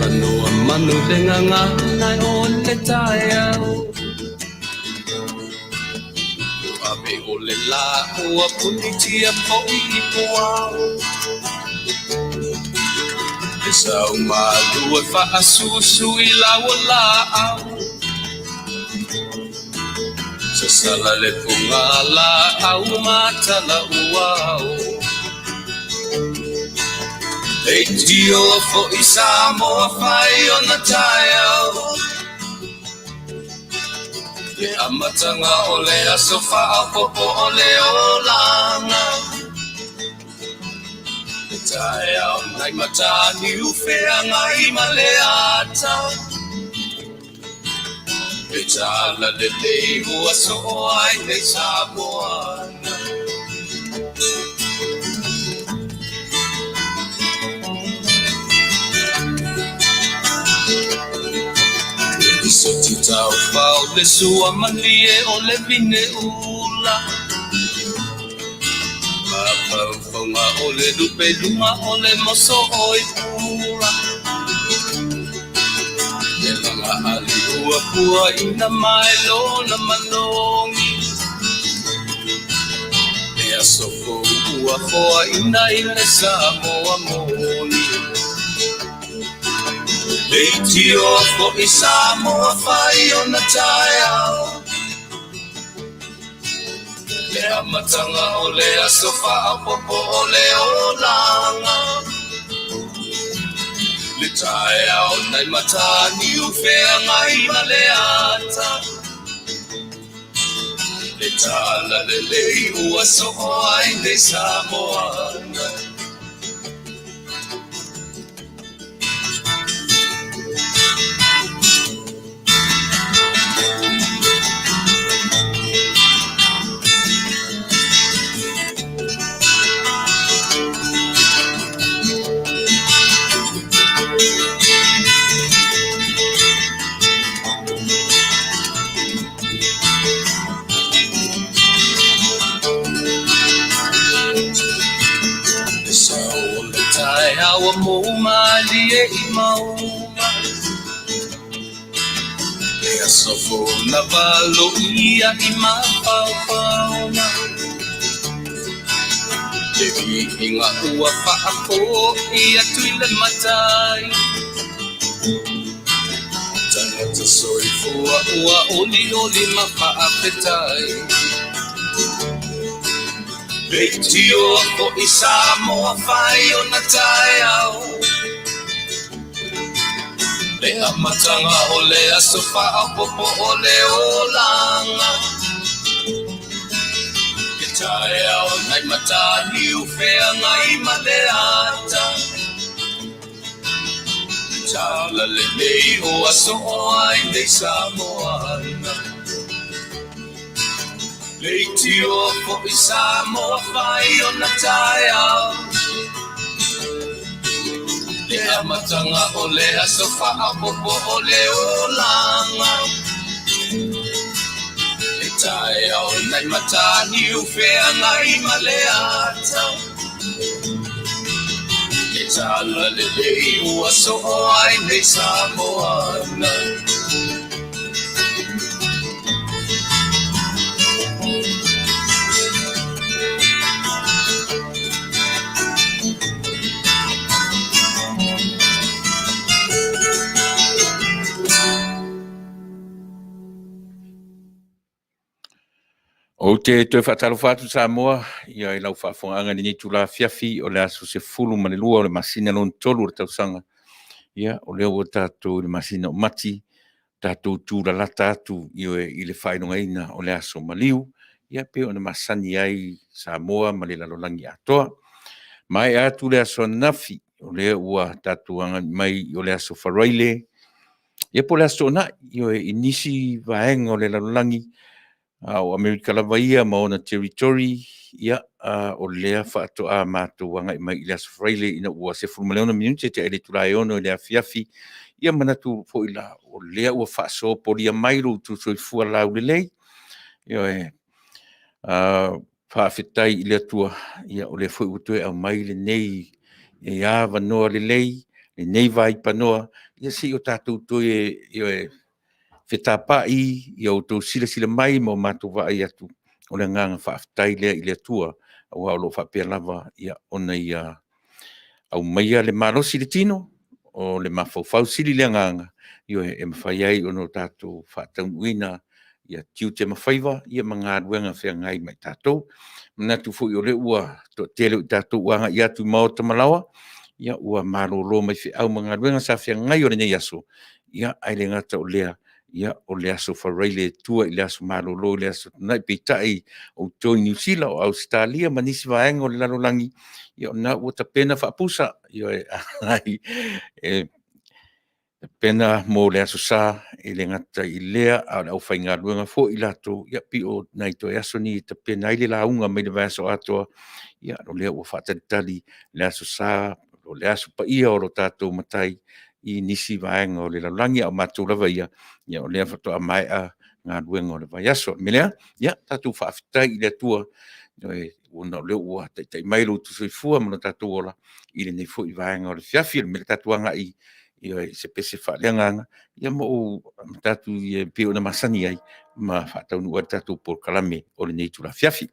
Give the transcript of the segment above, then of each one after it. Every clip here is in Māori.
Manu lenga nai on le taiao Abe o le la ua puni tia poi I poao E sau malua fa asusu I lawa lao Sa sala le punga la au mata la uao E tio fo I Samoa fai ona taiao E amatanga o le asofa a popo o le olanga E taiao nai matani ufea ngai maleata E tala le leihu aso o ai nei Samoana So titau pau le sua malie o le vine ula Mapau fonga o le lupe luma o le moso o I pula E langa ali ua pua ina mai lona manongi E asoko ua hoa ina ile Samoa moni Leitio fo I Samoa fai ona taiao Le amatanga o le asofa a popo o le olanga Le taiao nai matani ufea ngai maleata Le tala le lei ua so ai nei Samoana Awa mo malie I mauma E asofo na valo ia I mapapauna E vi inga ua paako ia tuile matai Tangata soifua ua oli oli mafaafetai Leitio fo I Samoa fai ona taiao Le amatanga o le asofa a popo o le olanga E taiao nai matani ufea ngai maleata E tala le nei o aso o ai nei Samoana Leitio fo I Samoa fai ona taiao Le amatanga o le asofa a popo o le olanga E taiao nai matani ufea ngai maleata E tala le lei ua so o ai nei Samoana O te whaataro whātu Samoa, ia I lau whaafonga ni tula fiafi o le aso se fulu manelua o le masina lon tolu o le tausanga. Ia, o leo o tātou le masina o mati, tātou tūra la tātou I le whainonga ina o le aso maliu. Ia pe o le masani ai Samoa ma le lalolangi atoa. Mai atu le aso nafi, o leo ua tātou anga mai o le aso wharaile. Ia po le aso na, inisi vaenga o le lalolangi, o Amerika la vaia ma ona territory ia o lea whaatoa mātou anga I mai I aso wharaile ina ua se fulmaleona minuti te ele tulaeono I lea fiafi ia manatu po ila o lea ua whaaso poria mairu tu soi fua lau lelei ia Faafetai I lea tua ia o lea fwoi utue au mai le nei ia vanoa lelei nei vai panoa, ia si o tātou toi e whetapai, ia o tō sila mai mo mātou vai atu, o le nganga Faafetai lea i le atua, au hao lo whapea lava, ia ona ia au maia le malosi le tino, o le mafau sili le nganga, ia e mawhai ai ono tātou whataunuina, ia tiu te mawhaiva, ia mga ruenga whea ngai mai tātou, Manatu fu o le ua, to tele o tātou uanga i atu mao tamalawa, ia ua marolo mai whi au mga ruenga sa whea ngai o le nei aso, ia aile ngata o lea, ia o le aso wharai le tua i le aso marolo, le aso nai peitai o toi New Zealand o Australia, manisi vaenga o le lalolangi, ia o na ua ta pena whaapusa, ia e pena mo le aso sa i le ngata i lea au whai ngā ruenga fo i lato ia pi o nei to aso ni te pena i le launga mai le vaso atoa ia o lea ua whataritali le aso sa o le aso pa ia o lo tātou matai i nisi vaenga o le laulangi au mātou lava ia o lea whatoa mai a ngā ruenga o le vai aso me lea ia tātou Faafetai i le atua una leo ua tai mai lo tu soifua mo tātou ola i le nei fo i vaenga o le fiafi me le tātou anga i se pese whaaleanganga, ia mo tatu i peo na masani ai, ma whataunu ar tatu por kalame o le nei tula fiafi.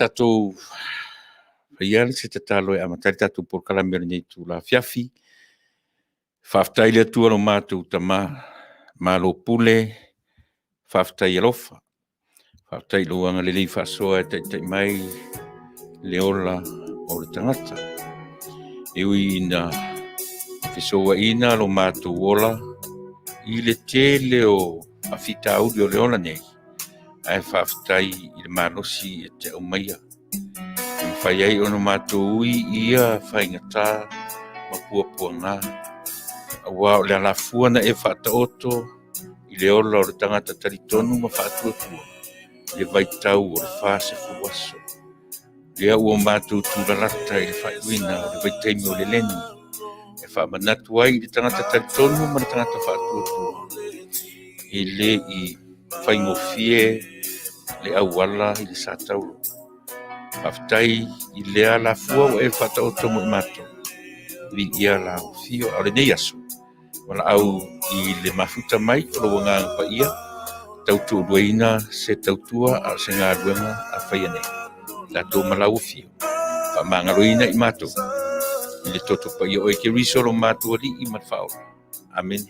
Tātou whaiari se te talo e amatari tātou por kalamere nei tū la fiafi. Faafetai le atua no mātou tama malo pule, Faafetai alofa. Faafetai loanga le lei whaasoa e tai mai le ola o le tangata. Ewi ina whisoa ina lo mātou ola i le tele o awhita auri o le ola nei. ai Faafetai i le malosi e te au maia. Whai ai ono mātou ia whaingatā ma puapuanga. Awa o le alafua na e whataoto i le ola o le tangata taritonu ma whatuatua. Le vaitau o le Fasa fuaso. Lea ua mātou tūralata i le whaiwina o le vaitaimi o le leni. E whamanatu ai i le tangata taritonu ma le tangata whatuatua. I le i whaingofie le auala i le sātauro. Faafetai i lea alafua o e whataoto mo i mātou. Vi ia la fio o le nei aso. Wala au i le mafuta mai o lo ngā pa ia. Tautu uruina se tautua a se ngā ruenga a whaia nei. La tō malau fio. Wha mangaroina i mātou. I le toto pa ia o e ke risoro mātou ali i matwhao. Amen.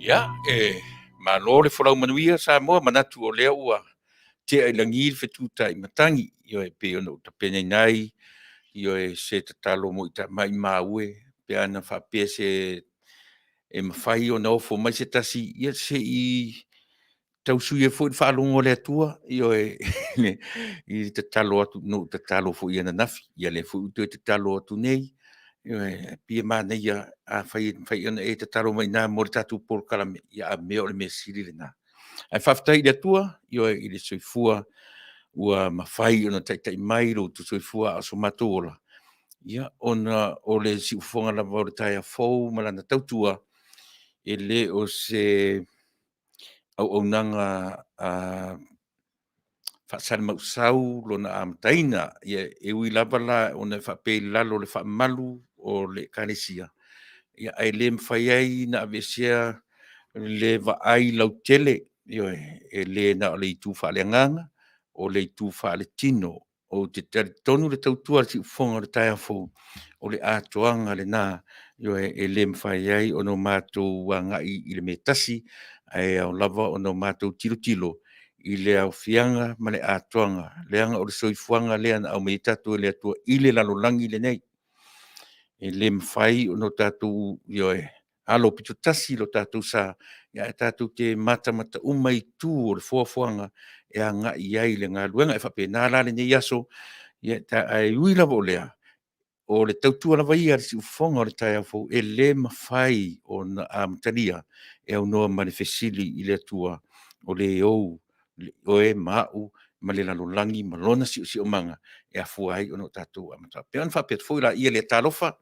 Ya, malo le folau Manuia sa moa manatu o lea ua te ai langi fetuta i matangi io e pe ono ta pene nai io e se tatalo mo ita mai maue pe ana fa pese e mafai o no fo mai se tasi ia se i tausu e fo fa longo le tua io e i tatalo atu no tatalo fo ia na nafi ia le fo te tatalo atu nei pia mana ia a fai ona e te taro mai nā mo le tatu por kalame ia a mea o le mea siri le nā. Ai whaftai le atua, i le soifua ua mawhai ona taitai mai ro tu soifua a so matola. Ia ona o le si ufonga la o le tai a fou malana tautua e le o se au nanga whaasare mausau lona a mataina ia e ui lava la ona whapei lalo le whaamalu o le karesia. Ia ai le mwhai ai na avesia le vaai lau tele e le na o le itu whaaleanganga o le itu whaale tino o te tonu le tautua si ufonga le tai a fou o le atoanga le nā e le mwhai ai o no mātou wangai i le metasi ai au lava o no mātou tilo tilo i le au fianga ma le atoanga leanga o le soifuanga lea na au mei tatu le atua i le lalolangi le nei e le mwhai o no tātou alo pito tasi lo tātou sa ia e tātou te mata umai tū o le fuafuanga e a ngā iai le ngā luenga e whape nā la le nei aso ia ta ai ui lava o lea o le tautua lava ia si ufonga o le tai afo e le mawhai o na amataria e au noa manifesili i le atua o le ou o e mau ma le lalolangi ma lona si o manga e afu ai o no tātou amata. Pe an whapet fo ila ia le talofa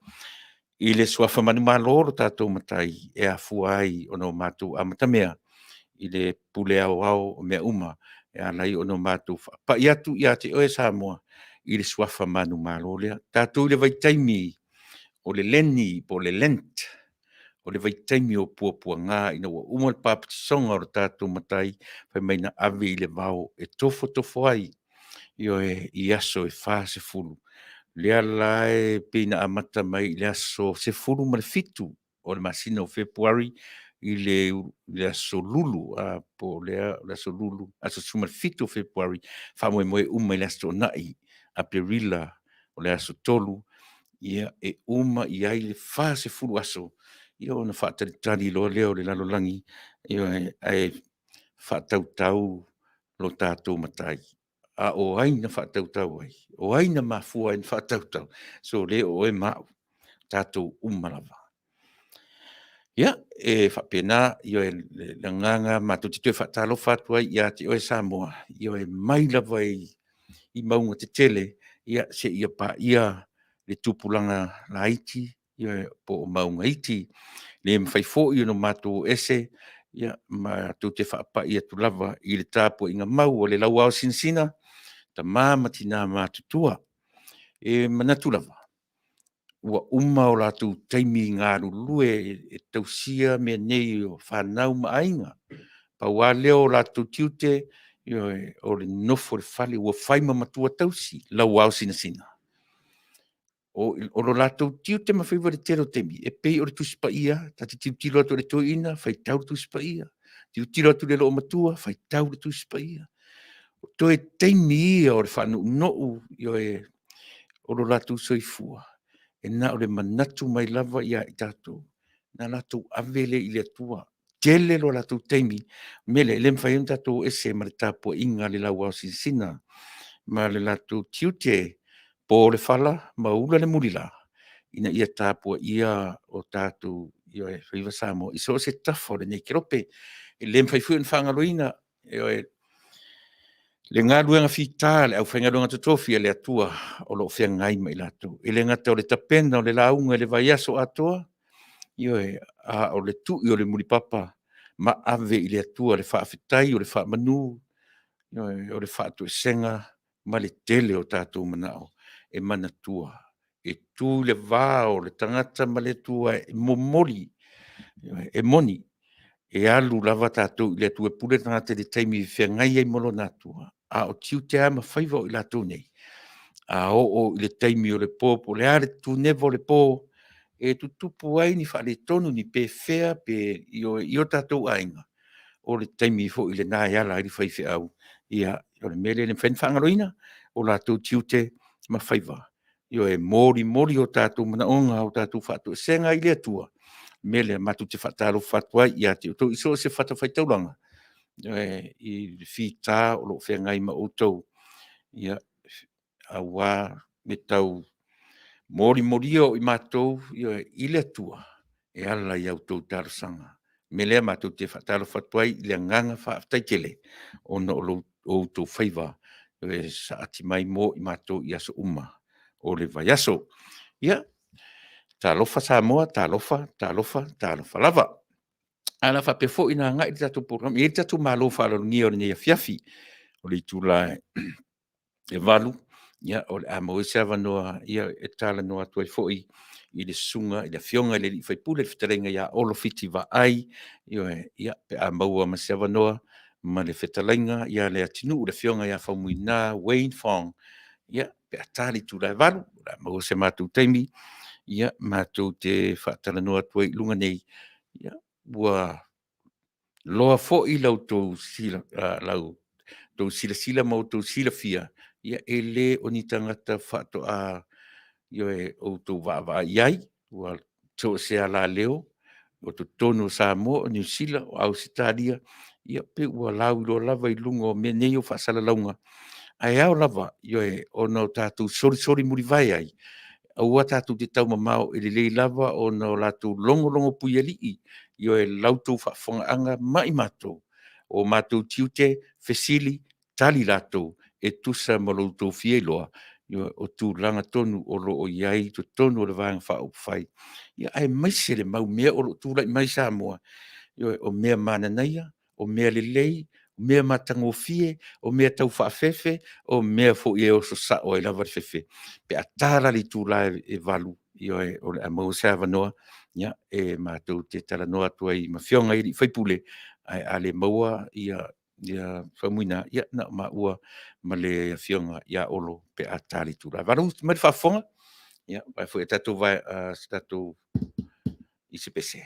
i le suafa manu maloro tātou matai e afu ai o no mātou amata mea i le pule au o mea uma e alai o no mātou pa iatu ia te oe Samoa i le suafa manu malo lea. Tātou le vaitaimi o le leni po le lent o le vaitaimi o puapua ngā ina ua uma le papatisonga o le tātou matai fai mai na ave i le vau e tofo ai i aso e Fasa fulu. Lea lae pina amata mai le aso se fulu ma le fitu o le masina o February i le aso lulu po le aso lulu aso suma le fitu o February moe uma i le aso nai a perila o le aso tolu ia e uma i ai le Fasa fulu aso ona whaatari loa leo le lalolangi ai whaatautau lo tātou matai. A o aina whaatautau ai. O aina mafua ai whaatautau. So le o e mau tātou umalava. Ia, e whapena, le nganga matutito e whaatalo whaatua ia te oe Samoa. E mai lava i maunga te tele, ia se ia pa ia le tupulanga la iti, po o maunga iti, le mwhaifo i no mātou ese, ia mātou te whaapa ia tu lava i le tāpua inga mau o le lau au sinsina, ta mamati nā mātutua, e manatu lava. Ua uma o lātou taimi ngā rulue e tausia mea nei o whanau maainga. Pa wā leo lātou tiute, o le nofo le whale, ua whaima matua tausi, lau au sina. O lo lātou tiute ma whaiwa le tero temi, e pei o le tuspa ia, tati tiutilo atu le toina, whai tau le tuspa ia. Tiutilo atu le loo matua, whai tau le tuspa ia. To e teimi ia o le whanu nou, o lo lātou soifua. E na o le manatu mai lava ia i tātou. Na lātou avele i le atua. Tele lo lātou teimi. Mele, le mwhai un tātou ese ma le tāpua inga le lau au sinsina. Ma le lātou tiute, po le whala, ma ula le mulila. Ina ia tāpua ia o tātou, whaiva Samoa. Iso se tafo le nei kerope. E le mwhai fuin whangaloina, le ngā luenga whita, le au whainga luenga tutofi le atua o lo whea ngai mai lātou. E le ngata o le tapena o le launga le vaiaso atoa, o le tui o le muripapa, ma ave i le atua le Faafetai o le Faamanu, o le Faatu e senga, ma le tele o tātou manao, e manatua. E tu le vāo, le tangata ma le tua e momori, e moni, e alu lava tātou i le atua pule tangata le taimi whea ngai ai molo nātua. A o tiu te ama whaiva o i lātou nei. A o i le taimi o le pōpo, le are tu nevo le pō, e tu tupu ai ni whale tonu ni pe whea, pe i o tātou ainga. O le taimi fo i le nā iala i whaiwhi au. Ia, o le mele le whenwhangaroina, o lātou tiu te ma whaiva. Io e mori o tātou mana onga o tātou whātou. Senga i le atua. Mele matu te whataro whatua i ate. O tō iso se whatawhaitauranga. I whita o lo whea ngai ma outou ia a wā me tau Mori morio I mātou I le atua e ala I au tau tarasanga. Me lea mātou te whataro whatuai I le nganga whaafetai kele o na o tau whaiva e sa ati mai mo I mātou I aso uma o le vai aso. Ia, tā lofa sa moa, tā lofa lava. Ala whapefo I nga ngai I tatu program, I tatu malo whalarungi o ni fiafi o le tula e valu. Ia, o le amo se avanoa, ia e tala noa tuai foi I le sunga, I le fionga, I le fai pule, le fitarenga ia olo Fiti Vaai, ia pe a maua ma se avanoa, ma le fitalenga, ia le Leatinuu, le fionga ia Faumuina, Wayne Fong, ia pe a tali tula e valu, la maua se mātou teimi, ia mātou te whaatala noa tuai lunga nei, ia, ua loa fo I lau tau sila, tau sila mau tau sila fia, ia ele o ni tangata whato a o tau waa iai, ua tau se ala leo, o tau tono sa mo o New Zealand, o Ausitalia, ia pe ua lau ilo lava I lunga o me nei o whaasala launga. Ai au lava, o no tātou sori muri vai ai, ua tātou te tau mamao I le lei lava o no lātou longo pui alii, e lautou whaafonga anga mai mātou, o mātou tiute, fesili, tali lātou, e tusa ma lautou fieloa, o tū langa tonu o lo o iai, to tonu o le vanga whao whai. Ia ai maise le mau mea o lo tū lai mai sa moa, o mea mananaia, o mea lelei, o mea matango fie, o mea tau whaafefe, o mea fo I o so sa o I lava le fefe. Pe a tāra li tū lai e valu, o le amau se avanoa, ia e mātou te tala noa tua I mawhionga I whaipule, ai a le maua ia Faumuina, ia na maua ma le fionga ia olo pe a tāli tū lai. Valu, mai whaafonga, ia, vai fo e tatou vai, tatou I se pese.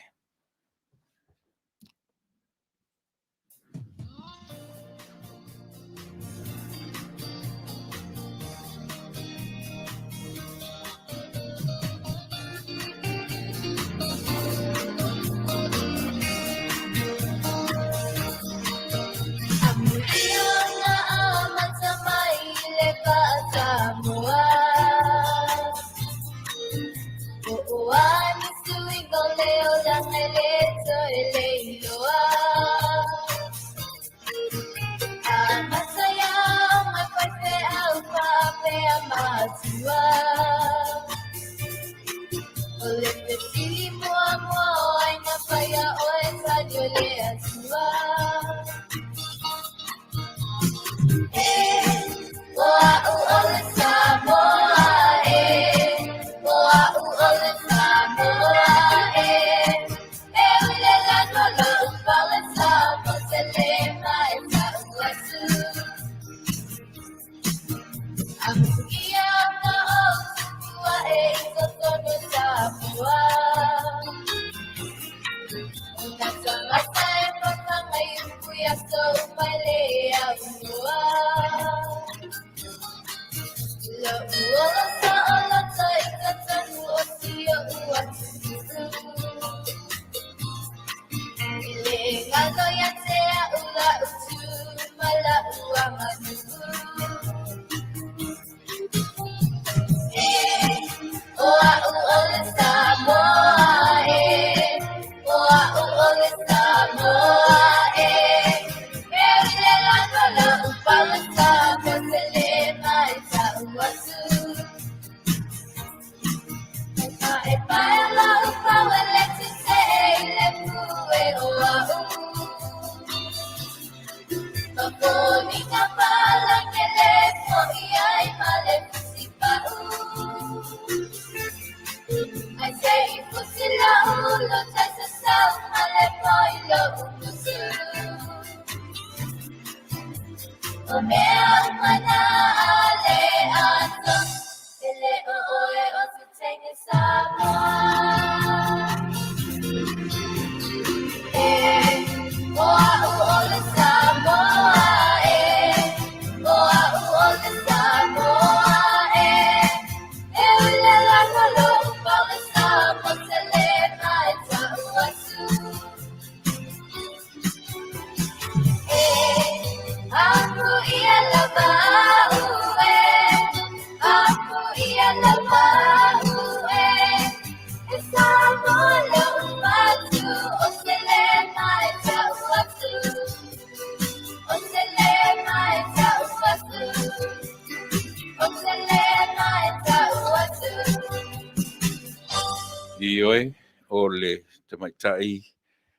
o le te maitai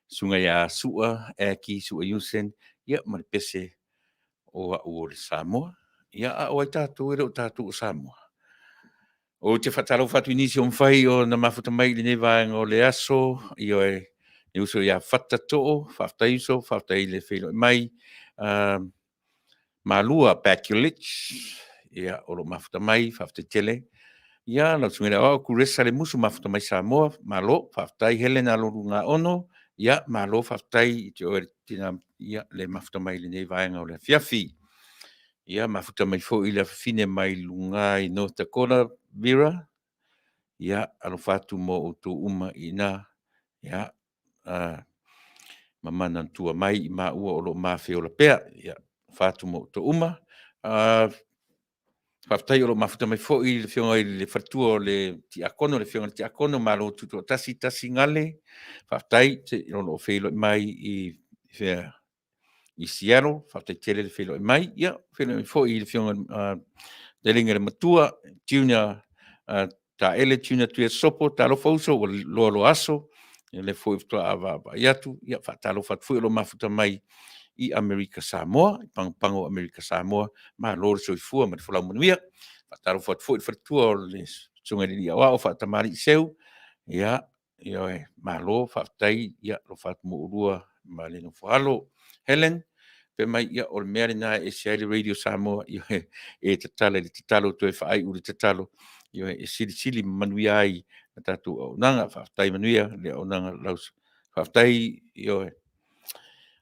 sunga ia sua ki sua yusen ia ma le pese o o le Samoa ia a o tātou e o tātou o Samoa. O te whataro whatu inisi o mwhai o na mafuta mai le nevaenga o le aso i o e uso ia whatatoo, whaftai uso, whaftai le whilo mai malua baculich ia o lo mafuta mai, whaftai tele ia na tungere o kuresa le musu mafuta mai Samoa, malo, whaftai Helena Lorunga ono, ia malo whaftai i te oe tina ia le mafuta mai le nevaenga o le fiafi. Ia mafuta mai fo i le fine mai lunga i North Dakota, Vera, ia alo fatu mo o tu uma i na, ia mamana tua mai i ma ua o lo mawhi o la pea, ia fatu mo o tu uma, whaftai o lo mafuta mai fo i le whionga i le whatua o le ti akono, le whionga ti akono, ma lo tuto tasi ngale, whaftai te o lo whilo mai i whea i Seattle, whaftai tele le whilo mai, ia whilo mai fo i le whionga le ringa le matua, tiuna ta ele tiuna tuia sopo, ta lo fauso, o lo aso, le fo i ftua ava iatu, ia whatalo whatfui o lo mafuta mai i Amerika Samoa, i pango Amerika Samoa, ma lor so i fua, ma te whalau manuia, whataro whatfui i whatua o le sunga ni awa o whatamari i seu, ia, ma lo whatai, ia, lo whatmu urua, ma le no whalo, Helen, pe mai ia o le mea na e seile radio Samoa, ia e tatala, le tatalo to e whaai uri tatalo, ia e sili manuia ai, na tatu o nanga, whatai manuia, le o nanga laus, whatai, ia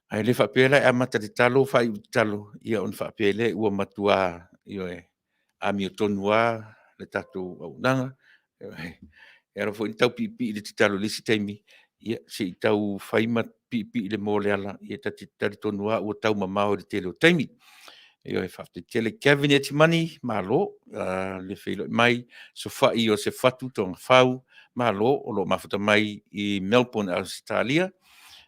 ai le whapele a mata te talo, whai u talo, ia on whapele, ua matua, ia ami o tonua, le tatu o nanga, e aro fo i tau pipi le te talo lisi taimi, ia se i tau whaima pipi le mo le ala, ia tati tonua, ua tau mamao le tele o taimi, ia e whafte tele cabinet money, malo, le whilo mai, so whai o se whatu tonga whau, malo, o lo mafuta mai i Melbourne, Australia,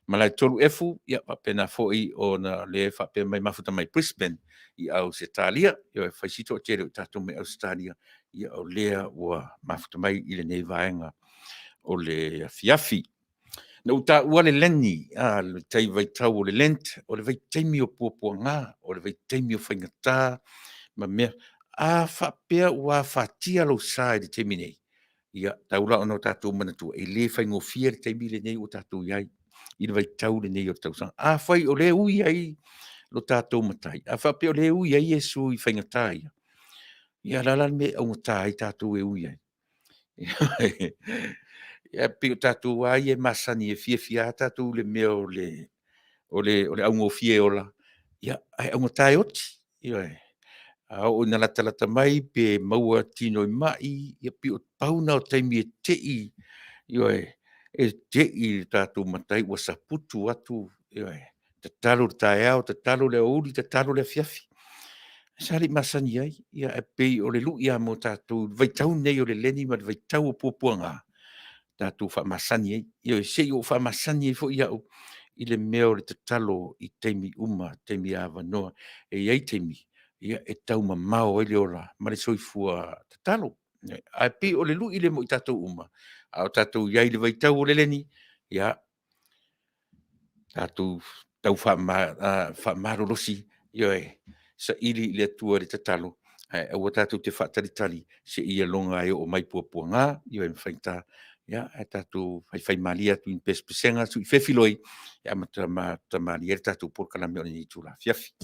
malai tolu efu, ia whapena foi o na le whapena mai mafuta mai Brisbane i Australia, ia e whaisito o tere o tato mai Australia, ia o lea ua mafuta mai i le nei vaenga o le fiafi. Na uta ua le leni, le tei vai tau o le lent, o le vai teimi o puapua ngā, o le vai teimi o whaingatā, ma mea, whapea ua whatia lo sa i le teimi nei. Ia, taula ono tatou manatua, e le whaingofia le teimi le nei o tatou iai, i le vai tau le nei o tau sang. Whai o le ui ai lo tātou matai. Whape o le ui ai e su i whaingatā ia. Ia lala me au ngata ai tātou e ui ai. Ia pe o tātou ai e masani e fia tātou le mea o le au ngofie ola. Ia, ai au ngata e oti. Ia e. O na lata mai pe maua tino i mai. Ia pe o pauna o taimi e tei. Ia e te i tātou matai ua saputu atu, te talo le taeao, te talo le auri, te talo le fiafi. Sari masani ai, ia e pei o le lu ia mo tātou, vaitau nei o le leni, ma vaitau o puapuanga, tātou wha masani ai, ia e sei o wha masani ai fo ia o, i le meo le te talo i teimi uma, teimi awa noa, e iei teimi, ia e tau mamao e le ora, ma le soifua te talo. A pei o le lu i le mo i tātou uma, a o tātou iai le vaitau o le leni, ia tātou tau whamarolosi, ia e sa ili le atua le tatalo, a ua tātou te whaataritari, se ia longa e o mai puapua ngā, ia e mwhaita, ia e tātou whai malia tu in pespesenga, su i whewhiloi, ia matamari e tātou porkalame o ni tūla fiafi.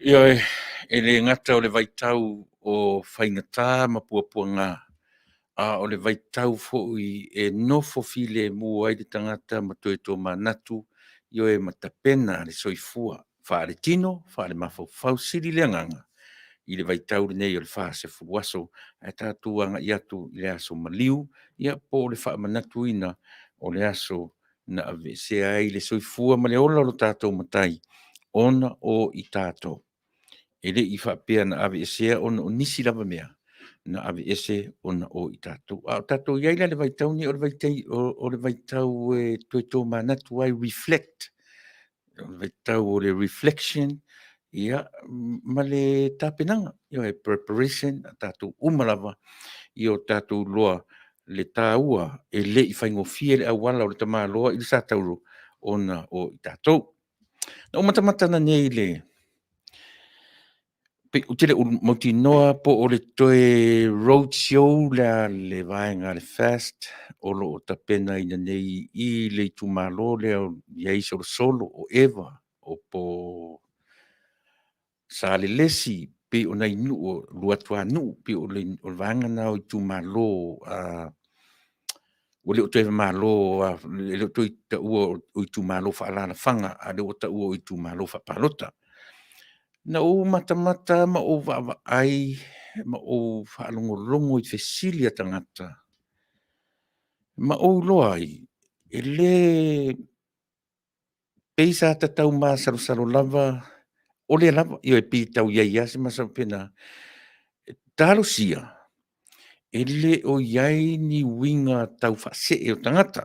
Ia e le ngata o le vaitau o whaingatā ma puapuanga. A o le vaitau fo'i e nofo file mua ai le tangata ma toe tō manatu io e matapena le soifua. Whaare tino, whaare mawhau siri le anganga. I le vaitau le nei o le wha se fuaso, e tātu anga i atu i le aso maliu, ia po le wha manatu ina o le aso na ave se ai le soifua ma le ola lo tātou matai, ona o i tātou. E le i whapea na ave esea ona o nisi lava mea, na ave ese ona o i tātou. A tātou iaila le vaitau ni o le vaitau e toi tō manatu ai reflect, o le vaitau o le reflection, ia ma le tāpenanga, ia e preparation, a tātou umalava, i o tātou loa le tāua, e le i whaingofia le awala o le tamā loa, i le sātauro ona o i tātou. Na o matamatana nei le, pe utile o mauti noa po o le toe roadshow le vaenga le fast o lo o tapena ina nei i le tumalo le o iai solo o eva o po sa le lesi pe o nei nu o luatua nu pe o le vaenga na o tumalo o le o toe malo le o toe ta o tumalo fa la fanga a le o ta o tumalo fa palota. Na o mata ma o va ai ma o whaalongolongo i whesilia tangata. Ma o loa ai, e le peisa tatau ma salo lava, o le lava, i o e pi tau iai ase ma sa pena, talo sia, e le o iai ni winga tau whase e o tangata.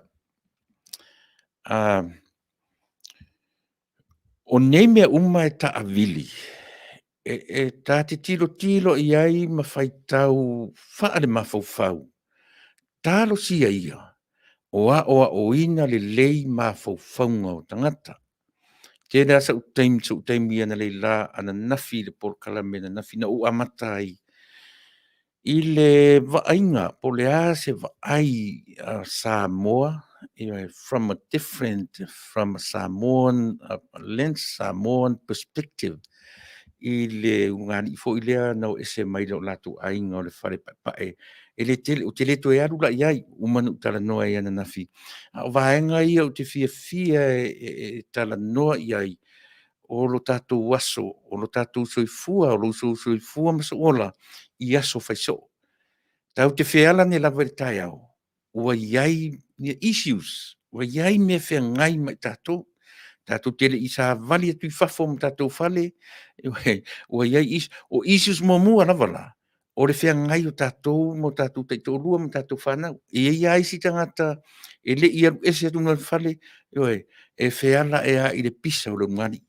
O nei mea uma e ta avili, e ta te tilo i ai ma whaitau whaare ma fau. Talo sia ia, o ina le lei ma faufaunga o tangata. Tēnā sa utaimi ana le la ana nafi le porkala me na nafi na u amata ai. I le vaainga, po le a se vaai Samoa, from a Samoan lens, Samoan perspective. I le ungani fo i lea nau ese mai lau latu ainga o le whare pae. E le tele, o te leto e aru la iai, umanu tala noa i ana nafi. O vaenga ia o te fia e tala noa iai, o lo tātou waso, o lo tātou soifua, o lo soifua masa ola, i aso faiso. Tau te whiala ne lawa i tai au, ua iai issues, ua iai mea whea ngai mai tātou, tātou tele i sa vali atu i whafo ma tātou whale, ua iai issues mua lawa la, o le whea ngai o tātou, mo tātou taito rua ma tātou whanau, e iai si tangata, e le i aru ese atu na whale, e whiala e a i le pisa o le ngani.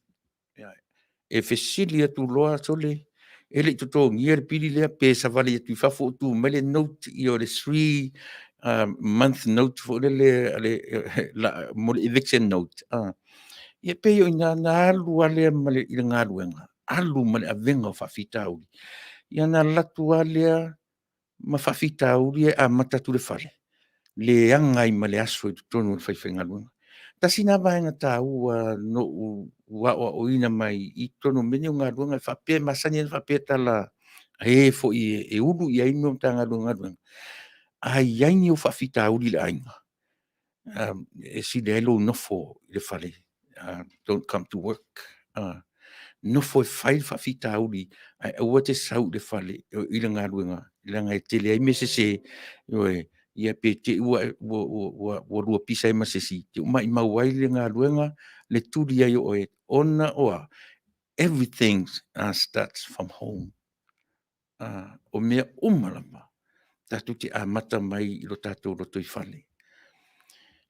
E whesili atu loa sole, e le toto ngia le pili lea, pe sa vale atu i whafo tu mele note i o le 3 month note fo le mo le eviction note. Ia pe o ina na alu alea male i le ngaruenga, alu male avenga o whawhitauri. Ia na latu alea ma whawhitauri e a matatu le whale. Le angai male aso i tutonu le whaiwhengaruenga. Tasi nā vaenga tā ua no ua o ina mai i tono mene o ngā ruanga whapea masani e whapea tala e fo i uru i aino tā ngā ruanga. A iai o whawhita uri le ainga. E si le elo nofo le whale. Don't come to work. Nofo e whai whawhita uri. A ua te sau le whale i le ngā ruanga. I le ngai tele ai me se se. Ia pe te ua rua pisa e masesi. Te uma i mauai le ngā ruenga, le tuli ai o e ona oa everything starts from home. O mea umalama tatu te amata mai i lo tatou roto i whale.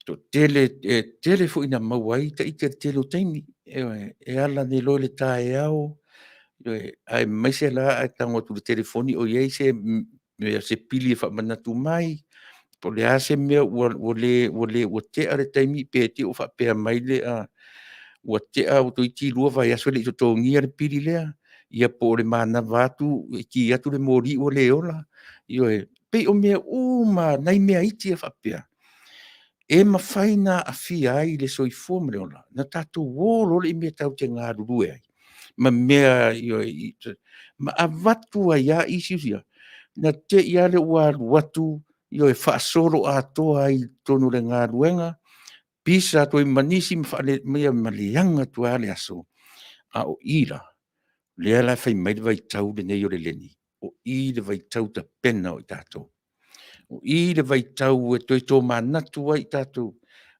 To tele fo ina mawai ta ite tele o taimi e ala ne lo le tae au ai mai se la ai tango tu telefoni o ye se pili fa manatu mai po le ase me o te are taimi pe te o fa pe mai le o te a o to iti lua vai aso le to ngia le pili le ia po le mana vatu ki atu le mori o le ola pe o me uma nai me iti fa pe e mawhaina a fia ai le soifua mre ola na tatou wolo le me tau te ngā rurue ai ma mea ma avatu a ia isi na te ia le ua watu e whaasoro a toa ai tonu le ngā ruenga pisa to i manisi mawhale mea malianga tua le aso a o ira le ala whai mai vai tau le nei o le leni o i le vai tau ta pena o i tātou o i le vai tau e toi tō manatu ai tātou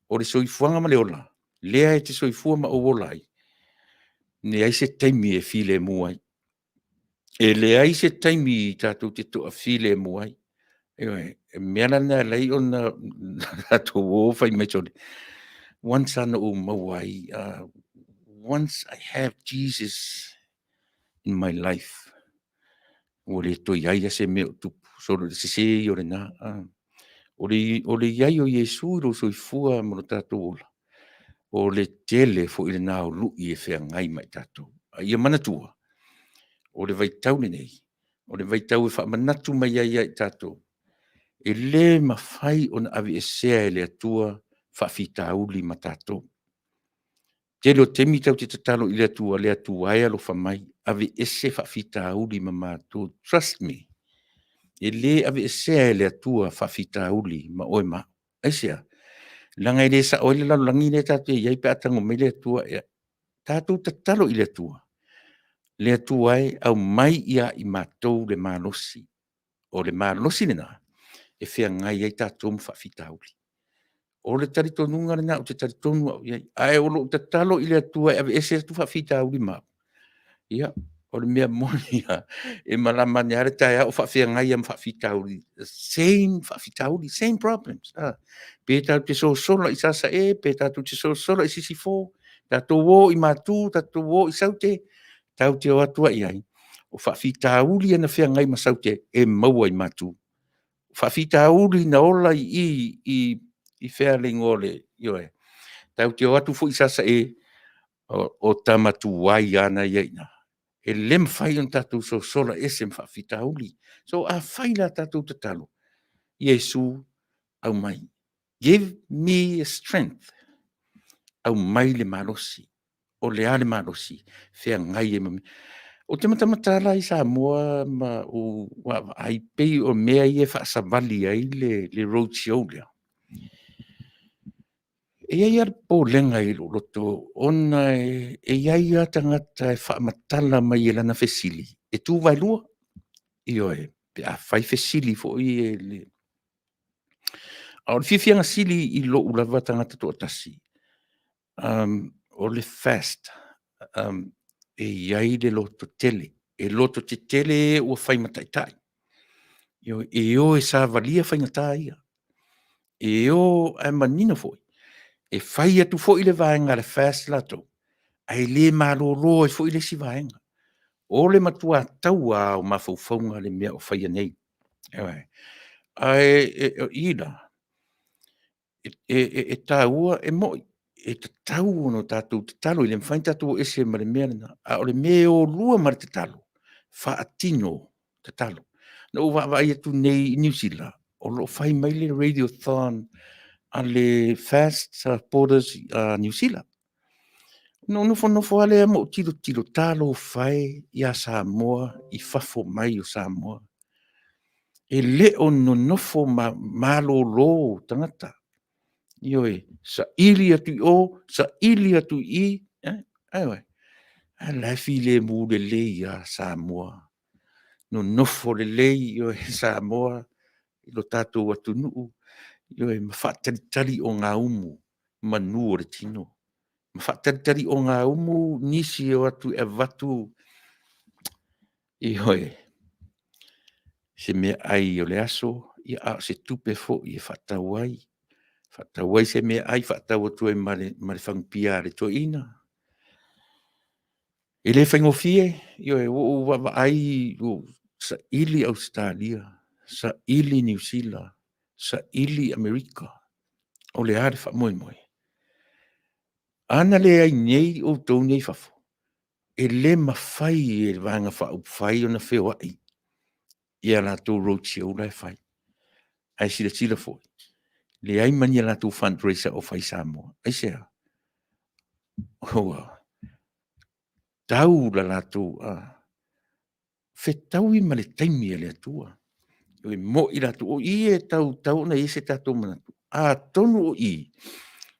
o le soifuanga ma le ola lea e te soifua ma o olai ne ai se taimi e file muai e le ai se taimi tātou te toa file muai e mea na lei o na tātou o whai mai tōne once ana o mawai once I have Jesus in my life o le toi ai se me tupu so le se o le na o le iai o Yesu lo soifua mo tātou ola o le tele fo i le nā o lui e whea ngai mai tātou ia manatua o le vaitau nei o le vaitau e wha manatu mai ai tātou e le mawhai o na avi e sea e le atua whawhitauli ma tātou tele o temi tau te tatalo i le atua ai alo whamai avi e se whawhitauli ma mātou trust me e le ave sea le atua whawhitauli ma oe ma aisea langa i le sa oile la langi le tātou iai pe atango me le atua tātou tatalo i le atua e au mai ia i mātou le mālosi o le mālosi le na e whea ngai ai tātou mwhawhitauli o le taritonunga le na o te taritonu au iai ai o lo tatalo i le atua e ave ese tu whawhitauli ma ia o le mea monia e malama ni are tae au whawhia ngai am whawhitauli same problems pe tau te sola i sasa pe tau te sola i sisi fō tau wō i mātū tau wō i saute tau te o atua i ai o whawhitauli ana whea ngai ma saute e maua i mātū whawhitauli na ola i whea lingole tau te o atu fo i sasa o tamatu wai ana i aina e lem fai on tatu so sola ese mwhawhitauli. So a whaila tatu te talo. Yesu au mai. Give me strength. Au mai le marosi. O le ale marosi. Whea ngai e mami. O te matamatala i sa moa ma o ai pei o mea i e whaasavali ai le road show lea. E ai ar po lenga i roto, ona e ai atangata e whaamatala mai e lana fesili. E tu vai lua? I oe, pe a whai fesili fo i e le. A o le whiwhianga sili i lo ulawa tangata to atasi. O le fast. E iai le loto tele. E loto te tele ua whai mataitai. E o e sa valia whai ngatai ia. E o e manina foi. E whai atu fo i le vaenga le fast lato. Ai le maroro e fo i le si vaenga. O le matua taua o mawhauwhaunga le mea o whai anei. Ai ira. E taua e moi. E te tau no tātou te talo. I le mwhain tātou ese ma le mea na. A o le mea o lua ma te talo. Wha atino te talo. Na o vai atu nei New Zealand. O lo whai mai le radiothon a le fast supporters New Zealand. No nofo ale mo tiro talo fai ia Samoa i fafo mai o Samoa. E leo no nofo malo lo tangata. Ioe, sa ili atu i o, sa ili atu i, aioi. A laifi le mu le lei a Samoa. No nofo le lei ioe Samoa, i lo tatou atu nuu, ioe mawhatari o ngā umu, manu o le tino. ma whataritari o ngā umu nisi o atu e watu I hoe. Se mea ai o le aso, ia a se tupe fo I e whatauai. Whatauai se mea ai whatau o tue mare whangpia le to ina. E le whangofie, io e o wawa ai o sa ili Australia, sa ili New Zealand, sa ili Amerika. O le are wha moe moe. Ana le ai nei o tau nei whafo. E le mawhai e vanga wha upwhai o na wheo ai. Ia la tō rochi o lai whai. Ai sila fo. Le ai mani la tō fundraiser o whai Samoa. Ai sea. Hoa. Tau la tō. Whetau I ma le taimi e le atua. E mo I la tō. O I e tau na I se tato manatu. Tonu o I.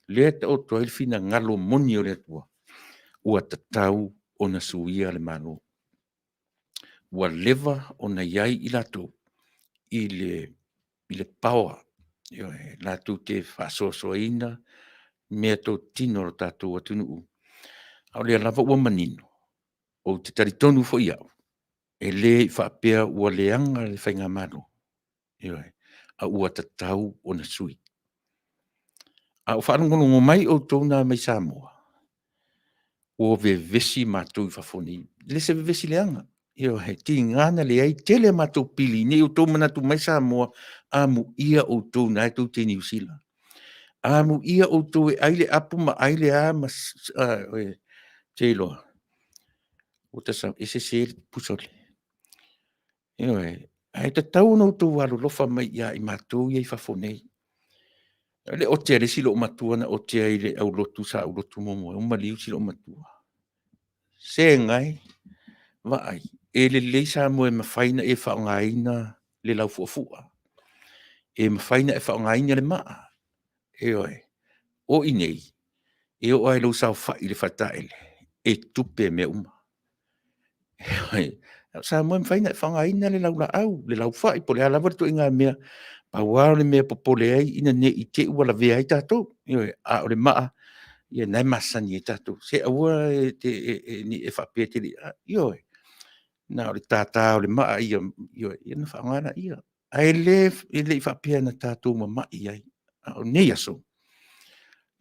Le ta o toa ilfina ngalo moni o le atua. Ua tatau o na suia le mano. Ua leva o na iai I la tō. I le power. Io la tu te whasosoina, mea tō tino o tātou atunuu. Au lea lava ua manino, o te taritonu fo iau. E le I whapea ua leanga le whainga mano. Io a ua tatau o na sui. A o whanongonongo mai o tōna mai Samoa. O ve vesi mātou I whafoni. Le se vesi leanga. Io ti ngana le ai tele mātou pili. Ne o tō manatu mai Samoa, amu ia o tōna e tō te New Zealand. Amu ia o tō e aile apu ma aile a mas te loa. O ta sa ese se pusole. Io ai ta tau no tō walo lofa mai ia I mātou ia I whafonei. Le o te resi lo matua na o te aile au lotu sa au lotu momo. O maliu si lo matua. Se ngai, Vaai. E le leisa mo e mawhaina e whaongaina le lau fuafua. E mawhaina e whaongaina le maa. O inei. E o ai lo sao whai le whataele. E tupe me uma. Sa mo e mawhaina e whaongaina le lau la au. Le lau whai po le alawa to inga mea. Pa wao le mea popole ai ina ne I te ua la vea I tātou. A o le maa. Ia nai masani e tātou. Se aua ni e whapea te li. Na o le tātā o le maa ia na whaongana ia. Ai le I whapea na tātou ma mai ai. O nei aso.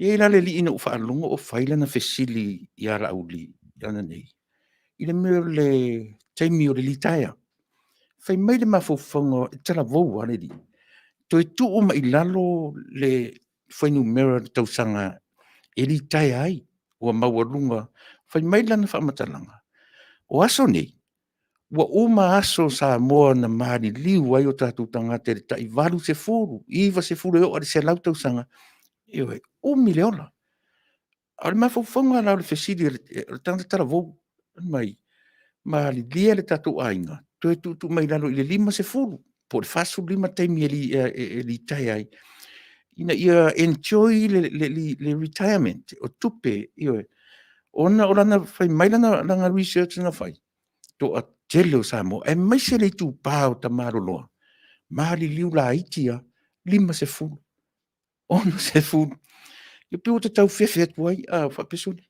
Ia la le li ina ufa alunga o whaila na fesili ia la uli. Ia na nei. I le mea le taimi o le litaia. Whai mai le mawhauwhanga e tala vau ale di. To e tu o mai lalo le whainu mera tausanga e litaia ai. Ua maualunga. Whai mai lana whamatalanga. O aso nei. Ua uma aso sa moa na maari liu ai o tātou tangata e tai walu se furu. Iwa se furu e o ari se lau tausanga. Iwe, umi le ola. Aole mawhauwhanga la le fesidi e tangata tala vau. Mai, maari lia le tātou ainga. To e tu mai lalo I le 5 se furu. Po le fasu 5 taimi e li tai ai. Ina ia enjoy le retirement. O tupe, iwe. Ona orana whai mailana langa research na whai. To a tele o Samoa. E mai se le tu pāo ta maroloa. Maari liu la itia. 5 se furu. Ona se furu. Ia pe o te tau whewhi atu ai. Whapesoni.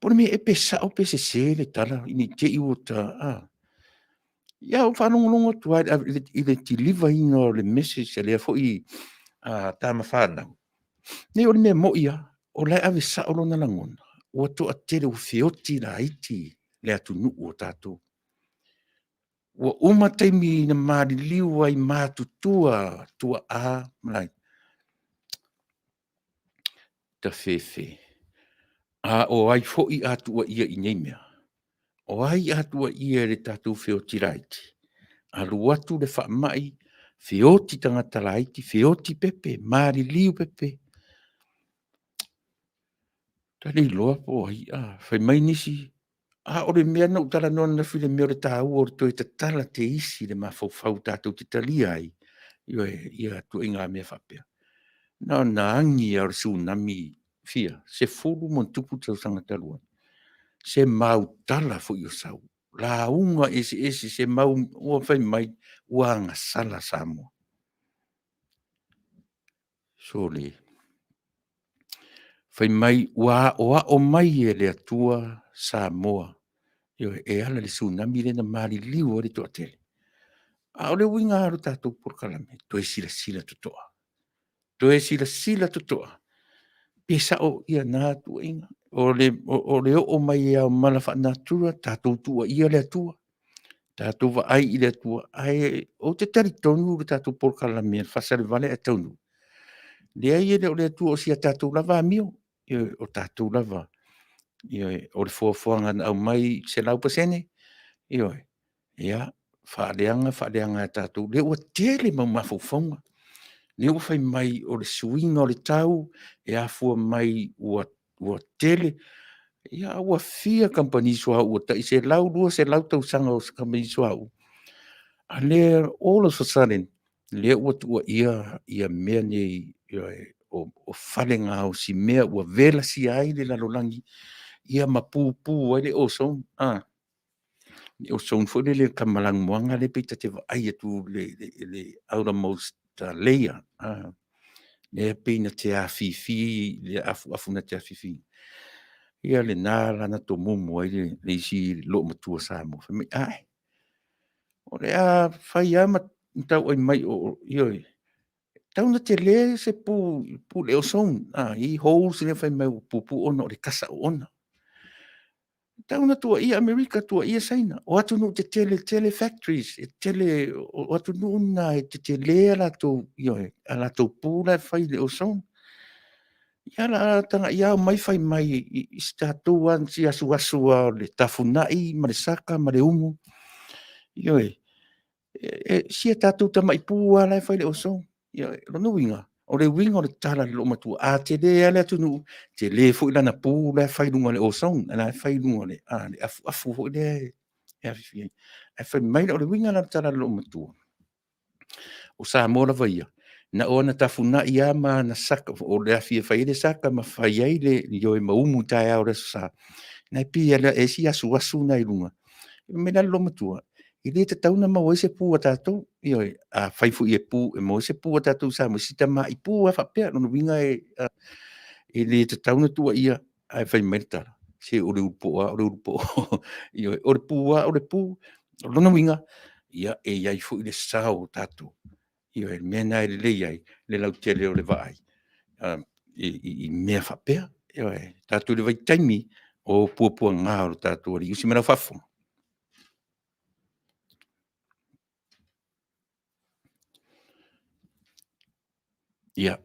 Pone me e pe sa o pe se le tala. Ini te iu o ta. Ia o whanongonongo tu ai. I le ti liva ino le message. Le fo I tāma whanau. Ne o le mea mo ia. O lai ave sa o lona langona. O to a tele o whioti la iti. Le atu nuu o tātou. Ua uma taimi na maari liu ai mātutua tua malai. Ta whewhe. O ai fo'i atua ia I nei mea. O ai atua ia le tātou whioti raiti. A luatu le whaamai, whioti tangata raiti, whioti pepe, maari liu pepe. Ta rei loa po ai, whai mai nisi. O le mea na utala nona na while mea o le tāu o le toi ta tala te isi le mawhau tātou te talia ai. Ia tu inga mea whapea. Na angi ar tsunami fia. Se fulu mon tupu tau sangatalua. Se mau tala fo yo sau. La unga ese se mau ua whai mai uanga sala Samoa. So le. Fai mai o mai e le atua Samoa. Io e ala le tsunami le na mari liu o le toa tele. A o le winga aru tātou por kalame. To e sila tutoa. To e sila tutoa. Pesa o ia nā tua inga. O le o mai e au malafa natura tātou tua ia le atua. Tātou wa ai i le atua. Ai o te tari tonu le tātou por kalame. Fasa le vale e Taunuu. Le ai e le o le atua o sia tātou lava amio. O tātou lava. O le fuafuanga au mai se lau pasene. Ia, whaaleanga tātou. Le ua tele mau mawhauwhaunga. Le ua whai mai o le suinga o le tau, e afua mai ua tele. Ia, ua fia kampani sua ua ta i se lau lua se lau tau sanga o se kampani sua ua. A le all of a sudden, le ua tua ia mea nei o whalenga o si mea ua vela si ai le lalolangi. Ia mapupu ai le o son. O son foi le kamalang moanga le pita te ai atu le outermost layer. Le pina te afifi, le afu na te afifi. Ia le nā lana to mumu ai le isi lo matua sa mo. Ai. O le a fai ama tau ai mai o ioi. Tau na te le se pu le o son. I hou se le fai mai pu ona o le kasa o ona. Tauna tua ia Amerika tua ia saina. O atu no te tele factories, o atu no na te tele ala tau pūla fai le o son. Ia la tanga ia mai fai mai i statu an si asu le tafunai, ma le saka, ma le umu. Sia tatu tama i pūa la fai le o son. Lono winga. O le winga o le tala le lo matua. A te le ale atu no. Te le fo ila na pū le fai lunga le o son. Ana fai lunga le. Le afu fo le. E fai mai o le winga la tala le lo matua. O sa mora vai. Na o na tafuna ia ma na saka. O le afia fai le saka ma fai ai le. Yo e maumu tai au le sa. Na pi ala e si asu na i lunga. Me la lo matua. I le te tauna ma o se pū a tātou, a whaifu i e pū, e mo se pū a tātou sa mo sita ma i pū a whapea, no winga e le te tauna tua ia, a whai meritara, se o le upo, o le pū, o le pū, lona winga, ia e iai fu i le sao tātou, e mena e le iai, le lau tele o le Vaai, i mea whapea, tātou le vai taimi, o pua ngā o tātou, i usi mena whafonga. Yeah.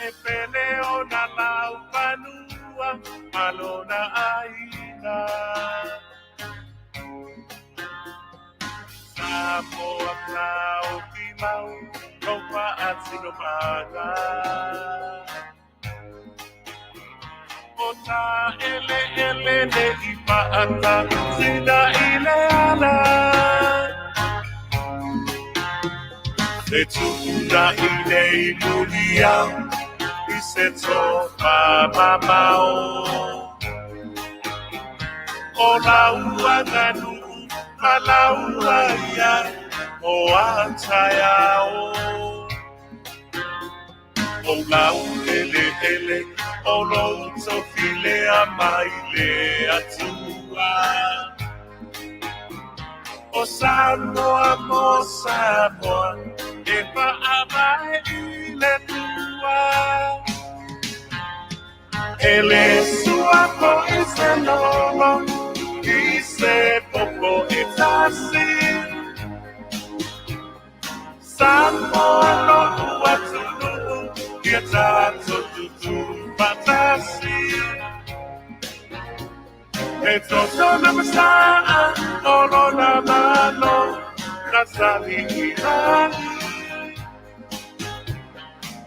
E peleo na lau panua, malona aina. Samoa plau timau, ropa atsino paga. Ota ele ne ipaata, sida ile ala. Se tunda ile ilulia, se topa mamao. O laua ganu, a laua ia, o antayao. O lau ele, o lo tofile a maile atua. O Samoa, e pa amai ile tua. Ele sua poesia nova, e se poco e tassi. Samoa no atunu, e tato tutu patasi. E toto na masa, olo na mano, nasali irani.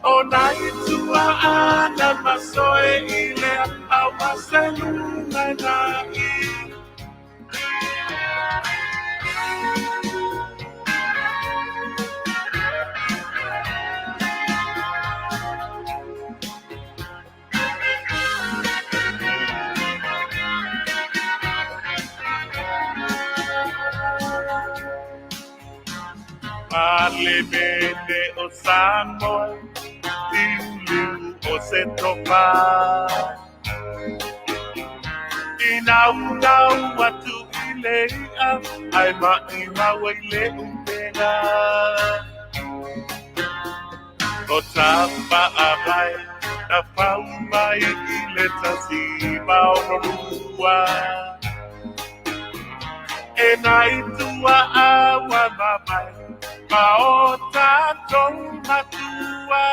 O nai tua ana masoe I lea awaselunga nai. Vale bene o Samoa, Iulu o se tropa. Inau watu ilea, ai maina waile umpena. O tapa abai, na paumai ile tasiba onolua. E nai tua awa mamai, Maota matua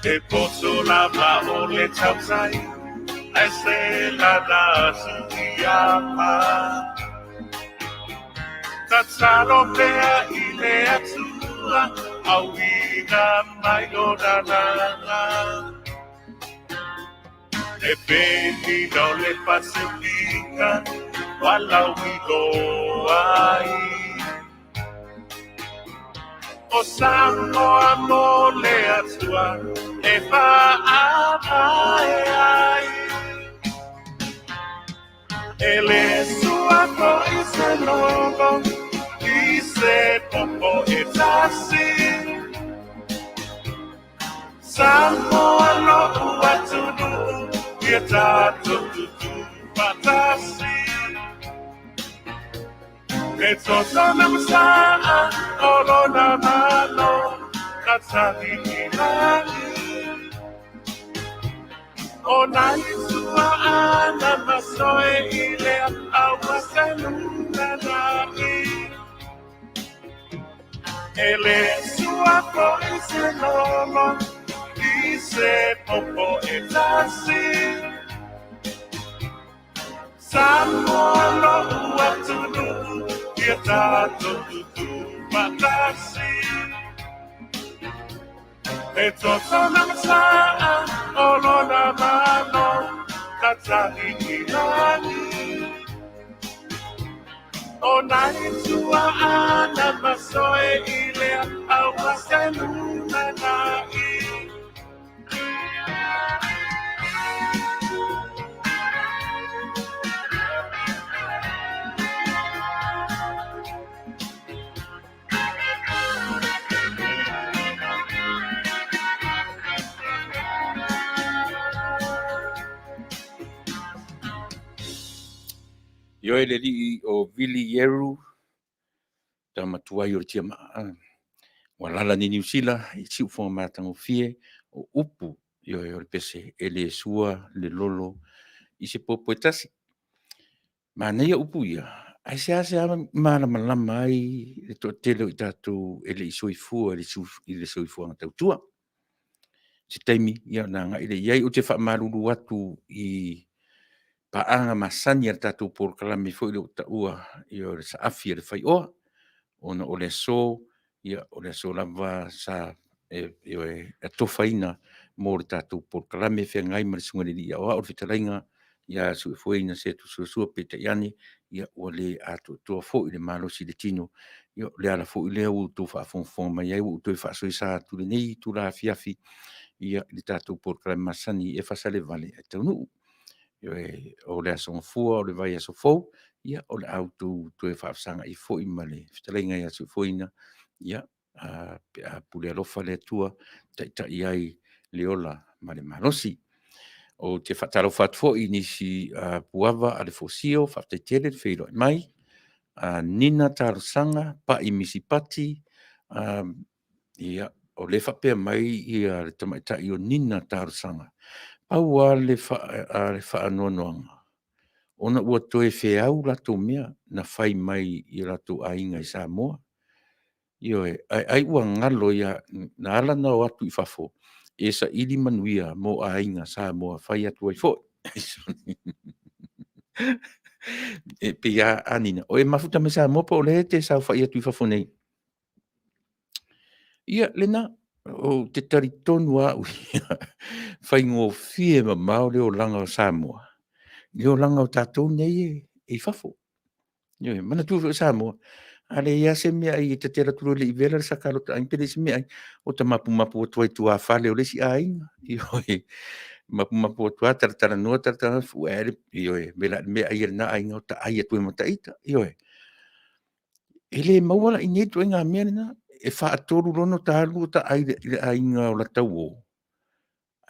E poso la vaole chausai E se la da suiapa Tatsaro pea ile atua Auina mai o nanana E peni no le pacifica Walau go ai O Samoa mole atua e Faafetai ai. Ele sua ko I se logo I se popo e tasi. Samoa lo uatunu I tato tutu patasi. E toto namasa olo namano katsahi inani. O nai sua ana masoe ile awaseluna nai. Ele sua po ise lolo ise popo e tasi. Samoa lo uatunu Ia tato tutu matasi E toto namasa olo na mano Katsahi inani O nai tua ana masoe ile awaseluna nai Yo le li o Vili Yeru, ta matuai o tia maa. Walala ni New Zealand, I tiu fonga mātango fie, o upu, yo le pese, e le sua, le lolo, I se popo e tasi. Ma neia upu ia, ai se ase ama mana malama ai, le to tele o I tātou, e le isoifua, e le soifua ngā tautua. Se taimi, ia na ngā ile iai, o te wha maruru atu I paanga masani ar tātou por kalame fo I le utaua, I o le saafi le whai oa, ona o le so, ia o le so lava sa e tofaina mo le tātou por kalame whea ngai ma le sunga le lia oa o le whitarainga, ia su e fueina se tu sua peta iani, ia o le ato toa fo I le malosi le tino, ia le ala fo I le au tō whaafongfonga mai ai, o tō I whaasoi sa tu le nei, tu la fiafi, ia le tātou por kalame masani e Fasa le Vale e Taunuu. O le asonga fua, o le vai aso fou, ia o le auto tu e whaafsanga I fo I male, whitalenga ia su foina, ia pule alofa le tua, ta iai le ola male malosi. O te whataro whatfo I nisi puava a le fosio, whaftetele le whiro mai, nina tarosanga, pa I misipati, ia o le whapea mai ia le tamaita I o nina tarosanga. Aua le whaanoanoanga. Ona ua toe whiau lato mea na whai mai I lato ainga I Samoa. Io ai ua ngalo ia na ala na o atu I whafo. E sa ili Manuia mo ainga Samoa whai atu ai fo. E pia anina. O e mafuta me Samoa po le te sa whai atu I whafo nei. Ia, lena, o te taritonu au, whaingofie mamau leo langa o Samoa. Leo langa o tātou nei e whafo. Ia, mana tu o Samoa. Ale ia se mea i te tera turu le i vera sa karota ai pere se mea ai. O ta mapu o tuai tua whale o lesi ainga. Ioi, mapu o tua taratara noa taratara fuere. Ioi, mea ai na ainga o ta ai atu e mata ita. Ioi. Ele mawala i netu e ngā mea na. E wha atoru rono ta alu o ta ai le ainga o la tau o.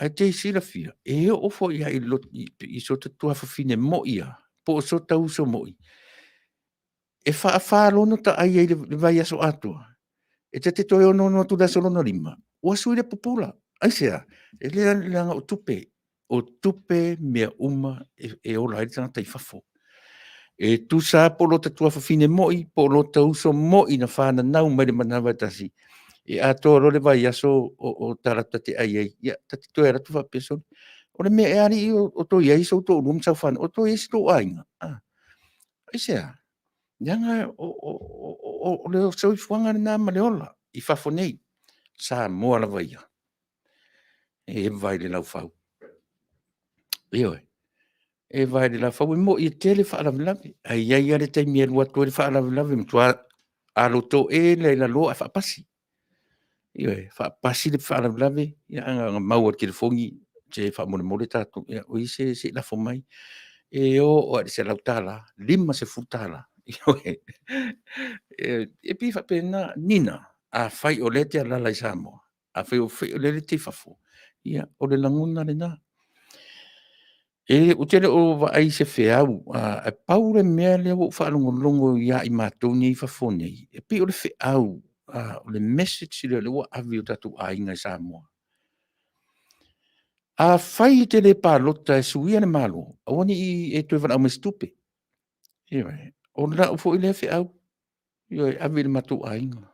Ai te sila fia. E o ofo ia i so ta tua whawhine mo ia. Po o so tau so mo i. E wha rono ta ai le vai aso atua. E te toi ono no tu da solo no lima. Ua sui le popula. Ai sea. E le anga o tupe. O tupe mea uma e ola ai tanga tai fafo. E tu sa polo ta tua whawhine moi, polo ta uso moi na whana nau mai le manawa tasi. E ato ro le vai aso o tarata te ai ai. Ia, tati toi ara tu whapeso. O le mea e ari i o toi ai so to urum sa whana. O toi esi to ainga. Ai sea. Yanga o leo sau i fuanga na ma le ola. I fafo nei. Sa moa la vai. E vai le lau fau. Ioi. E vai le lau fau. E mo i tele wha ala vilavi. Ai ai ale tai mea lua tōre wha ala vilavi. Mtua alo tō e le la loa wha pasi. Ioi. Wha pasi le wha ala vilavi. Ia anga maua ki le fongi. Te wha mole mole tātou. Ia o i se la fo mai. E o ade se lau tala. Lima se futala. Ioi. E pi wha pena nina. A whai o le te alala i Samoa. A whai o le te whafo. Ia, o le languna le nā. E o tele o wa ai se whiau, a paure mea lea o whaalongolongo ia i mātou nei whafo nei. E pi o le whiau, o le message le o avi o tatu a inga i Samoa. A whai te le pālota e suia le malo, a wani i e tue wala au me stupe. Iwe, o la o fo i le whiau, iwe, avi le mātou a inga.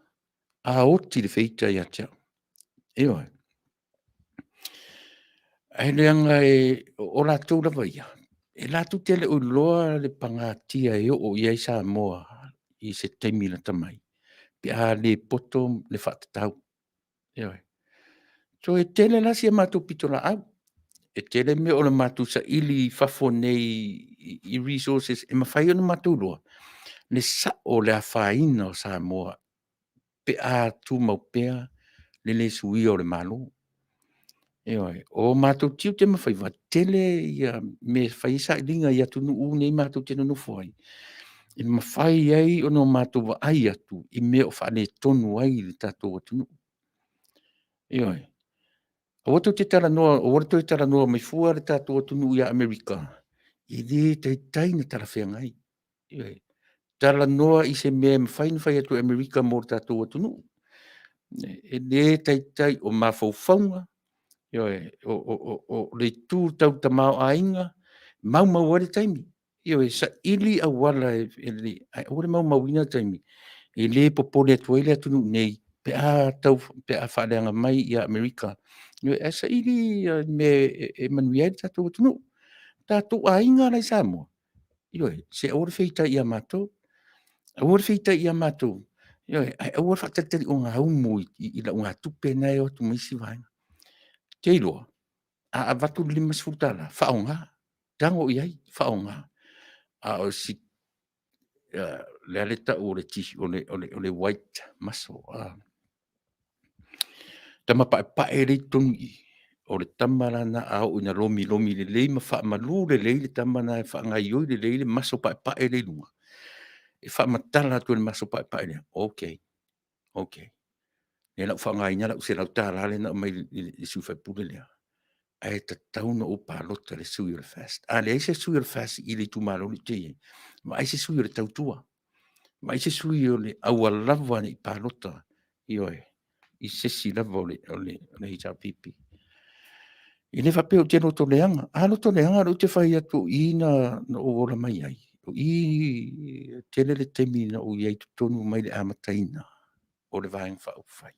A oti le feita i atia. Iwe. Ai leanga e o lātou la vaia. E lātou tele o loa le pangatia e o iai Samoa i se teimi na tamai. Pe a le poto le whatatau. Eoi. So e tele la si a mātou pitola au. E tele me o le mātou sa ili fafo nei i resources e mawhai o na mātou loa. Le sa o le a whaina o Samoa. Pe a tu maupea le sui o le malo. Eoi, o mātou tiu te mawhai wa tele ia me whaisa i linga i atu nuu nei mātou tena nufo ai. I mawhai ai o no mātou wa ai atu i me o whane tonu ai le tātou atu nuu. Eoi, o watu te tara noa, o watu te tara noa mai fua le tātou atu nuu i a Amerika. I le tai na tara whea ngai. Eoi, tara noa i se mea mawhai na whai atu Amerika mō le tātou atu nuu. E le tai o mawhauwhaunga. Ioi, o le tū tau ta mau ainga, mau wale taimi. Ioi, sa ili a wala e ore mau ina taimi. E le popole atu ele atu nei, pe a whaaleanga mai i Amerika. Ioi, e sa ili me e Manuia tātou atu nu. Tātou ainga lai Samoa. Ioi, se ore feita i a mātou. Ore feita i a mātou. Ioi, ore whaatatari o ngā umu i la ngā tupe nei o tu maisi vainga. Te iloa. A watu lima sfutala, whaonga, tango iai, whaonga. A o si, le aleta o le tihi, o le white muscle. Tama pae rei tonu i, o le tamara na au ina lomi le lei ma wha malu le lei le tamana e wha ngai oi le lei le maso pae rei lunga. E wha matala tu le maso pae rei. Ok. E lau wha ngai ngara use lau tāra le na mai le siwhai pule lea. Ai ta Taunuu o palota le sui o le fast. A le aise sui o le fast i le tumaro le tei. Ma aise sui o le tautua. Ma aise sui o le aua lava ni palota i oe. I sesi lava o le hita pipi. I le whapeo te roto leanga. A roto leanga ro te whai atu i na o ora mai ai. I tele le temi na o iai tonu mai le amataina. O le vaeng wha upwhai.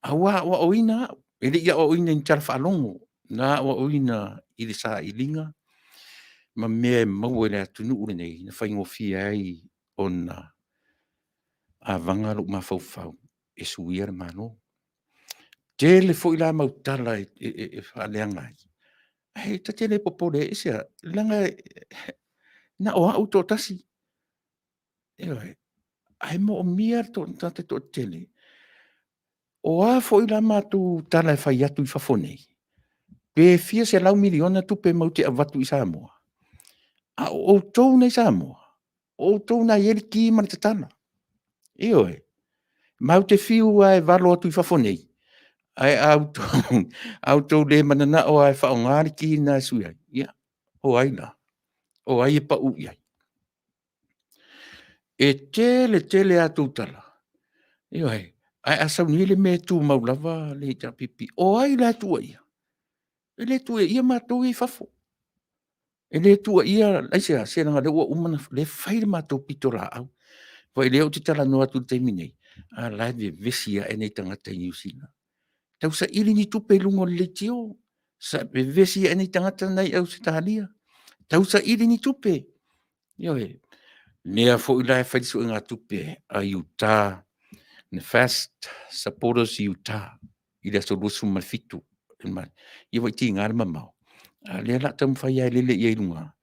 A wa o ina. E le ia o ina in tala whalongo. Na o uina i le sa i linga, ma mea mau e le atunu ure nei, na whaingo fia ai o na a vanga luk ma fau e suia le mano. tele fo ila mautala e whaaleanga. Hei, ta tele popole e sea, langa na o au tō tasi. Eoi, ai mo o mia tō tate tō tele. O a fo ila mātu tala e whai atu I whafonei. Pe fia se lau miliona tupe mauti a watu I Samoa. A o tō nei Samoa. O tō na yeri ki mani te tana. Eoi, mau te fiu ai valo atu I whafonei. Ai auto le manana o ai whaongari ki na sui ai. Ia, o ai la. O ai e pa ui ai. E tele atu tala. Io ai asau ni le me tu maulava le ta pipi. O ai la tua ia. E le tua ia mātou I whafo. E le tua ia, laise se nga le ua umana le whaire mātou pitora au. Vai leo te tala noa tu te minei. A lai ve vesia e nei tangata I New Zealand. Tau sa ili ni tupe lungo le tio. Sa ve vesia e nei tangata nei au se tahalia. Tau sa ili ni tupe. Io e. Nea fo ila e whaisu ngā tupe a Utah. Ne fast supporters Utah. Ila so lusu malfitu. Ia wai ti ngāra mamau. Lea la tam whai ai lele I lunga.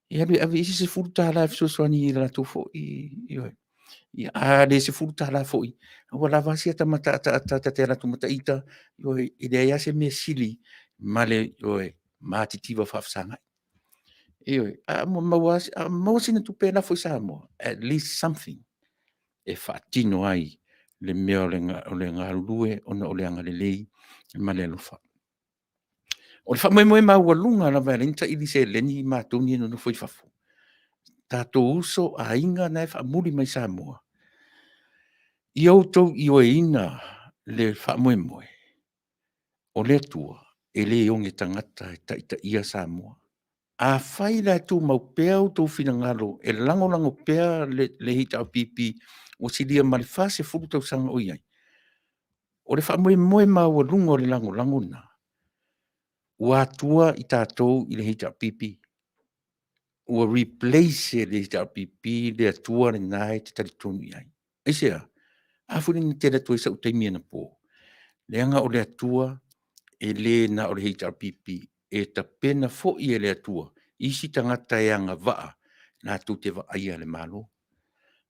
Ia lui ave isi se furuta la fiso soani I la tofo I. Ia le se furuta la fo I. Wala vasia ta mata te la tu mata ita. Ile ia se me sili. Male matitiva whafsanga. Mawasina tupe la fo Samoa. At least something. E whaatino ai. Le mea o le ngarurue, ona o le anga le lei, ma le alofa. O le whamoe maua lunga na vea rinta ili se leni mātou ni no foi whafu. Tātou uso a inga na e whaamuri mai Samoa. I autou I oe ina le whamoe. O le atua, e le onge tangata e taita ia Samoa. A whai la tu mau pea o tau whina e lango pea le hita o pipi, o silia marifa se furu tau sanga o iai. O le whamoe maua lunga o le lango na. Ua atua I tātou I le hita o pipi. Ua replace le hita o pipi le atua le nai te taritonu iai. Eisea, afuri ni te le tua isa utaimia na po. Le anga o le atua e le na o le hita o pipi. E ta pena fo I le atua. Isi tangata e anga waa. Nā tu te waa ia le malo.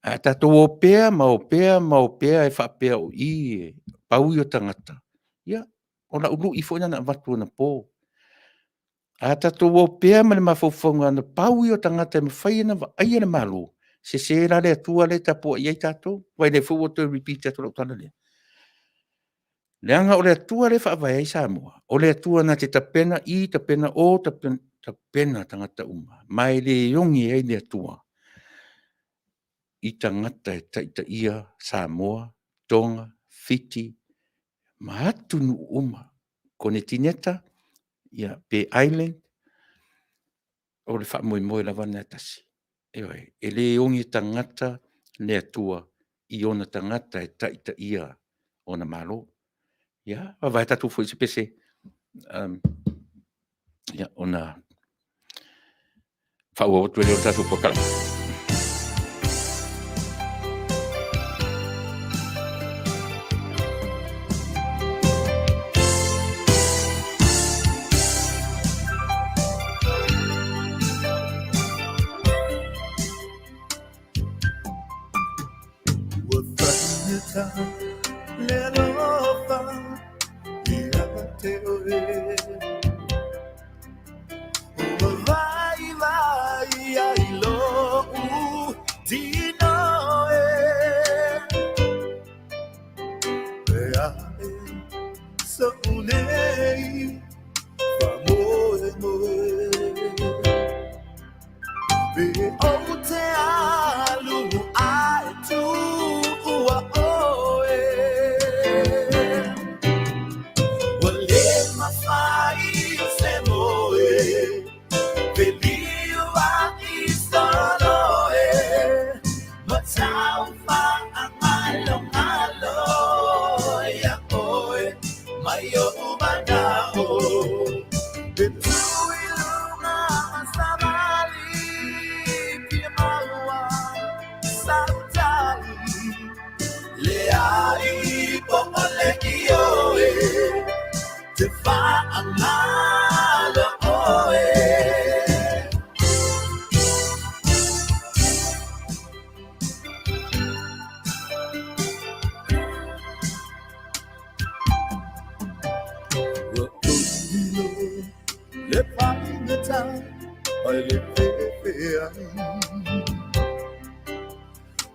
A tātou o pea, ma o pea e whapea o I pau I o tangata. Ia, o na ulu I fo ina na watu na po. A tātou o pea ma le mawhauwhaunga na pau I o tangata e mawhai na waa ia le malo. Se la le atua le tapo I ai tātou. Vai le fu o te repeat tātou lau tana lea. Le anga o le atua le whaavai ai Samoa. O le atua na te tapena I tapena o tapena tangata uma. Mai le yongi ai le atua. I tangata e taita ia Samoa, Tonga, Fiti, mahatunu uma. Kone tineta, ia Bay Island, o le whaamoe la wana atasi. Eoi, e le yongi tangata le atua I ona tangata e taita ia o na malo. Ia, vai tatu foi se pese. Ia, ona whaua o tuele o tatu pokala.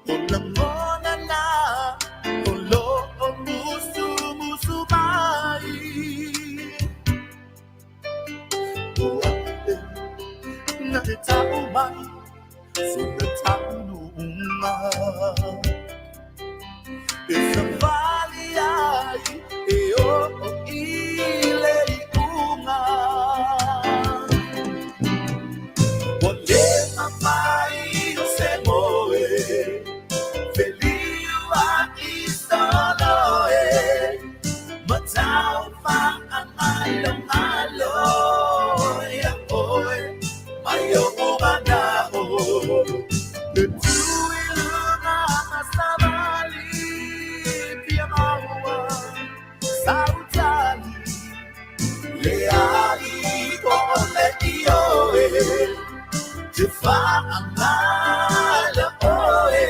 Ulamona na ulo o musu musu mai Uape na te tau mai Suna Taunuu nga It's a valley ai e o ile I unga Wale mamai o se moe Feliu a istoloe Matau fa ang along-alo Ya oe Mayo umana o Tuilaepa sa Vale Pia maua Sautali Leali ko ole ioe Te whaangala oe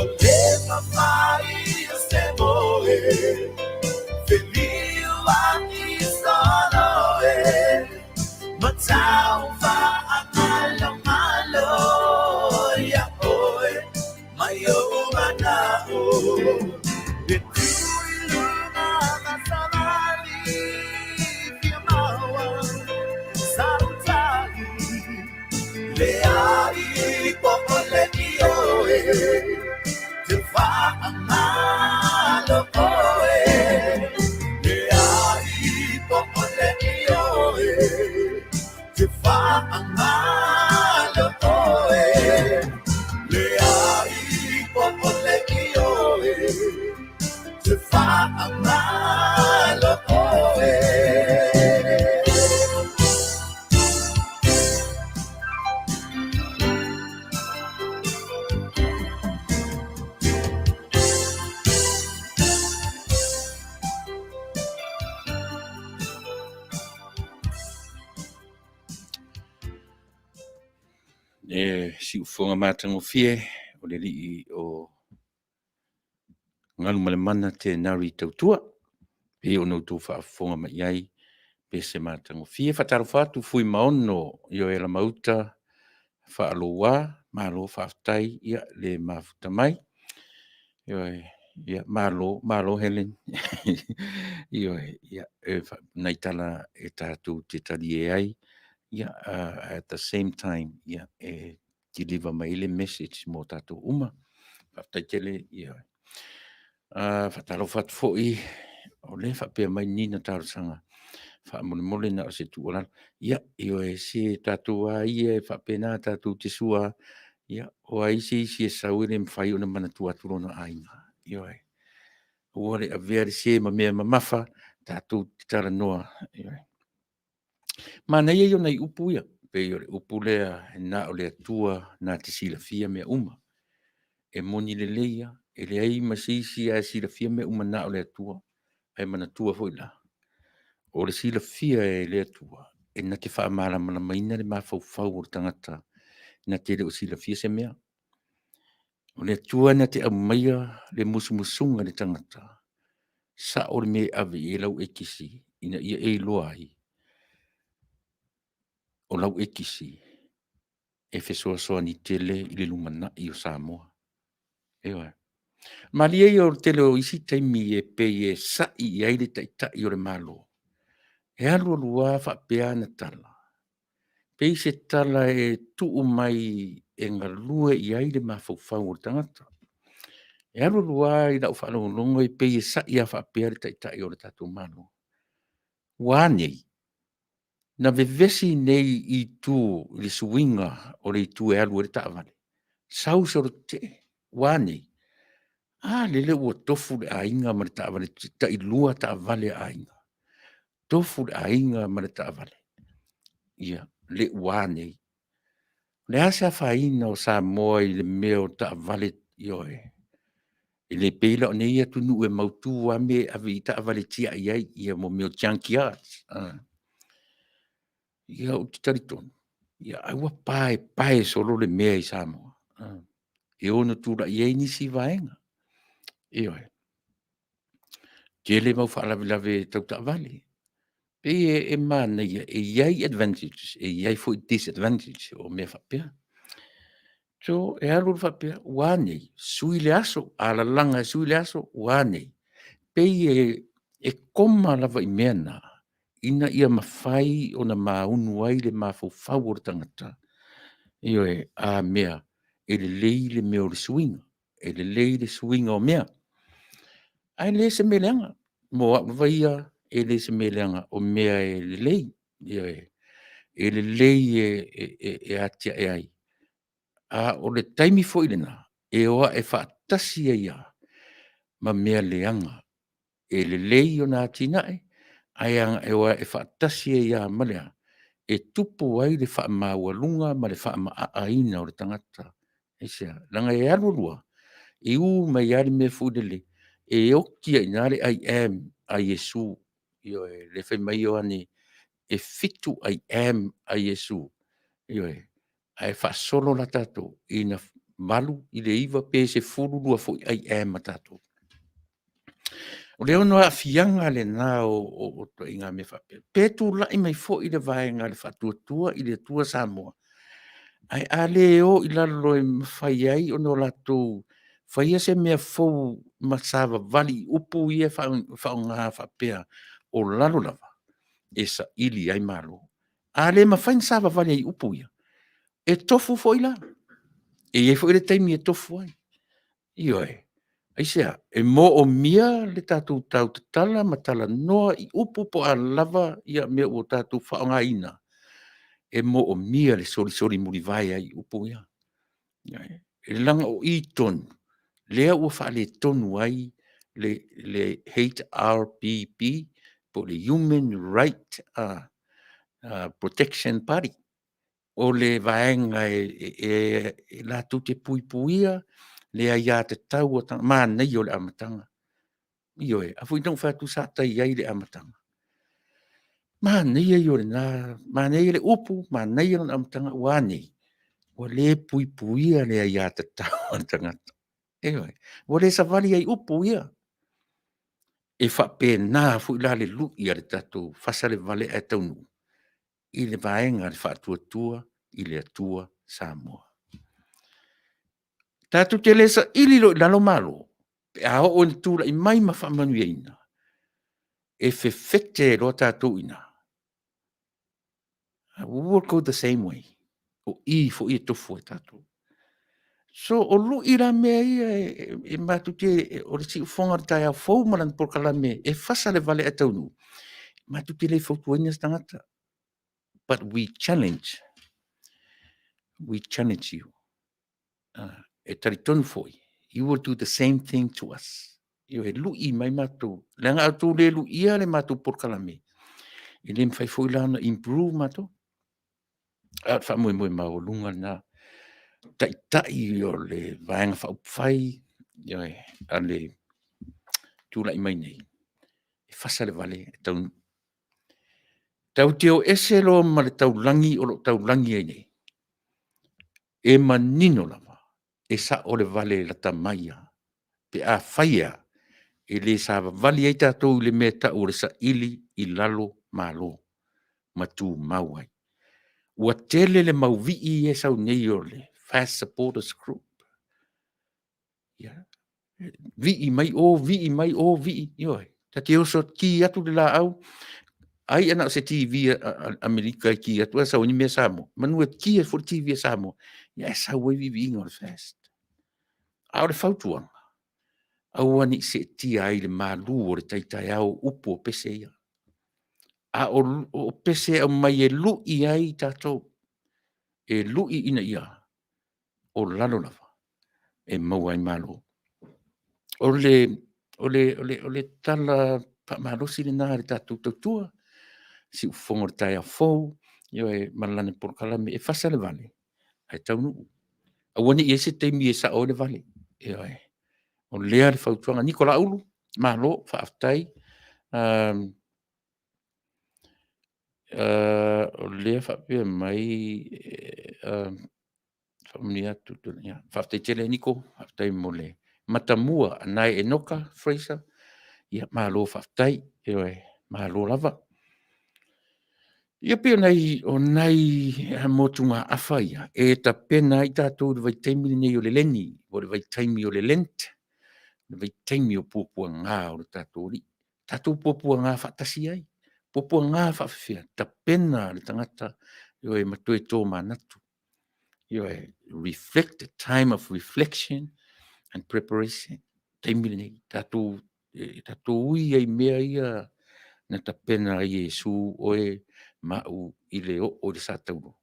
Ole mawhai o se moe Feliu a isoloe Matau whaangalo Ya oe Mai o manao Te Tuilaepa sa Vale Pia maua Sautali Leai popole ioe Te whaangalo oe Leai popole ioe Te whaangalo oe Leai popole ioe Te whaangalo oe si ufonga matango fie o le li o ngalu malemana te nari tautua pe o no tu fa fonga mai ai pe se matango fie fataro fatu fui maono yo e la mauta fa aloa malo Faafetai ia le mafuta mai yo ia malo Helen yo ia nai tala e tatu te tali e ai ia at the same time ia deliver my ile message mo tatu uma Faafetai tele ia fatalo fat foi o le fa pe mai nina tarsanga fa mole na se tu ola ia io e si tatu ai fa pena tatu te sua ia o ai si sauire mfai ona mana tu atu no ai io e o le avere se ma me mafa tatu tara noa io mana io nei upu ia pe io upu le na o le tua na te sila fia me uma e moni le leia e le ai masisi a sila fia me uma na o le tua ai mana tua foi la o le sila fia e le tua e na te wha mara mana maina le mafau fau o tangata na te le o sila fia se mea o le tua na te amaia le musumusunga le tangata sa o le me ave e lau e kisi ina ia e loa ai o lau e kisi e fesoa soa ni tele i le lumana i o Samoa ewa Malia i o tele o isi taimi e pe e sa i ai le taita i o le malo. E alu lua fa pea na tala. Pe se tala e tuu mai e ngalue i ai le mafau o tangata. E alu lua i lau fa longo i pe e sa i a fa pea le taita i o le tatu malo. Wanei. Na vevesi nei i tu le suinga o le tu e alu le taavale. Sau soro te. Wanei. Le ua tofu le ainga ma le taavale, ta i lua taavale ainga. Tofu le ainga ma le taavale. Ia, le ua nei. Le asa faina o Samoa i le meo taavale ioe. I le peila o nei atu nu e mautu a me ave i taavale tia iai ia mo meo junkyards. Ia o titariton. Ia, aua pae solo le mea i Samoa. E ona tura iei nisi vaenga. Ioe. Ke le mau whaalawe tau taavale. Pe e mana iai advantage, iai foi disadvantage o mea whapea. So e alu whapea, wānei, sui le aso, ala langa e sui le aso, wānei. Pei e koma lava I mea nā, ina ia mawhai o na maunu ai le mawhau o tangata. Io e a mea, e le lei le mea o le suinga, e le lei le suinga o mea. Ai le se meleanga, mo vaia e le se meleanga o mea e le lei, io e le lei e atia e ai. A o le taimi foi lena, e oa e whaatasi e ia, ma mea leanga, e le lei o nā tinae, ai anga e oa e whaatasi e ia malea, e tupu ai le wha maua lunga, ma le wha maa aina o le tangata. E sea, langa e arurua, e u mai ari me fudele, e okia inare I am a Yesu, io e le whai mai o ane, e fitu I am a Yesu, io e, ai wha solo la tato, ina malu I le iwa pe se furu lua fo I am a tato. O leo no a fianga le nā o to inga me whape. Pētū lai mai fo I le vaenga le whatua I le tua Samoa. Ai a leo I lalo e mwhai ai o no lato whaia se mea fau masawa vali upu ia whao ngā whapea o lalo lava. E sa ili ai malo. A le mawhain sawa vali ai upu ia. E tofu fo ila. E fo I le taimi e tofu ai. Io e. Ai sea, e mo o mia le tātou tau tala ma tala noa I upu po a lava ia mea o tātou whao ngā ina. E mo o mia le sori muri vai ai upu ia. E langa o I tonu. Lea ua wha le tonu ai le HRPP po le Human Right Protection Party. O le vaenga e la tu te puipuia le ia te tau o tanga. Mā nei o le amatanga. Io e, a fui tau whatu sa tai ai le amatanga. Mā nei o le nā, mā nei le upu, mā nei o le amatanga ua nei. Ua le puipuia le ia te tau o tangata. Ewa, ua le savali ai upu ia. E whape nā fui la le lui a le tatu, Fasa le Vale e Taunuu. I le vaenga le whaatua I le atua Samoa. Tatu te lesa ili lo lalo malo. Pe a o ni tūra I mai ma Manuia ina. E fete lo tatu ina. We will go the same way. O I fo I tofu e tatu. So o lu ira mea ia e matu te o le si fonga tai a Faumuina por kalame e Fasa le Vale e Taunuu. Matu te le fautuaina tangata. But we challenge you. E taritonu foi. You will do the same thing to us. Io e lui mai matu. Lenga atu le lui ia le matu por kalame. E le mwhai foi lana improve matu. A wha mui mao lunga na. Tai o le vaenga wha upwhai. Io e a le tūla I mai nei. E Fasa le Vale e Taunuu. Tau te o ese lo ma le tau langi o lo tau langi ai nei. E manino lava. E sa o le vale la tamaia. Pe a whaia. E le sa vali ai tātou le mea ta o le sa ili I lalo malo. Matu mauai. Ua tele le mauvii e sau nei o le Fast Supporters Group. Yeah. Vii mai o vii. Ioi. Ta te oso ki atu le la au. Ai ana se TV Amerika ki atu sa o ni mea samo. Manua ki e for TV samo. Ia e sa wei vivi ingo le fast. A o le fautuanga. Aua ni se tia ai le malu o le taitai au upo o pese ia. A o pese au mai e lui ai tātou. E lui ina ia. O lalo lava. E mau ai malu. O le tala pa marosi le nā le tātou tautua. Si ufongo le tai a fou. Io e malane por kalame e Fasa le Vale. Ai Taunuu. Aua ni e se teimi e sa o le Vale. Io e. O lea le fautuanga Nikola Ulu. Malo, Faafetai. O lea whapea mai Faumuina Faafetai tele Niko, Faafetai mo le matamua anai e noka Fraser. Ia malo Faafetai, e malo lava. Ia pe o nei motunga awhaia, e ta pena i tātou le vai taimi nei o le leni, o le vai taimi o le lent, le vai taimi o pupua ngā o le tātou li. Tātou pupua ngā whatasi ai, pupua ngā whawhia, ta pena le tangata, io e matue tō manatu. Io e reflect, the time of reflection and preparation. Taimi nei, tātou ui ai mea ia, na ta pena i Yesu o e mau i le o le satauro.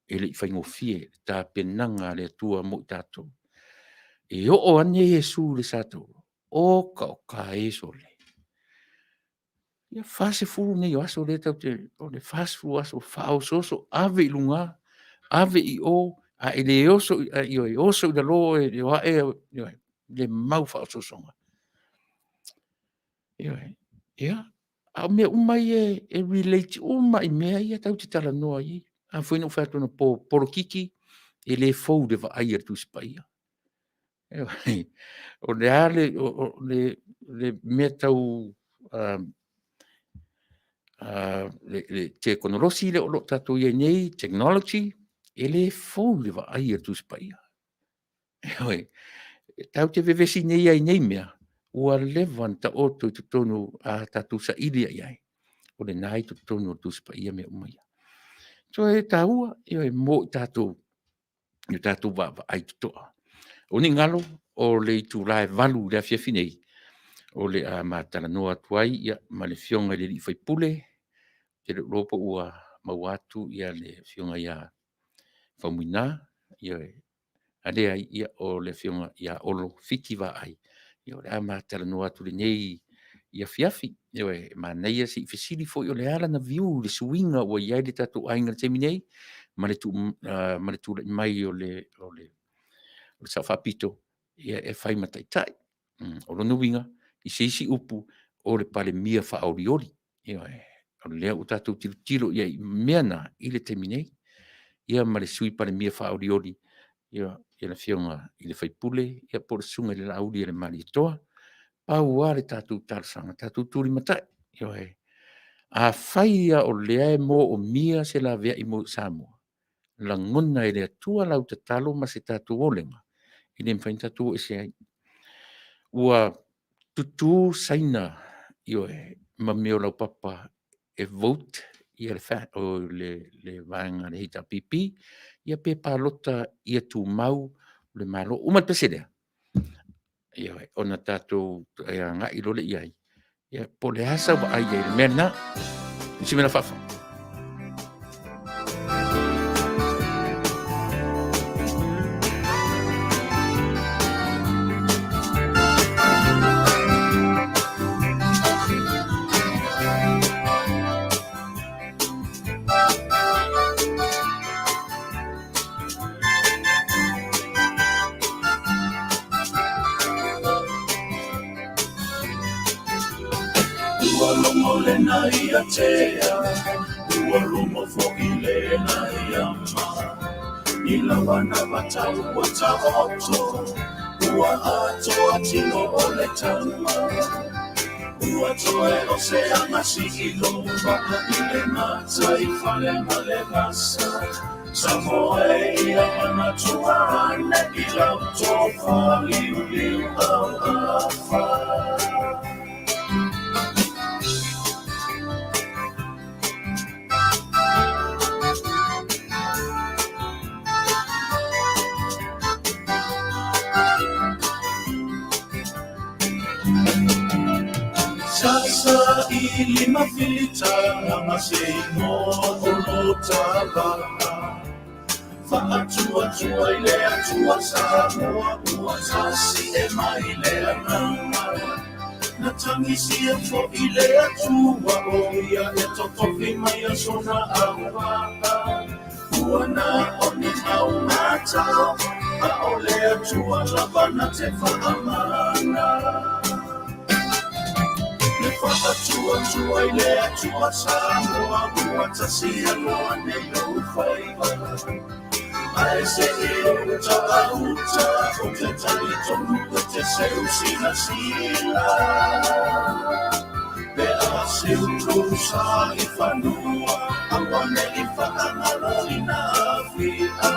E le i whaingofie, ta penanga le tua mo i tātou. E o ane Yesu le satauro. O ka e so le. Ia fase furu nei o aso le tau te, o le fase furu aso whao soso, ave i lunga, ave i o, a e le oso, i o e oso i da lo e o a e, le mau whao sosonga. Ia, a mea umai e relate umai mea ia tau te tala noa i. A whaino whaatona po porokiki e le fau de wa aia tu spaia. O le ale, le mea tau le teknolosi le o lo tatu ia nei, technology, e le fau de wa aia tu spaia. Tau te vevesi nei ai nei mea, ua levan ta oto i tutonu a tatu sa ilia iai. O le nai tutonu o tu spaia mea umai. So e taua, e mo i tātou wa ai tutoa. O ni ngalo, o le Tuilaepa valu le awhiawhi nei, o le a mātala noa tuai, ia ma le fionga le li whaipule, te le ropa ua mauatu, ia le fionga ia Faumuina, ia alea ia o le fionga ia olo Fiti Vaai. Ia o le a mātala noa tu le nei, ia fiafi, ia ma neia si fesili fo i o le ala na viu, le suinga o iai le tatu ainga le temi nei, ma le tu mai o le sa whapito, ia e whai matai tai. O lo nuinga, i se isi upu, o le pale mia whaoriori. Ia o le lea o tātou tilo, ia i meana i le temi nei, ia ma le sui pale mia whaoriori, ia le fionga i le whaipule, ia po le sunga le lauri e le mari toa, pau a le tātou tarsanga, tātou turi matai. Ia a whaia o lea e mo o mia se la vea i mo Samoa. La ngona e le atua lau te talo ma se tātou olenga. I le mwhain tātou e se ai. Ua tutu saina io ma meo lau papa e vote ia le fa o le vanga le hita pipi ia pe palota ia tu mau le malo uma pesede. Ia ona tātou ia nga i lole ia. Ia po le asa wa ai ia mena. Si mena fafa. Ua lomo fo i le na iama I lawana watau wa ta oto Ua ato atino o le tama Ua toe o se amasi I lomba I le mata I fale ma le vasa Samoe I amana tuane I lau tofa liu liu au afa Sasa I lima filita Masei mo olo tabaka Fa'atua tua I le atua Samoa Ua tasi e mai le anama Na tangisi e fo I le atua O ia e totofi mai a sona awa Ua na oni au matao A o le atua labana te whaamana Tua I le atua Samoa Ua tasi e loa ne lau whaiva Ai se I uta a uta O te tali tonu o te seu sila sila Pe a siu sa I whanua Awane I whaangalo I na whia,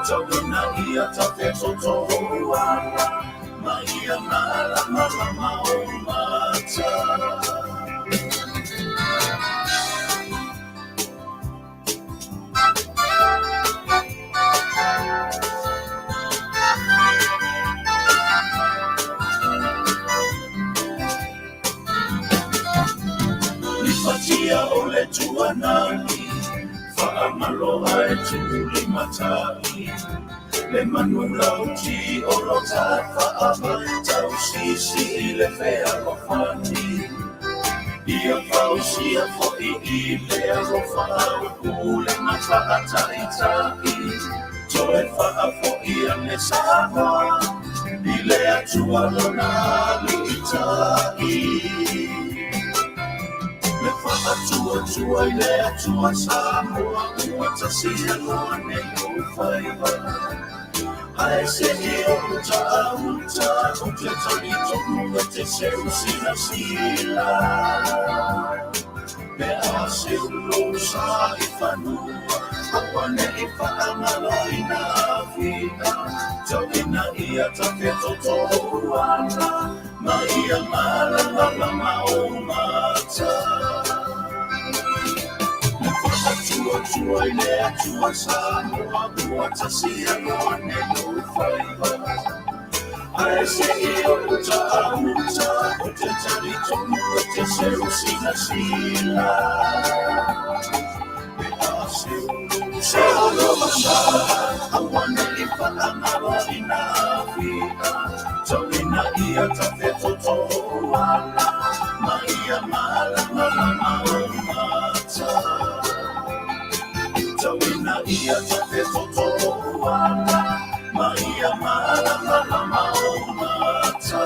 tawina ia tape toto hoana, ma ia malama lama o mata. Fatia ole tuanani, whaamaloa e tuli matai. Le manula uti olo ta whaama, tau sisi I le whea lofani. Ia pausia fo'i I le alofa au kule mata tai tai. Toe whaa fo'i ane Samoa, I le atua lona ali I tai. Le whaatua I le atua Samoa, ua tasia loa ne o whaiva. Ae se I o uta, o te tani toku e te seu sila sila. Me a seu losa I whanua, awane I whaangalo I na whia. Tawina ia take toto hoana, ma ia malama lama o mata. Tua I le atua Samoa, ua tasia loa ne no whaiva. Ae se I o uta, o te tari toku e te seu sila sila. Me a seu losa, awane I whaangalo I na whia. Tawina ia tape toto hoana, ma ia malama lama o mata. Tawina ia tape toto hoana, ma ia malama lama o mata.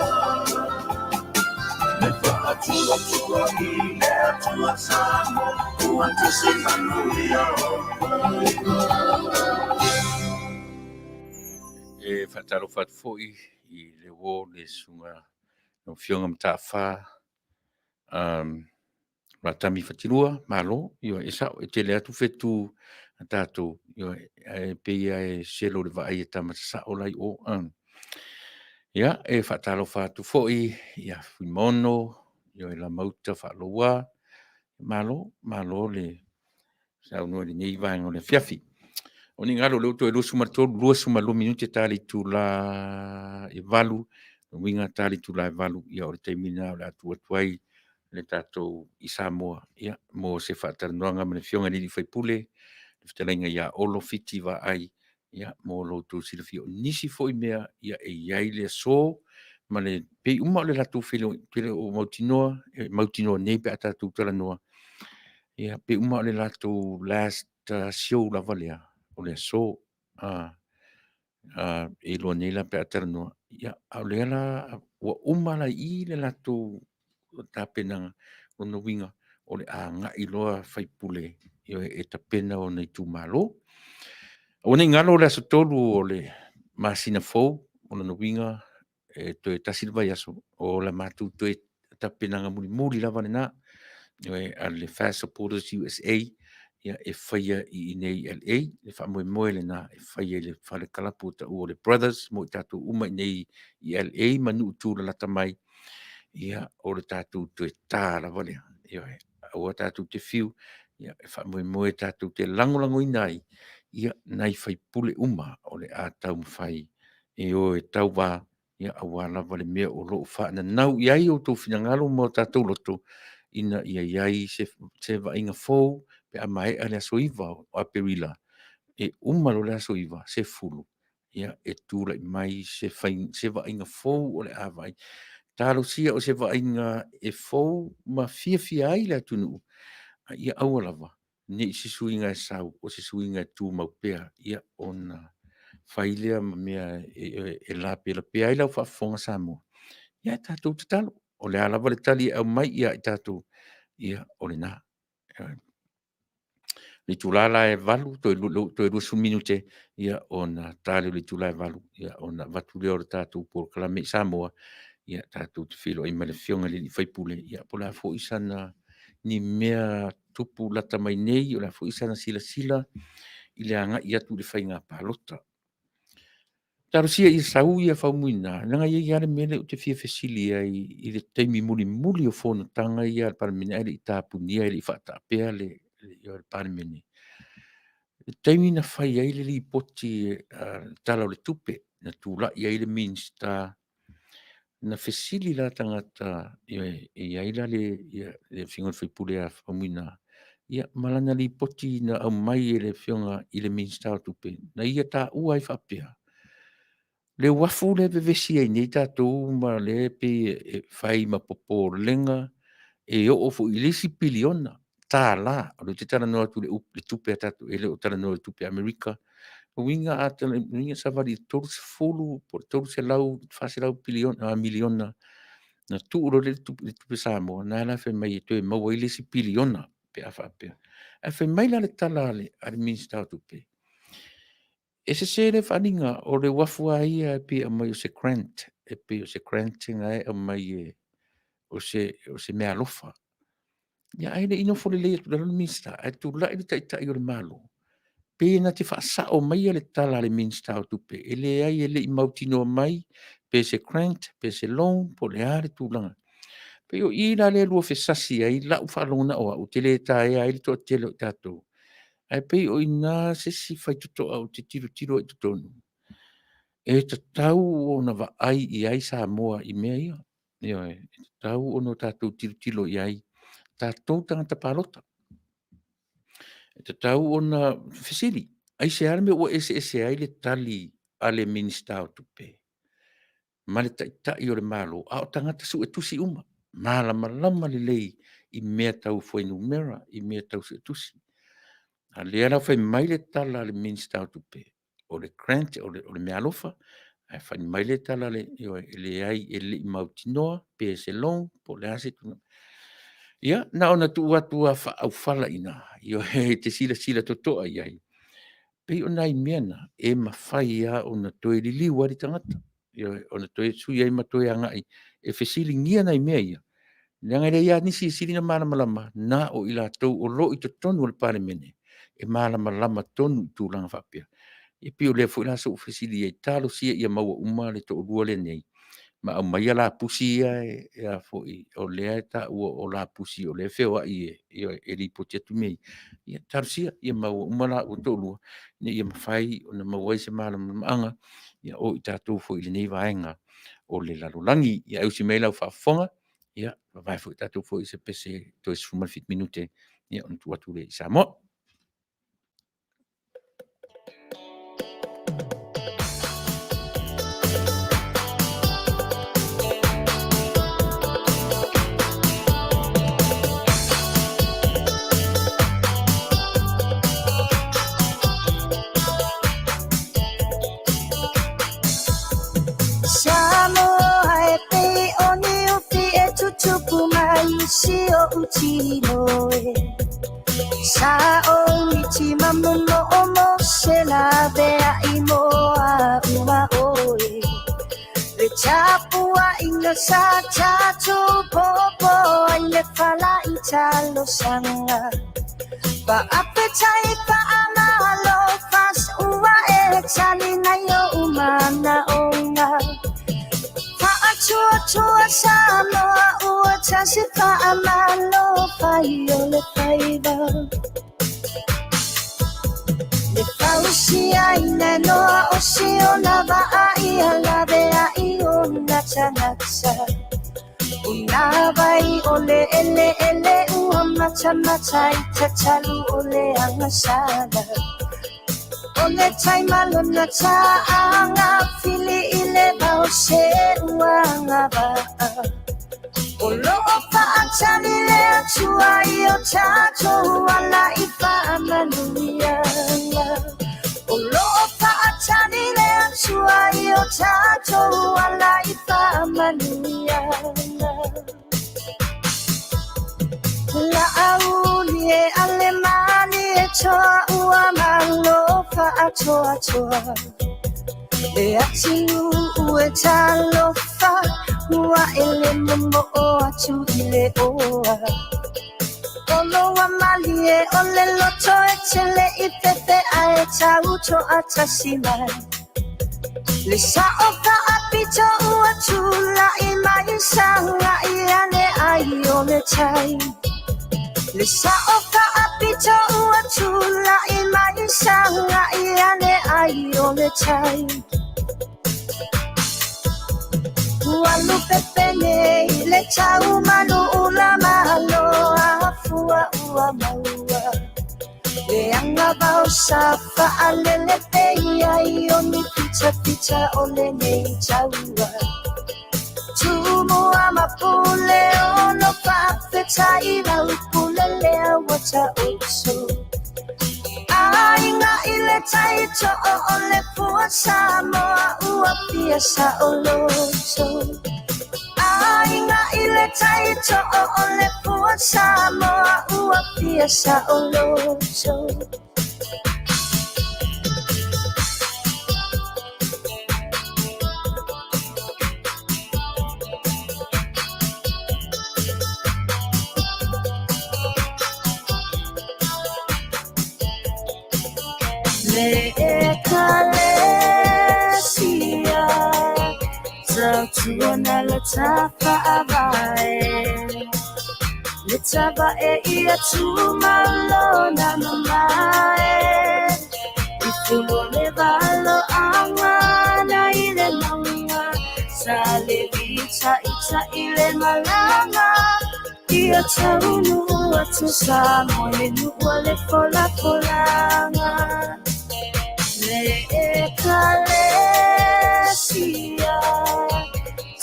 Me whaatua I le atua Samoa, ua tisi Manuia o Vale. E whataro whatu fo'i I le wō le sunga no whionga mtawha ratami whatirua, malo, io e sao, e te le atu whetu a tātou, io e peia e selo le vaai e tamata sao lai o ia, e whataro whatu fo'i, ia whimono, io e la mauta whaloa, malo le sao no le nei vaenga o le fiafi. O ni ngalo leo to e lusu matolu, lusu malu minuti tali tu la e valu, winga tali tu la e valu, ia o le teimina o le atu atuai, le tatou I Samoa, ia, mo se whaatarananga mene whionga nini whaipule, le whatarenga ia olo Fiti Vaai, ia, mo lo tu silafio nisi fo I mea, ia e iai le so, ma le pei uma o le latu whilo, tele o mautinoa nei pe a tatou tala noa, ia, pe uma o le latu last show la valea, o le so, e lo nei la pe a tala noa, ia, au le ala, ua uma la I le latu tapena o no winga o le a nga I loa whaipule e tapena o nei tu malo. O nei ngalo le asotolu o le masina fou o no winga e to e tasilva yaso o la matu to e tapena nga muri lava na e a le Fast Supporters USA ia e whaia I nei LA le wha moe le na e whaia le whare kalapu o le Brothers mo I tatu uma I nei I LA manu tu la lata mai ia o le tātou te tā la wale, ia o tātou te whiu, ia e wha moe tātou te langolango I nai, ia nai whai pule uma o le a tau mwhai, e o e tau wā, ia a wala wale mea o loo wha na nau iai o tō whingangalo mo tātou loto, ina ia iai se wa inga fōu, pe a mai a le aso iwa o a perila, e umalo le aso iwa, se fulu, ia e tūra I mai se wa inga fōu o le a vai, talo sia o se vainga e fou ma fia ai la tunu ia au lava ni se suinga sau o se suinga tu mau pea ia ona failea mea e la pea ila fa fonga samo ia tatu talo o le ala vale tali au mai ia tatu ia o le na le tulala e valu to e lusu minute ia ona tali le tulala e valu ia ona vatule o tatu por klame Samoa ia tātou te whilo I mele whionga li whaipule ia pola fo I sana ni mea tupu lata mai nei o le fu isa na sila i le anga ia tu le whainga palota. Tarusia i sau ia Faumuina, nanga ia le mele o te fia fesili i le teimi muli o fono tanga ia le paramene ele i tāpunia ele i whaatapea le paramene. Le teimi na whai ai le li poti tala o le tupe, na tūla i ai le minsta, na fesili la tangata i ai la le fingon whaipule a Faumuina. Ia malana li poti na au mai e le fionga i le minsta o tupe, na ia tā ua i whapea. Le wafu le vevesi ai nei tātou ma le pe whai ma popo lenga e o fu i lesi piliona tā la o le te tana noa tu le tupe a tātou ele o tana noa le tupe Amerika o winga a tana winga savari toru se fulu por toru se lau fase lau piliona miliona na tu uro le tupe Samoa na la fe mai e maua i lesi piliona pe a whapea a fe mai la le tala le minsta o tupe. E se le whaninga o le wafua ia e pe a mai o se grant, e pe o se granting ai a mai o se mea lofa. Ia aile ino fole le tu lalo minsta, e tu la ili tai o le malo. Pe na te whaasa o mai le tala le minsta o tupe, e le ai e le i mautino mai, pe se grant, pe se loan, po le are tu langa. Pe o i la le lua fesasi ai, la u whalona oa, u te le tae ai le to tele o tatou. Ai pei o ina se si fai tuto au te tiro e tutonu. E ta tau o na wa ai i ai Samoa i mea ia. Ia e ta tau o no tātou tiro i ai. Tātou tangata palota. E ta tau o na fesili. Ai se arme o ese ai le tali ale minista o tupe. Ma le tai o le malo. A o tangata su e tusi uma. Malama le lei i mea tau foi numera, i mea tau su e tusi. A le ana fai mai le tala le minsta o tupe. O le grant, o le mea alofa. A fai mai le tala le ai e le mautinoa, pe se long, po le ase tuna. Ia, na ona tu atua au fala ina. Io te sila totoa iai. Pei o nai meana, e mawhai ia o na toe li liwa ri tangata. Io o na toe sui ai ma toe angai. E fesili ngia nai mea ia. Nanga re ia nisi sili na malama na o ila tau o lo i to tonu o le pare mene. E malama tonu i tūlanga whapea. E pio lea fo ila so ufesili e talo sia ia maua uma le to urua le nei. Ma au mai la pusi ia e a fo i o lea ta o la pusi o le feo i e li potetu mei. Ia talo sia ia maua uma la o to urua. Ne ia mawhai o na maua i se malama maanga. Ia o i tātou fo i le nei vaenga o le lalulangi. Ia au si mei lau whafonga. Ia, vai fo i tātou fo i se pese to is fumal fit minute. Ia on tu atu le i Samoa. Shio uchino e sao michima mumo omo shela bea imoa uma oe le chapua inga sa chacho popo le fala italo sanga pa appetite pa amalo fas ua e chali na yo umana onga chua Samoa ua chasi pa amalo faio le faiva le pausia ina noa osio na va ai ala bea i ona chanatsa una vai ole ele ua macha ita chalu ole angasada ole chai malona cha anga fili ile bao se uanga ba olo opa achani le chua io chacho wala ipa manuia olo opa achani le chua io chacho wala ipa manuia la aulie alemani e choa ua malo fa achoa e atiu ue talo fa ua ele momo o atu ile oa o loa malie o le loto e tele I pepe ae tau to atasimai. Le sao ka apito ua tula I mai sanga I ane ai o le tai. Le sao ka apito ua tula I mai sanga I ane ai o le tai. Walu pepe nei le tau manu ula malo a fua ua maua. Le anga vau safa alele peia I o mi pita pita o le nei taua. Tumu ama pule o no Faafetai lau pule lea wata oso. Ainga ile taito o le pua Samoa ua pia sa o loso. Ainga ile taito o le pua Samoa ua pia sa o loso. Le ekalesia Tautuana le tapa a Vaai. Le tapa e ia tumalo na mamae. I fulo le valo angana I le longa. Sa le vita ita I le malanga. Ia taunuu atu sa moe nua le fola folanga. Le ekalesia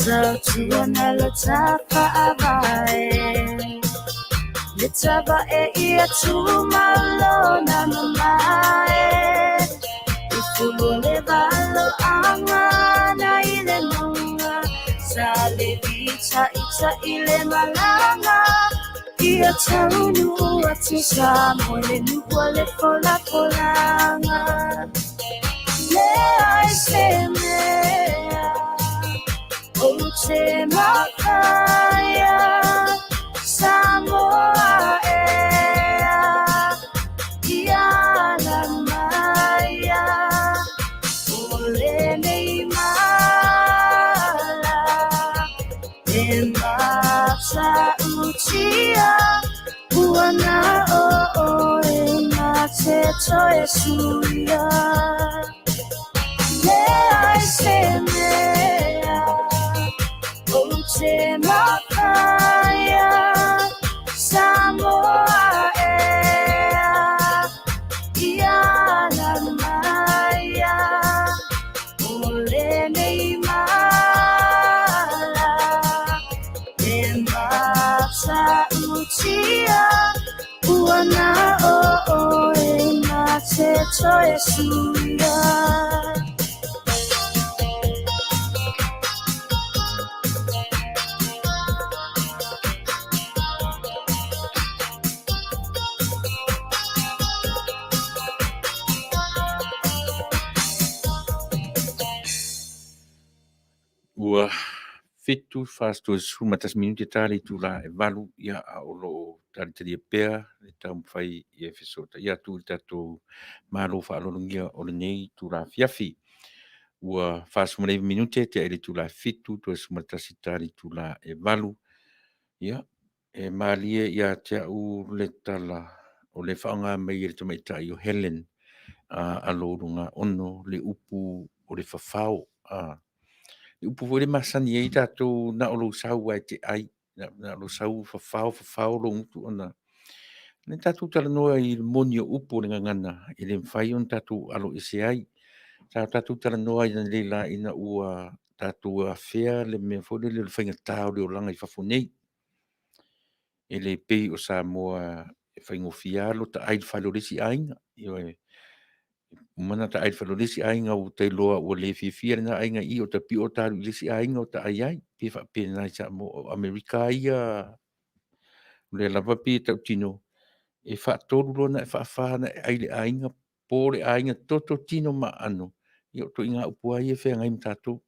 Tautuana le tapa a Vaai. Le tapa e ia tumalo na mamae. I fulo le valo angana I le longa. Sa le vita ita I le malanga. Ia taunuu atu sa moe nua le fola folanga. Le ai se mea o te makaya Samoa ea ia la maya o le nei mala e mata utia uana o e mate toe suia. Le ai se mea o te makaya Samoa ea ia la maya o le nei mala e mata utia uana o e mate toe suia. Ua fitu fastu sumatas minuti tali tula e valu ia a olo tali tali pea le tau fai ia fesota ia tu tatu malo fa alongia o le nei tula fiafi. Ua fastu mene minuti te ele tula fitu tu sumatas tali tula e valu ia e malie ia te u le tala o le faanga mai le tamaita i o Helen a lorunga ono le upu o le fafao upu vole masani e tatou na o lo sau ai te ai na lo sau fafao lo utu ona ne tatou tala noa i moni o upu le ngangana i le mwhai on tatou alo ese ai tatou tala noa i le la ina ua tatou a fea le mea fole le whainga tau le o langa i fafonei e le pei o sa moa e whaingo fialo ta ai whalo resi ainga mana ta ai falolisi ainga o te loa o le fifia na ainga I o ta pi o ta lisi ainga o ta ai pe fa pe na sa mo America ia le lava pi ta tino e fa tolu lona e fa na ai le ainga po le ainga toto tino ma ano I o to inga upu ai e fe ngai mtato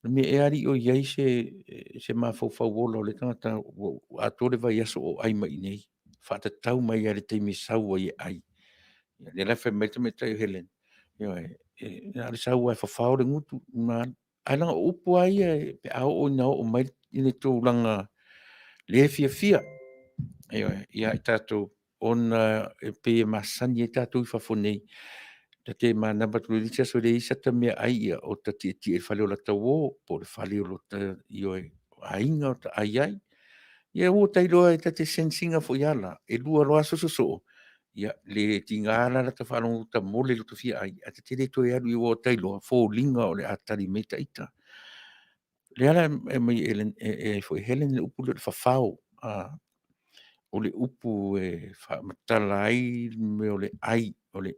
me e ari o iai se ma fo fa wolo le tanga a tole vai aso o ai mai nei whaatatau mai a le teimi sau ai ai. Le la whai mai te me tai Helen. Nā le sau ai whawhao le ngutu. Ai langa upu ai pe au o ina o mai i le tō langa le fia fia. Ia i tātou ona pe masani e tātou i whawhonei. Ta te mana batu le tia so le isa ta mea ai ia o ta ti e whale o la tau o, po le whale o ta i o ainga o ta ai ai. Ia o tai loa e ta te sensinga fo iala, e lua loa so so so. Ia le tingala la ta whalongu ta mole lo ta fia ai, a te le to e alu i o tai loa, fo linga o le atari me ta ita. Le ala e mai fo Helen le upu le whawhao, o le upu e whaamatala ai me o le ai, o le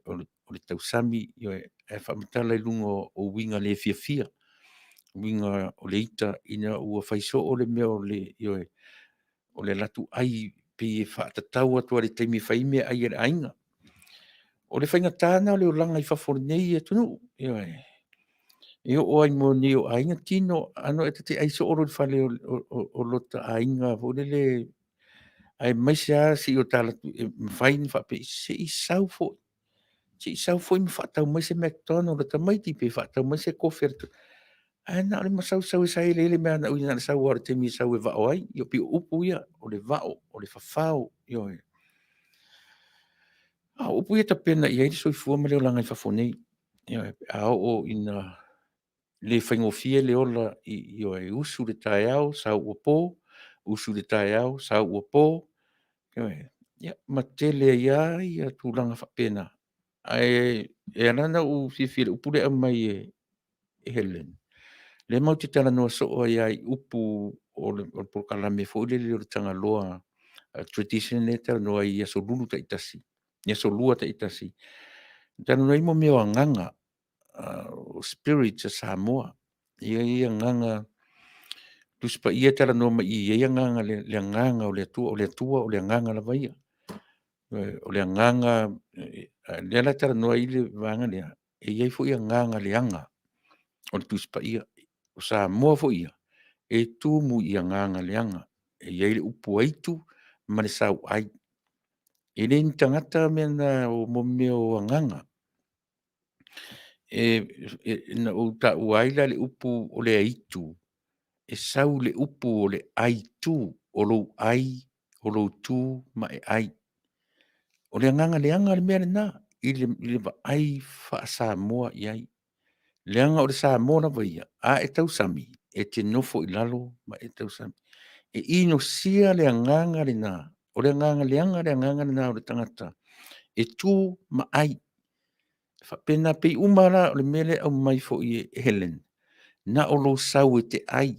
tausami, e whaamatala i lungo o winga le fia fia, winga o le ita, ina ua whaiso o le mea o le latu ai, pe whaatatau atua le teimi whaime ai e le ainga. O le whainga tāna o le o langa i whaforinei e tunu, e o ai mo ni o ainga tino, ano e te aiso o le whale o lota ainga, o le ai mai si o tala fain fa pe se I sau fo im fa tau mai se McDonald ta mai ti pe fa tau mai se koferto ai na le masau sau sai le me na uina sau or te mi sau e va oi io pi upu ia o le va o le fa fao io upu ia ta pena ia so I fu me le langa fa foni io o ina le faingo fie le ola io usu le tai au sau o po usu le tai au sau o po ia matele ia tulanga whapena. Ai e anana u fifile upule mai Helen. Le mau te tala noa so ai ai upu o le kalame fo le tanga loa tradition e tala noa ia so lulu ta itasi. Ia so lua ta itasi. Tala noa imo meo nganga spirit sa Samoa. Ia nganga tuspa ia tala noa mai ia nganga le nganga o le tua o le nganga la vaia. O le nganga le ala tara noa I le vanga lea e iai fo ia nganga le anga o le tuspa ia o sa moa fo ia e tu mu ia nganga le anga e iai le upu aitu ma le sau ai e le tangata mena o mome o nganga na o ta uaila le upu o le aitu e sau le upu o le aitu o lo ai o lo tu ma e ai o le nganga le anga le mea na I le ai fa Samoa iai. Le anga o le Samoa na vaia a e tau sami e te nofo I lalo ma e tau sami. E ino sia le nganga le na o le nganga le anga le nganga le na o le tangata e tu ma ai. Fa pena pe umara o le mele au mai fo I Helen. Na o lo sau e te ai.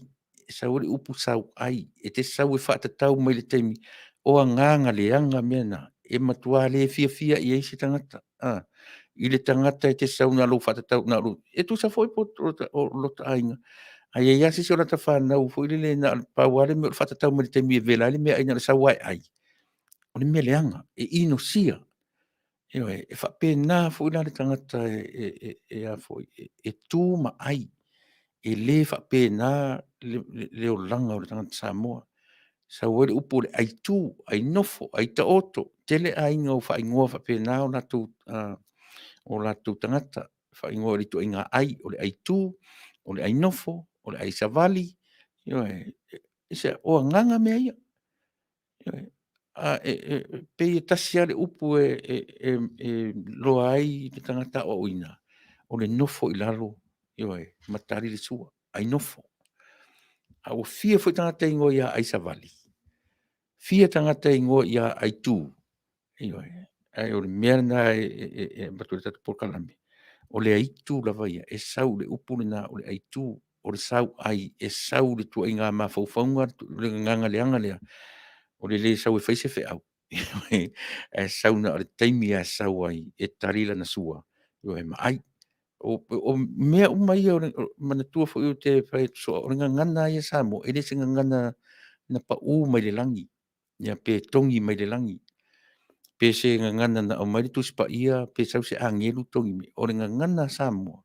Sau le upu sau ai. E te sau e fa tatau mai le teimi. O a nganga le anga mena. E matua le fia fia I eisi tangata. I le tangata e te sau na lo whatatau na lo. E tu sa foi po o lota ainga. Ai e yasi se o lata whanau foi le na pauare me o whatatau me le teimi e vela le mea aina le sau ai ai. O le mea le anga. E ino sia. E whapena foi la le tangata e a foi. E tu ma ai. E le whapena le o langa o le tangata Samoa. Sa wale upo le ai tu, ai nofo, ai ta oto. Tele ai ngau wha ingoa whapena o la tu tangata. Wha ingoa li tu inga ai, o le ai tu, o le ai nofo, o le ai savali. Isa o nganga mea ia. Pe i tasia le upu loa ai le tangata o ina. O le nofo I lalo. Matari le sua. Ai nofo. A o fia foi tangata ingoa ia ai savali. Fia tangata ingoa ia ai tu. Ai o le mea na batu le tatu porkalame. O le aitu lava ia. E sau le upu le na o le aitu. O le sau ai. E sau le tua inga ma faufaunga. Le nganga le anga lea. O le sau e faise fe au. E sau na o le taimi e sau ai. E tarila na sua. Ma ai. O mea umai o mana tua fo i te whai so o ngana ia Samo. E le se ngana na pa u mai le langi. Ia pe tongi mai le langi. Pe se ngana na o mai tu spa ia pe sau se angelu tongi me. O le ngana Samoa.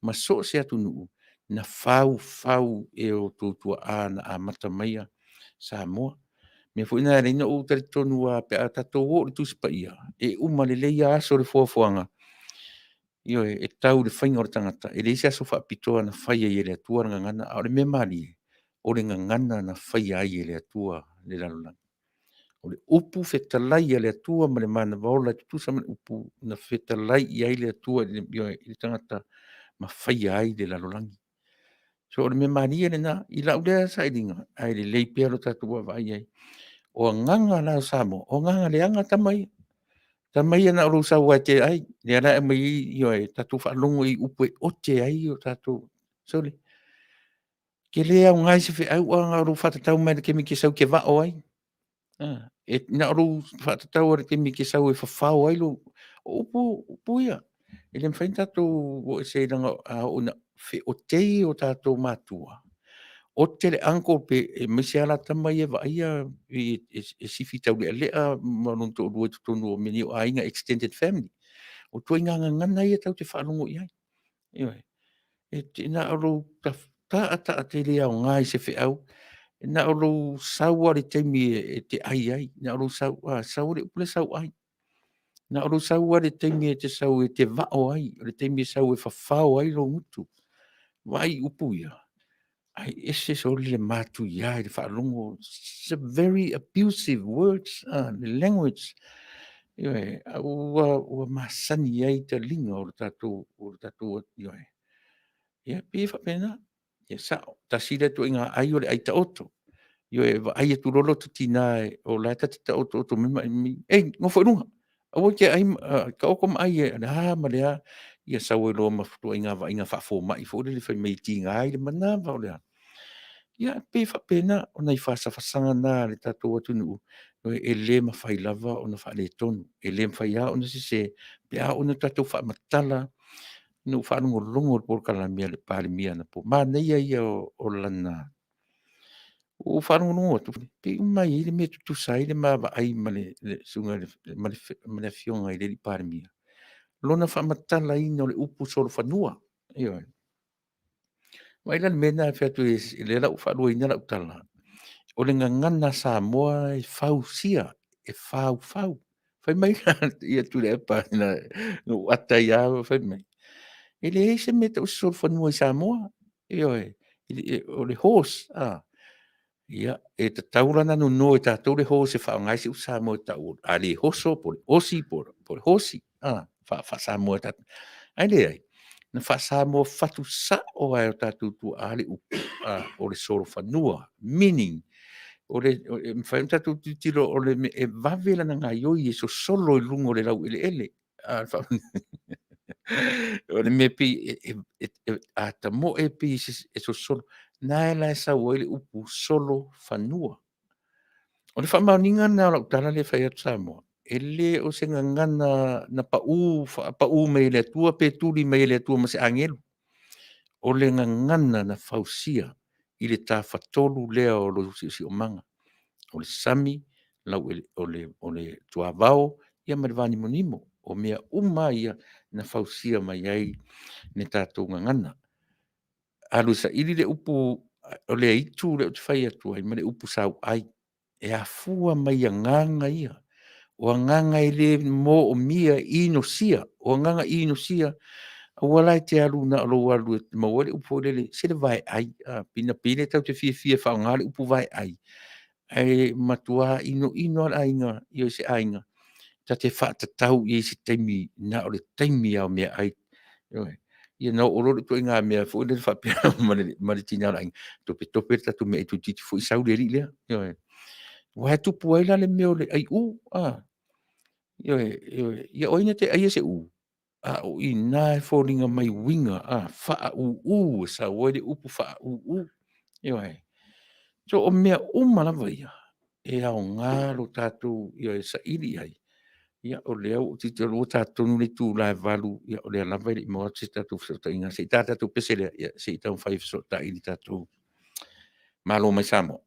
Ma so se atu nuu. Na fau e o tutua a na a mata maia Samoa. Me fu ina reina o tari tonu a pe a tatou o le tusi pa ia. E uma le leia aso le fuafuanga. Io e tau le whainga o le tangata. E le isi aso whaapitoa na whaia i le atua ngangana. A o le me mali e. O le ngangana na whaia ai i le atua le lalolanga. O le upu whetalai a le atua ma le mana vaola tutusa ma le upu na whetalai i ai le atua i le tangata ma whaia ai le lalolangi. So o le me mali e le na i lau lea sa ilinga. Ai le leipea lo tatua vai ai. O nganga la samo. O nganga le anga tamai. Tamai ana o sa wa te ai. Le ana mai i o e tatu whalongo i upu e ote ai o tatu. Soli. Ke lea o ngai se whi au anga o whatatau mai ke mi ke sau ke vao ai. E na o whatatau o ke mi ke sau e whawhau ai lo. Upu ia. E le mwhain tatu o e se ranga o na whi ote o tatu matua. O te le anko pe e mese ala tamai e vaia e sifi tau le lea manon to rua tonu o meni o ainga extended family. O tua inga ngana ia tau te whanongo iai. Iwe. E te na aro ta te lea o ngai se whi au. E na aro saua le teimi e te ai. Na aro saua le upule sau ai. Na aro saua le teimi e te sau e te vao ai. Le teimi e sau e whawhau ai lo mutu. Wai upu ia. Ai ese so le matu ia le whaalongo. It's a very abusive words, the language. Iwe, ua masani ai te linga o tatou iwe. Ia pe whapena. Ia sao. Ta sile tu inga ai o le aita oto. Iwe, ai e tu rolo tu tina o la ta tita oto mima. Ei, ngofo runga. Awo ke ai, ka okom ai e, ma lea. Ia sao e loa mafutua inga whafo mai. Fo le whai mei tinga ai le mana vau lea. Ia pe whapena o nei whasawhasanga nā le tātou atunuu. E le mawhai lava o na whaale tonu. E le mawhai a o na se pe a o na tātou whamatala. No whanongo longo o porkala mea le pāle mea na po. Mā nei ai o lana. O whanongo longo atu. Pe mai i le mea tutusa i le mawa ai ma le sunga ma le fionga i le pāle mea. Lona whamatala i no le upu soro whanua. Ia. Mai lan mena e whatu e le lau whanua i nara utala. O le ngangana sa moa e fausia, e fau. Fai mai ia Tuilaepa na no atai a fai mai. E le eise me tau sor whanua i sa moa. O le hos. Ia, e ta taurana no e tātou le hos e whaongai si u sa moa tau. A le hoso, po le osi, po le hosi. Wha sa moa tātou. Ai le ai. Na wha sa moa whatu sa o ai o tātou tu a le upu. O le soro whanua. Meaning, o le whaim tātou titilo o le e wawela na ngā ioi e so solo i lungo le lau ele. O le me pi a ta mo e pi e so solo. Nā e lai sa o le upu solo whanua. O le whamauninga nā lau tala le whai atu sa moa. E le o se ngangana na pa u mei le atua pe tuli mei le atua ma se angelu. O le ngangana na fausia i le tā whatolu lea o lo si o manga. O le sami, lau o le tuavao, ia ma le vani monimo. O mea ia na fausia mai ai ne tātou ngangana. Alu sa ili le upu, o le itu le utu whai atu ai, ma le upu sau ai. E a fua mai a nganga ia. O a nganga i le mo o mia ino sia. O a nganga ino sia, wala te alu na alo alu e maua le upu le se le vai ai. Pina pile tau te fia whaonga le upu vai ai. Ai matua ino ala inga, i o se ainga. Ta te whaatatau i se teimi, na o le teimi au mea ai. Ia na o loro tu inga mea fu le whapea ma le tina ala inga. Tope tatu mea tu titi fu i sau le ri lea. Wai tupu ai la le mea o le ai u. Ia oina te ai se u. O i nā e fōringa mai winga. Wha u sa wai le upu wha u. So o mea umalawa ia. E au ngāro tātou ia e sa iri ai. Ia o leo o titi alo tātou le tū lai valu. Ia o lea lawa ili moa se tātou fisota inga. Se tātou pese lea. Ia se tātou whai fisota ili tātou. Malo mai samo.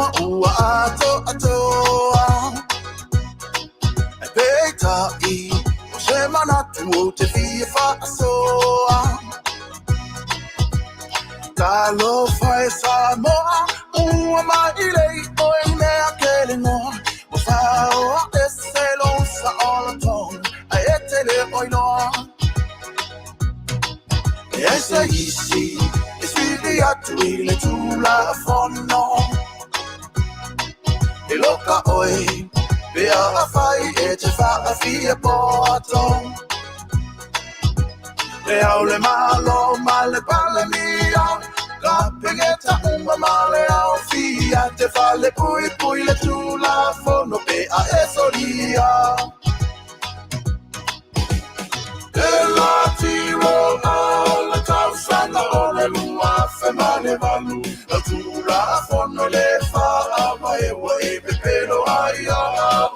uma ua atoa e peita I o se manatu o te fia Faasoa talo fai Samoa ua mai lei o I mea kele noa o whao e se lonsa o la tong a e te le oinoa e se isi e sili atu I le tula fono e loka oi Pea a whai e te whaafia poto E au le malo ma le pale mia Ka pengeta uma ma le au fia Te whale pui pui le tula fono Pea e soria E la tiro a la tausanga o le lua Femane valu La tula fono le wha Mai wa e pepero ai a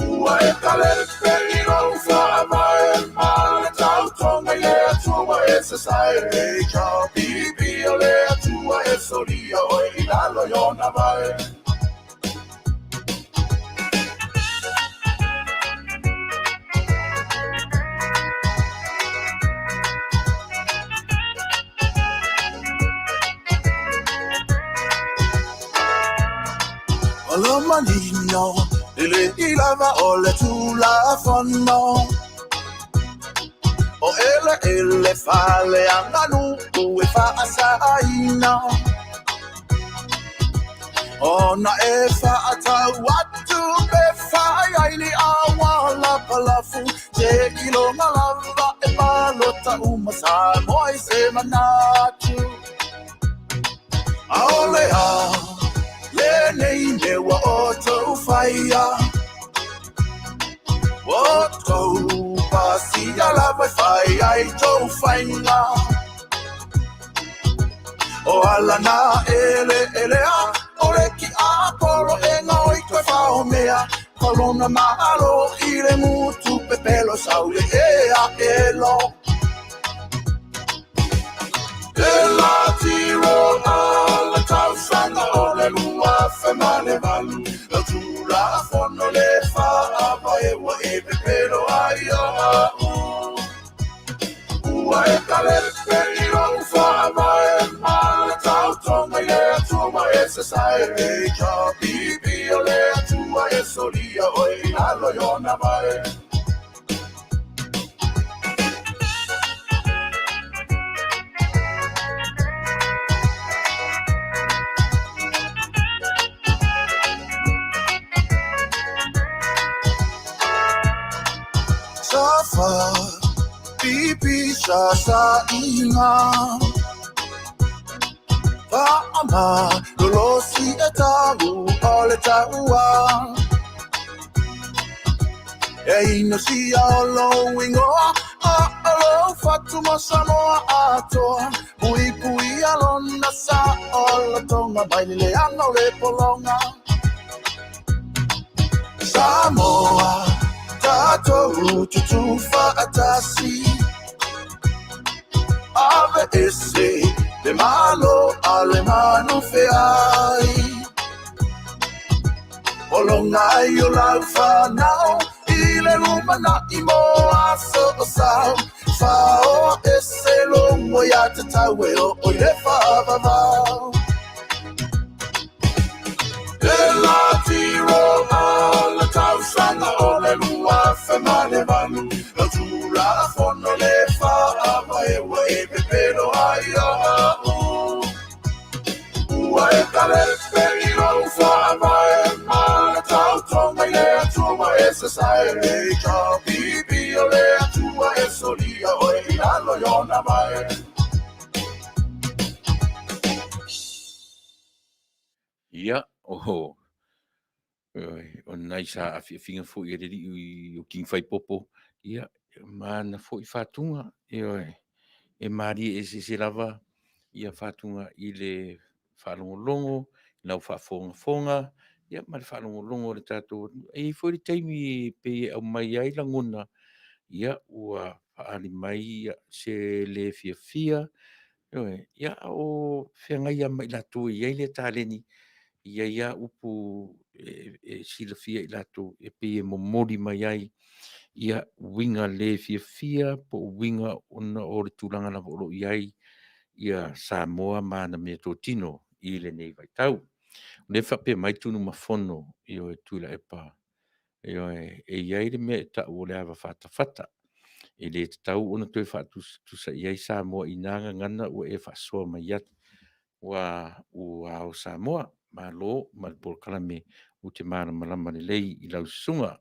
Ua e kale peri rau wha mai ma le tau tonga I le atua e se sai e ka pipi o le atua e soria o I lalo yona mai Olo manino Ile ilava o le tula fono O ele fale anganu Ue Fasa aina Ona e Faatau atu Pe fai aini awala palafu Te ilo malava e palota umasa Moi se manatu Aolea Le nei mewa o tau whaia O tau pasi ala vai whai ai tau whainga O ala na ele a O le ki a polo e ngoi koe whao mea Kolona maalo I le mutu pepelo saule e a elo E la tiro a la tausanga o le lua Femane valu La tula fono le wha e wa e pepero ai a Ua e kale peri rau wha mai ma le tau tonga I le atua e se sai e ka pipi o le atua e soria o I lalo yona mai Safa, pipi sa inga Paama, lolosi e tagu o le taua E ino si alo ingoa alo fatu masanoa atoa Pui pui alona sa o la tonga Baile le anga o le polonga Samoa Tatou tutu Faatasi Ave ese de malo alemano feai Olongai o lau whanau I le lumana I moa so o sau Whao ese longo ia te tau e o le whaavavau E la tiro a la tausanga o le lua Femane valu La tula fono le wha e wa e pepero ai a Ua e kale peri rau wha mai ma la tau tonga I le atua e se sai e ka pipi o le atua e soria o I lalo yona mai Ia, oho. O nai sa a finga fo I riri o king fai popo. Ia, mana fo I whatunga. E mari e se lava. Ia whatunga I le whalongolongo. Nau whafonga. Ia, mari whalongolongo le tātou. E fo I taimi pe au mai ai langona. Ia, ua whaari mai se le fia. ia o whiangaia mai lātou iai le tāleni, ia upu silafia i lātou e pe momori mai ai, ia winga le fia po winga ona o le tūlanga na volo iai, ia Samoa mana me tō tino i le nei vai tau. Le whape mai tunu mafono i o e Tuilaepa, e iai le me ta o le awa whata. E le tau ona toi whatusa iai Samoa i nanga ngana o e whasoa mai atu. Wa o Samoa, ma lo, ma le polkala me o te mana malama le lei i lau sunga.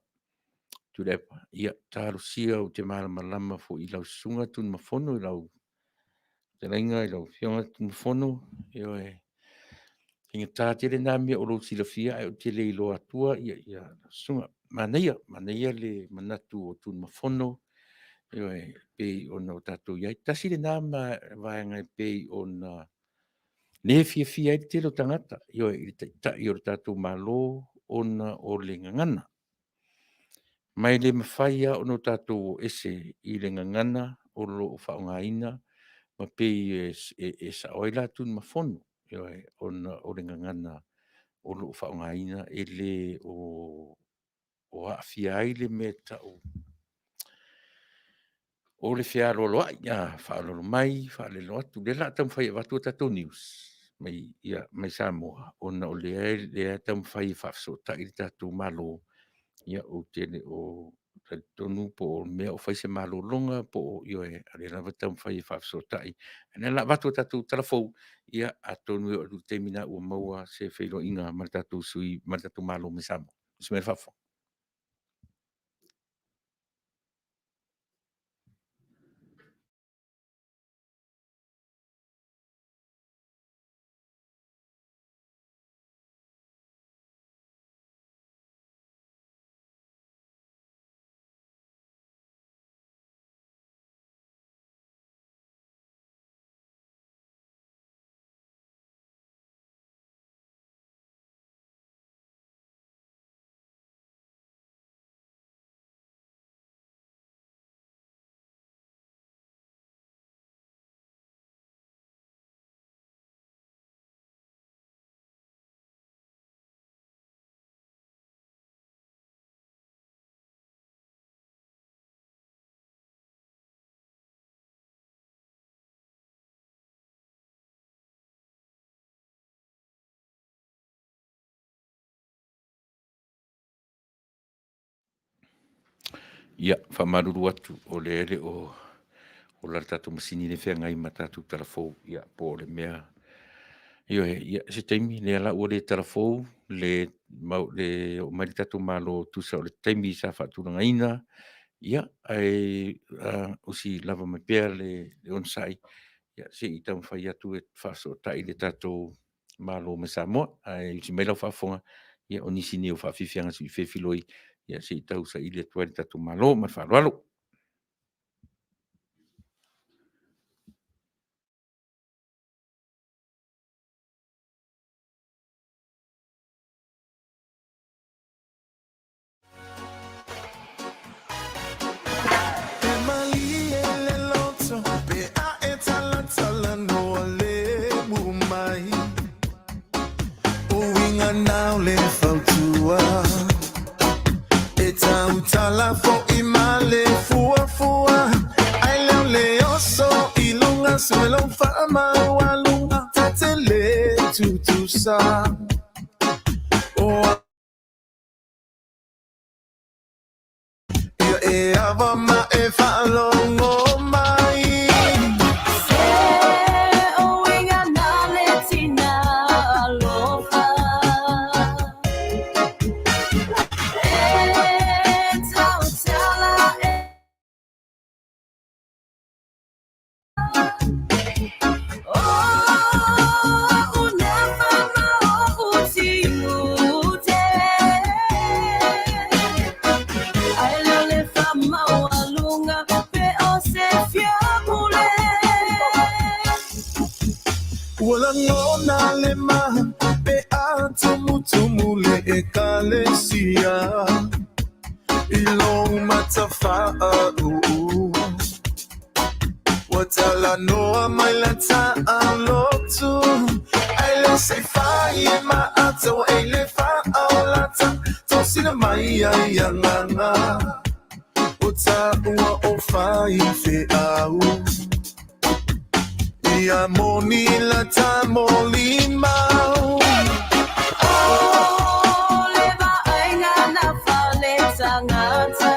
Tuilaepa, ia tārusia o te mana malama fo i lau sunga tunu mafono i lau te lainga i lau fionga tunu mafono, Inga tātere nā mea o lo silafia o te lei loa atua ia sunga. Manuia le manatu o tū mafono, pei o na o tātou iai. Tasi le nā vaenga pei o na ne fia i te lo tangata. I o le tātou malo o na o le ngangana. Mai le mawhaia o no tātou ese i le ngangana o lo o whaongaina, ma pei e sa oila tū mafono. O le ngangana o lo whaongaina e le o awhia ai le me tau. O le whia rolo ai, whaalolo mai, whaalelo atu, le la tam whai watu tatou news, mai Samoa, o le tam whai whafsota i tatou malo, ia o tele o tonu po mea o whai se malo longa po ale lava tam whai whafsota i, ane la watu tatou telefou, ia a tonu e o te mina ua maua se whailo inga maratatou sui, maratatou malo me Samoa. Ismail Fafo. Ia, whamaruru atu o le ere o la tatou masini le whengai ma tatou telefou, ia, po le mea. Ia, se taimi, le ala ua le telefou, le o mai tatou malo tusa o le taimi sa whaturanga ina, ia, usi lava mai pēr le onsai, ia, se i tau whai atu e whaso tai le tatou malo me Samoa, usi mai lau whafonga, ia, o nisi ni o whawhiwhianga si whewhiloi, ia, se i tau sa i le tua le tatou malo, ma whaaloalo. Suelo fama walunga tatele tutusa e avama e falongo mai o inga na letina alofa e tautala Wala ngona lema pe atumule ekalesia ilo matafa watala noa mai la ta alotu ai le se fai ma ato ai le fa la ta to sina mai ai nganga o ta ua o fai fe au ia moni la ta moli mau le va ainga na fale tangata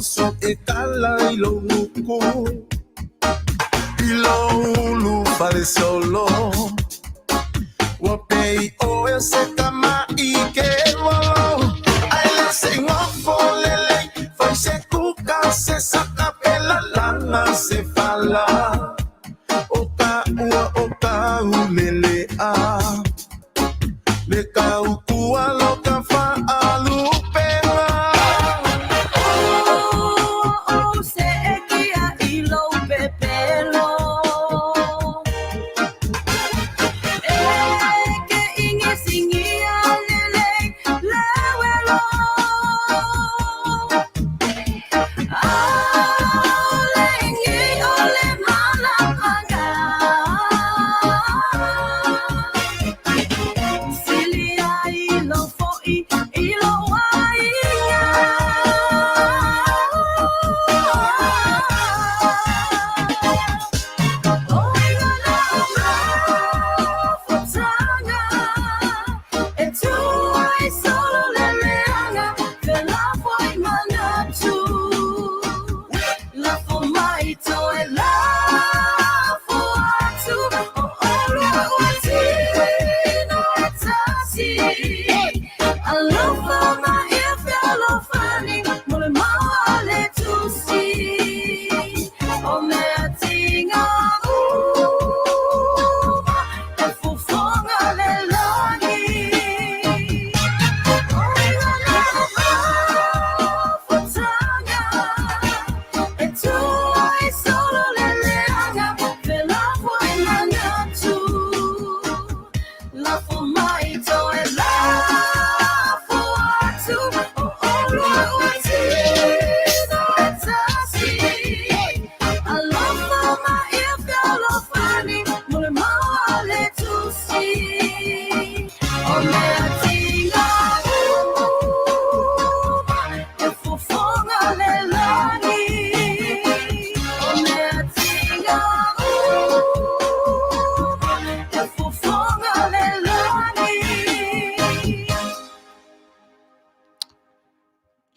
so e tala I lo nuku I lo ulu fare solo wa pei o e se tama I ke walo ai la se ngofo lele fai se kuka se saka pela lana se fala o ka ulele a le ka ukua lo ka fa alu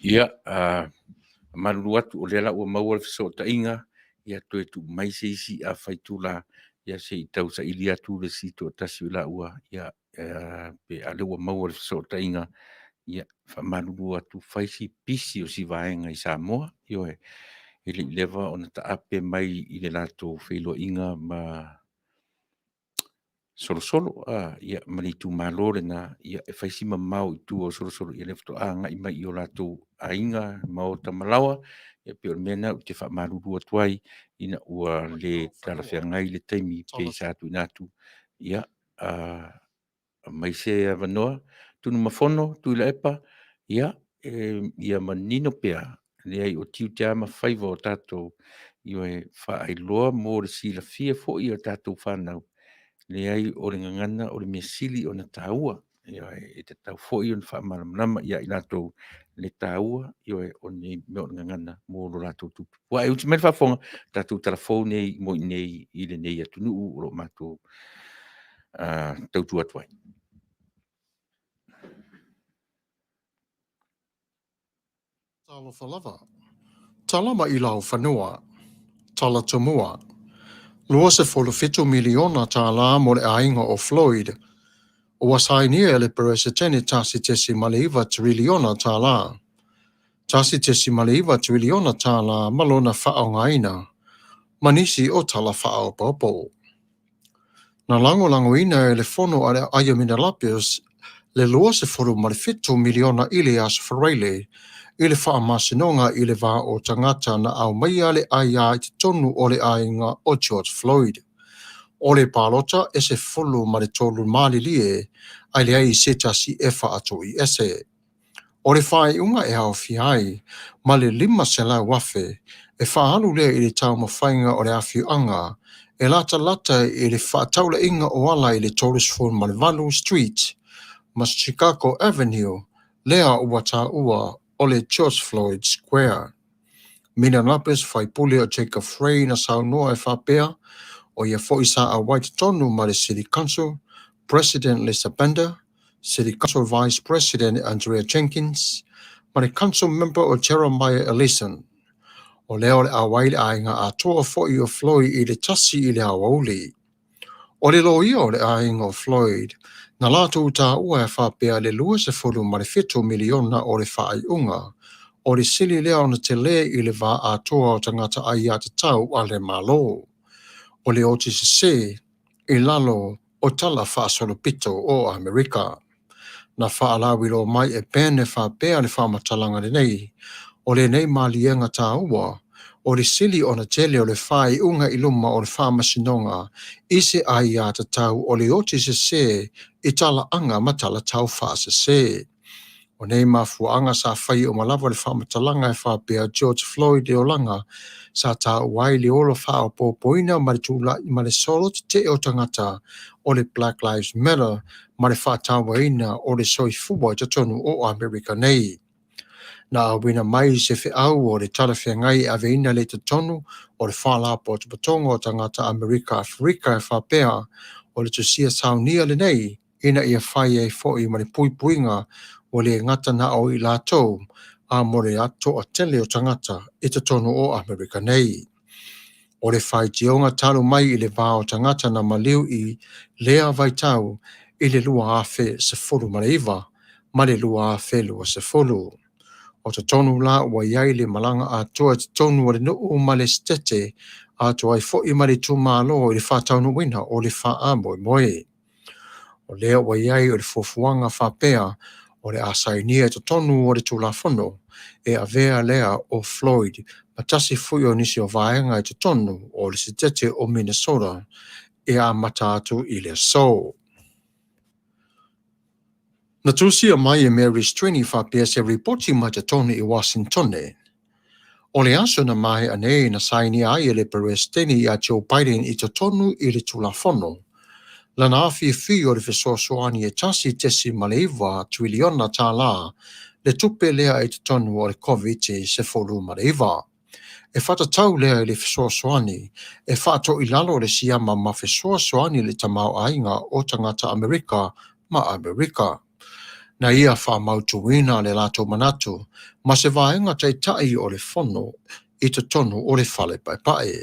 Ia, malulu atu o lela ua maua le fesootaʻiga ia toe tuumai se isi a faitula ia seʻi tau saʻili atu le sito tasi o la ua ia pe a le ua maua le fesootaʻiga ia faamalulu atu faisi pisi o sivaega I Samoa ioe e leʻi leva ona taape mai I le latou feiloaʻiga ma solosolo ia ma le itumālō lenā ia e faisi mamao I tua o solosolo ia le fetoʻāgaʻi mai I o latou aiga ma o tamalawa ia pe o le mea na o te faamalulu atu ai ina ua le talafeagai le taimi pe sa tuuina atu ia mai se avanoa tunu mafono Tuilaepa ia ia manino pea leai o tiu te ama faiva o tatou ioe faailoa mo le silafia foʻi o tatou fanau leai o le ngangana o le mea sili o na tāua e te tau foʻi o na faamalamalama ia I latou le tāua ioe o nei mea o le ngangana mo lo latou tupu ua e uti mai le faafoga tatou talafou nei mo I nei I lenei atunuu o loo matou tautu atu ai Tala falava. Talama I lau whanua. Tala tomua. Lua se folofito miliona tala mo le ainga o Floyd. O wasainia le peresetene tasi tesi maliva triliona tala. Tasi te simaliva triliona tala malona whaongaina, manisi o tala whao popo. Na lango-langoina e le fono ale Ayamina Lapius, le lua se foru marifito miliona ili as whareile, i le whaamasinonga i le wā o tangata na au maia le aia i te tonu o le ainga o George Floyd. O le pālota e se fulu ma le tolu malilie, ai le ai se tasi e whaato i ese. O le whai unga e hao fiai, ma le 5 sela wafe, e whaalu lea i le tau mawhainga o le awhiuanga, e lata i le whaataula inga o ala i le Torresford ma le Valu Street, ma Chicago Avenue, lea ua tā ua o le George Floyd Square. Mina Lapis whai pule o Jacob Frey na saunoa e whapea, o ia fo isa a White Tonu ma le City Council, President Lisa Bender, City Council Vice President Andrea Jenkins, ma le Council Member o Jeremiah Ellison. O leo le awaile ainga a toa fo i o Floyd i le tasi i le awauli. O le loia o le ainga o Floyd, na lato uta ua e whapea le 2.7 miliona o le whaaiunga, o le sili leo na te le i le wā a toa o tangata ai a te tau a le malo. O le OTCC, i lalo o tala whaasolopito o Amerika. Na whaalawilo mai e pene whapea le whamatalanga le nei, o le nei malienga tā ua, o le sili o na tele o le whai unga i luma o le whamasinonga, ise ai a te tau o le OTCC i tala anga matala tau whaasese. O nei mafuanga sa whai o malawa le whamatalanga e whapea George Floyd e o langa, sa tā uai le olo whao pōpoina ma le solo te o tangata o le Black Lives Matter ma le whātawaina o le soifua te tonu o Amerika nei. Na wina mai se whi au o le talawhia ngai a veina le te tonu o le whalapo o te patonga o tangata Amerika Afrika e whapea o le tusia saunia le nei ina ia whai e fo i ma le puipuinga o le ngata na o i lātou a more ato a tele o tangata i te tonu o Amerika nei. O le whai tionga talu mai i le wā o tangata na maliu i lea vai tau i le lua awhe se fulu mareiva, ma le lua awhe lua se fulu. O te tonu la ua iai le malanga a toa te tonu o le nuu ma le stete a toa i fo i ma le tūmalo i le whātaunu wina o le wha amoe moe. O lea ua iai o le fofuanga whapea o le asainia te tonu o le tūlafono e a vea lea o Floyd ma tasi fui o nisi o vaenga i te tonu o le stete o Minnesota e a matatu i le so. Na tusia mai e Mary Strini whapea se reporti mai te tonu i Washington. O le aso na mai anei na saini ai e le Peresteni a Joe Biden i te tonu i le tūlafono. Lana awhi fi o le fesoasoani e tasi tesi maleiva triliona tā la le tupe lea i te tonu o le COVID se folu maleiva. E whatatau lea i le fesoasoani e whaato i lalo le siama ma fesoasoani le tamau ainga o tangata Amerika ma Amerika. Na ia whamautuina le lato manatu, ma se vaenga te tai o le fono i te tonu o le whale pai.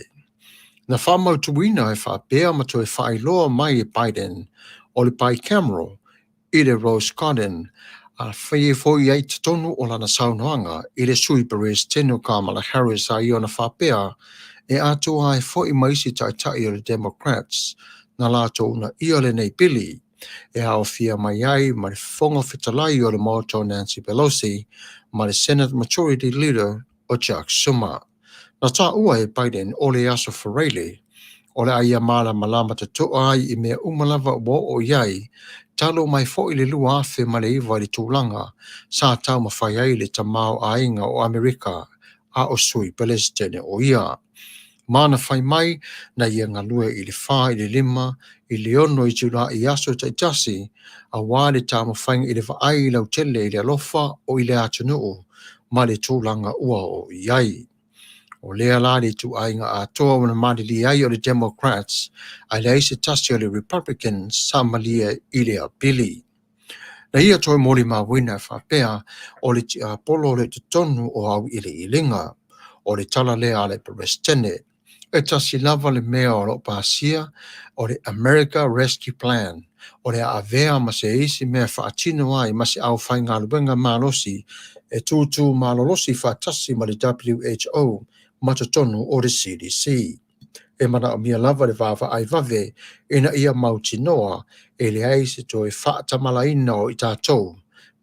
Na whamautuina e whapea mato e whailoa mai e Biden o le pai Camero i le Rose Garden a whaie fwoi ei te tonu o lana saunoanga i le sui Perez tenu Kamala Harris a iona whapea e atua e fwoi maisi tai o le Democrats na lato una ia le nei pili e hao fia mai ai ma le Fong fitalai o le moto Nancy Pelosi ma le Senate Majority Leader o Chuck Schumer. Na tā ua e Biden o le aso whareile, o le aia mala malama te toa ai i mea umalava o iai, talo mai fo i le lua awhi ma le iwa le tūlanga, sa tau mawhai ai le tamau ainga o Amerika a o sui Palestine o ia. Mana whai mai na ia ngalue i le wha i le 5, i le 1 i tula i aso tai tasi, a wā le tā mawhainga i le whaai i lau tele i le alofa o i le atunuu, ma le tūlanga ua o iai. O lea la le tu ainga a toa wana madili ai o le Democrats, a le aise tasi o le Republicans sa malia i le apili. Na ia toi mori mawina whapea o le polo le tutonu o au i le ilinga, o le tala lea le Palestine, e tasi lava le mea o lo pasia o le America Rescue Plan, o le a vea ma se isi mea whaatino ai ma se au whai ngā luenga malosi e tūtū malolosi whaatasi ma le WHO ma te tonu o le CDC. E mana o mia lava le vava ai vave ina ia mauti noa e le ai se toi whaatamala ina o i tātou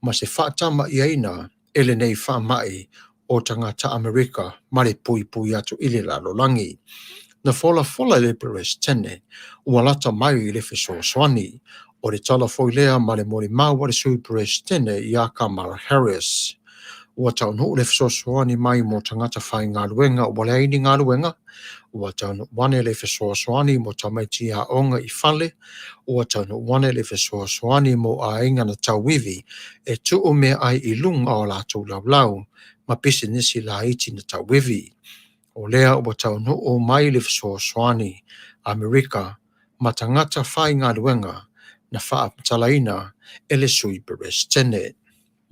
ma se whaatama ia ina e le nei whaamai o tangata Amerika ma le pui pui atu i le lalolangi. Na fola le peres tene ua lata mai i le fesoasoani o le tala foi lea ma le mori mau le sui peres tene i a Kamala Harris. Ua taunuu le fesoasoani mai mo tangata whai ngā luenga o wale aini ngā luenga. Ua taunuu wane le fesoasoani mo tamaiti a onga i fale. Ua taunuu wane le fesoasoani mo a inga na tauwivi e tuu mea ai i lunga o lātou laulau ma pisinisi la iti na tauwivi. O lea ua taunuu mai le fesoasoani Amerika ma tangata whai ngā luenga na whaapatalaina e le sui peres tene.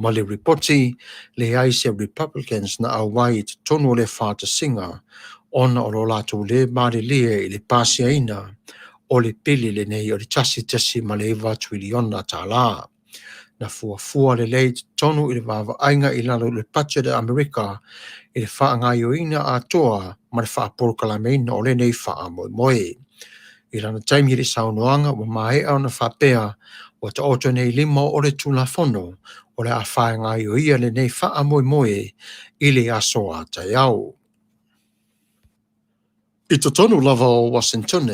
Ma le ripoti le aise Republicans na awai te tonu le whāta singa ona o lo lātou le māre lie i le pāsiaina o le pili le nei o le tasi ma le iwa tuiliona tā la. Na fua le lei te tonu i le vava ainga i lalo le pacha de Amerika i le whaangaioina a toa ma le whaapolokalameina o le nei wha moe. I lana taimi le saunoanga wa mai au na whapea wa ta oto nei lima o le tulafono o le a whaangaioia le nei wha moe i le aso a taiau. I te tonu lava o Washington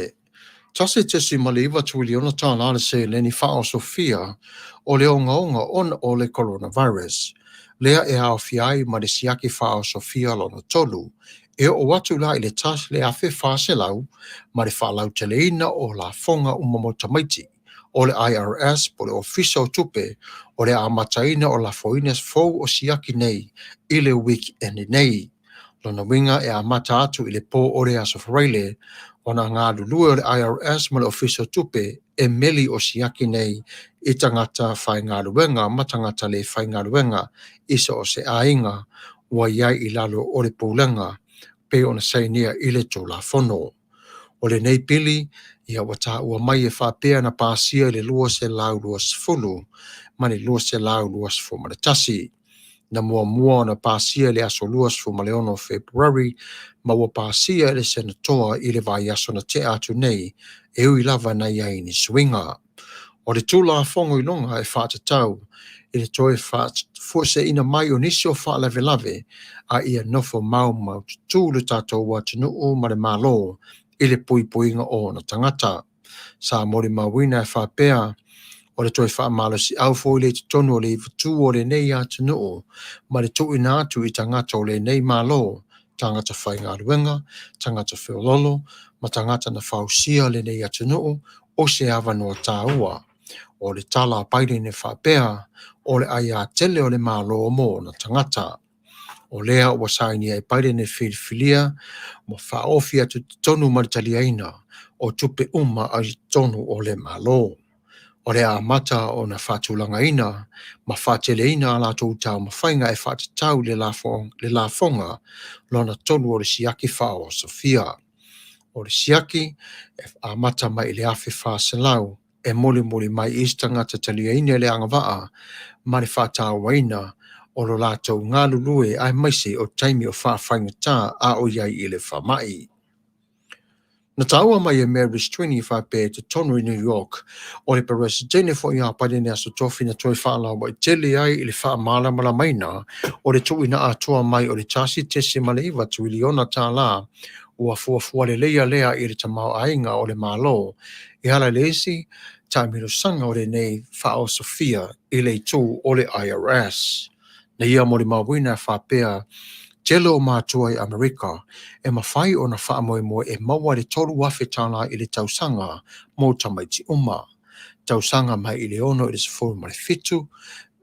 tasi tesi ma le iwa tuiliona tāna le se le ni wha o Sofia o le onga on o le coronavirus. Lea e au fiai ma le siaki wha o Sofia lona tolu e o watu la i le tasi le awhi whase lau ma le wha lau teleina o la fonga umamotamaiti o le IRS po le official tupe o le amataina o la foines fou o siaki nei i le weekend nei. Lona winga e amata atu i le po o le asofareile ona ngā lulua o le IRS ma le official tupe e meli o siaki nei i tangata whai ngā luenga ma tangata le whai ngā luenga isa o se ainga ua iai i lalo o le pūlenga pe ona sainia i le tōla fono. O le nei pili ia wata ua mai e whapea na pāsia le lua se lau lua sifulu ma le lua se lau lua sifu ma le tasi. Na mua na pāsia le aso lua sifu ma le ono February ma ua pāsia le senatoa i le vai aso na te atu nei e ui lava na iai ni swinga. O le tūla fongo i longa e whātatau i le toi fuose ina mai o nisi o whaalave a ia nofo mau tu le tātou wa tunuu ma le malo i le puipuinga o na tangata. Sa mori mawina e whapea o le toi whaamalo si au fo le tonu o le tu o le nei a tunuu ma le tu ina atu i tangata o le nei malo tangata whai ngā ruenga, tangata whiololo, ma tangata na whausia le nei a tunuu o se awa noa tāua. O le tala paire ne whapea o le ai a tele o le malo mo na tangata. O lea ua saini ai paire ne whiliwhilia mo whaofi atu tonu maritaliaina o tupe ai tonu o le malo. O le a mata o na whātulangaina ma whāteleina ala tau tau ma whainga e whātatau le la fonga lona tonu o le siaki whao Sofia. O le siaki e a mata mai le awhi whāselau e moli mai istanga te taliaina le angawaa ma le whātau waina o lo lātou ngā lulue ai maise o taimi o whāwhainga tā a o iai i le whamai. Na taua mai e Mary's 25 pe te tonu i New York o le peresidene fo i a pare ne aso tofi na toi whaalawa i tele ai i le whaamala mala maina o le tui na atua mai o le tasi tese ma le iwa tuiliona tā la ua fuafua le lea i le tamau ainga o le malo i hala leisi taimiro sanga o le nei whao Sofia i le tū o le IRS. Na ia mo le mawina whapea telo o mātua i Amerika e mawhai o na whaamoe e maua le toru wawhetala i le tausanga mō tamaiti uma. Tausanga mai i le ono i le sefuru ma le fitu,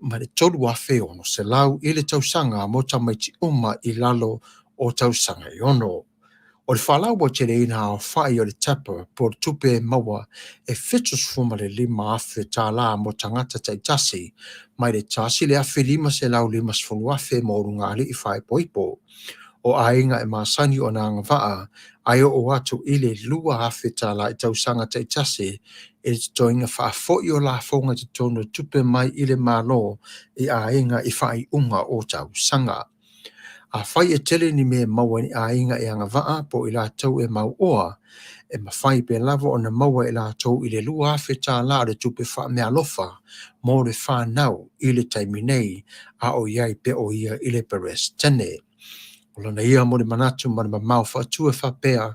ma le toru wawhe ono se lau i le tausanga mō tamaiti uma i lalo o tausanga i ono. O le whalau o te reina o whai o le tapa po le tupe e maua e fitu sfuma le lima awhe tā la mo tangata taitasi mai le tasi le awhe lima se lau lima sfunu awhe mo runga li i whai poipo. o ainga e masani o nga vaa, ai o atu i le lua hawheta la i tausanga te tase, e toinga whaafoi o la fonga te tono tupe mai i le malo i ainga i whai unga o tausanga. A whai e tele ni me maua ni ainga e anga vaa po i la tau e mau oa, e mawhai pe lava o na maua i la tau i le lua hawheta la le tupe wha mea lofa, mo le whanau i le taimi nei, a o iai pe o ia i le peres tene. O lana ia mo le manatu ma le mamau whaatua whapea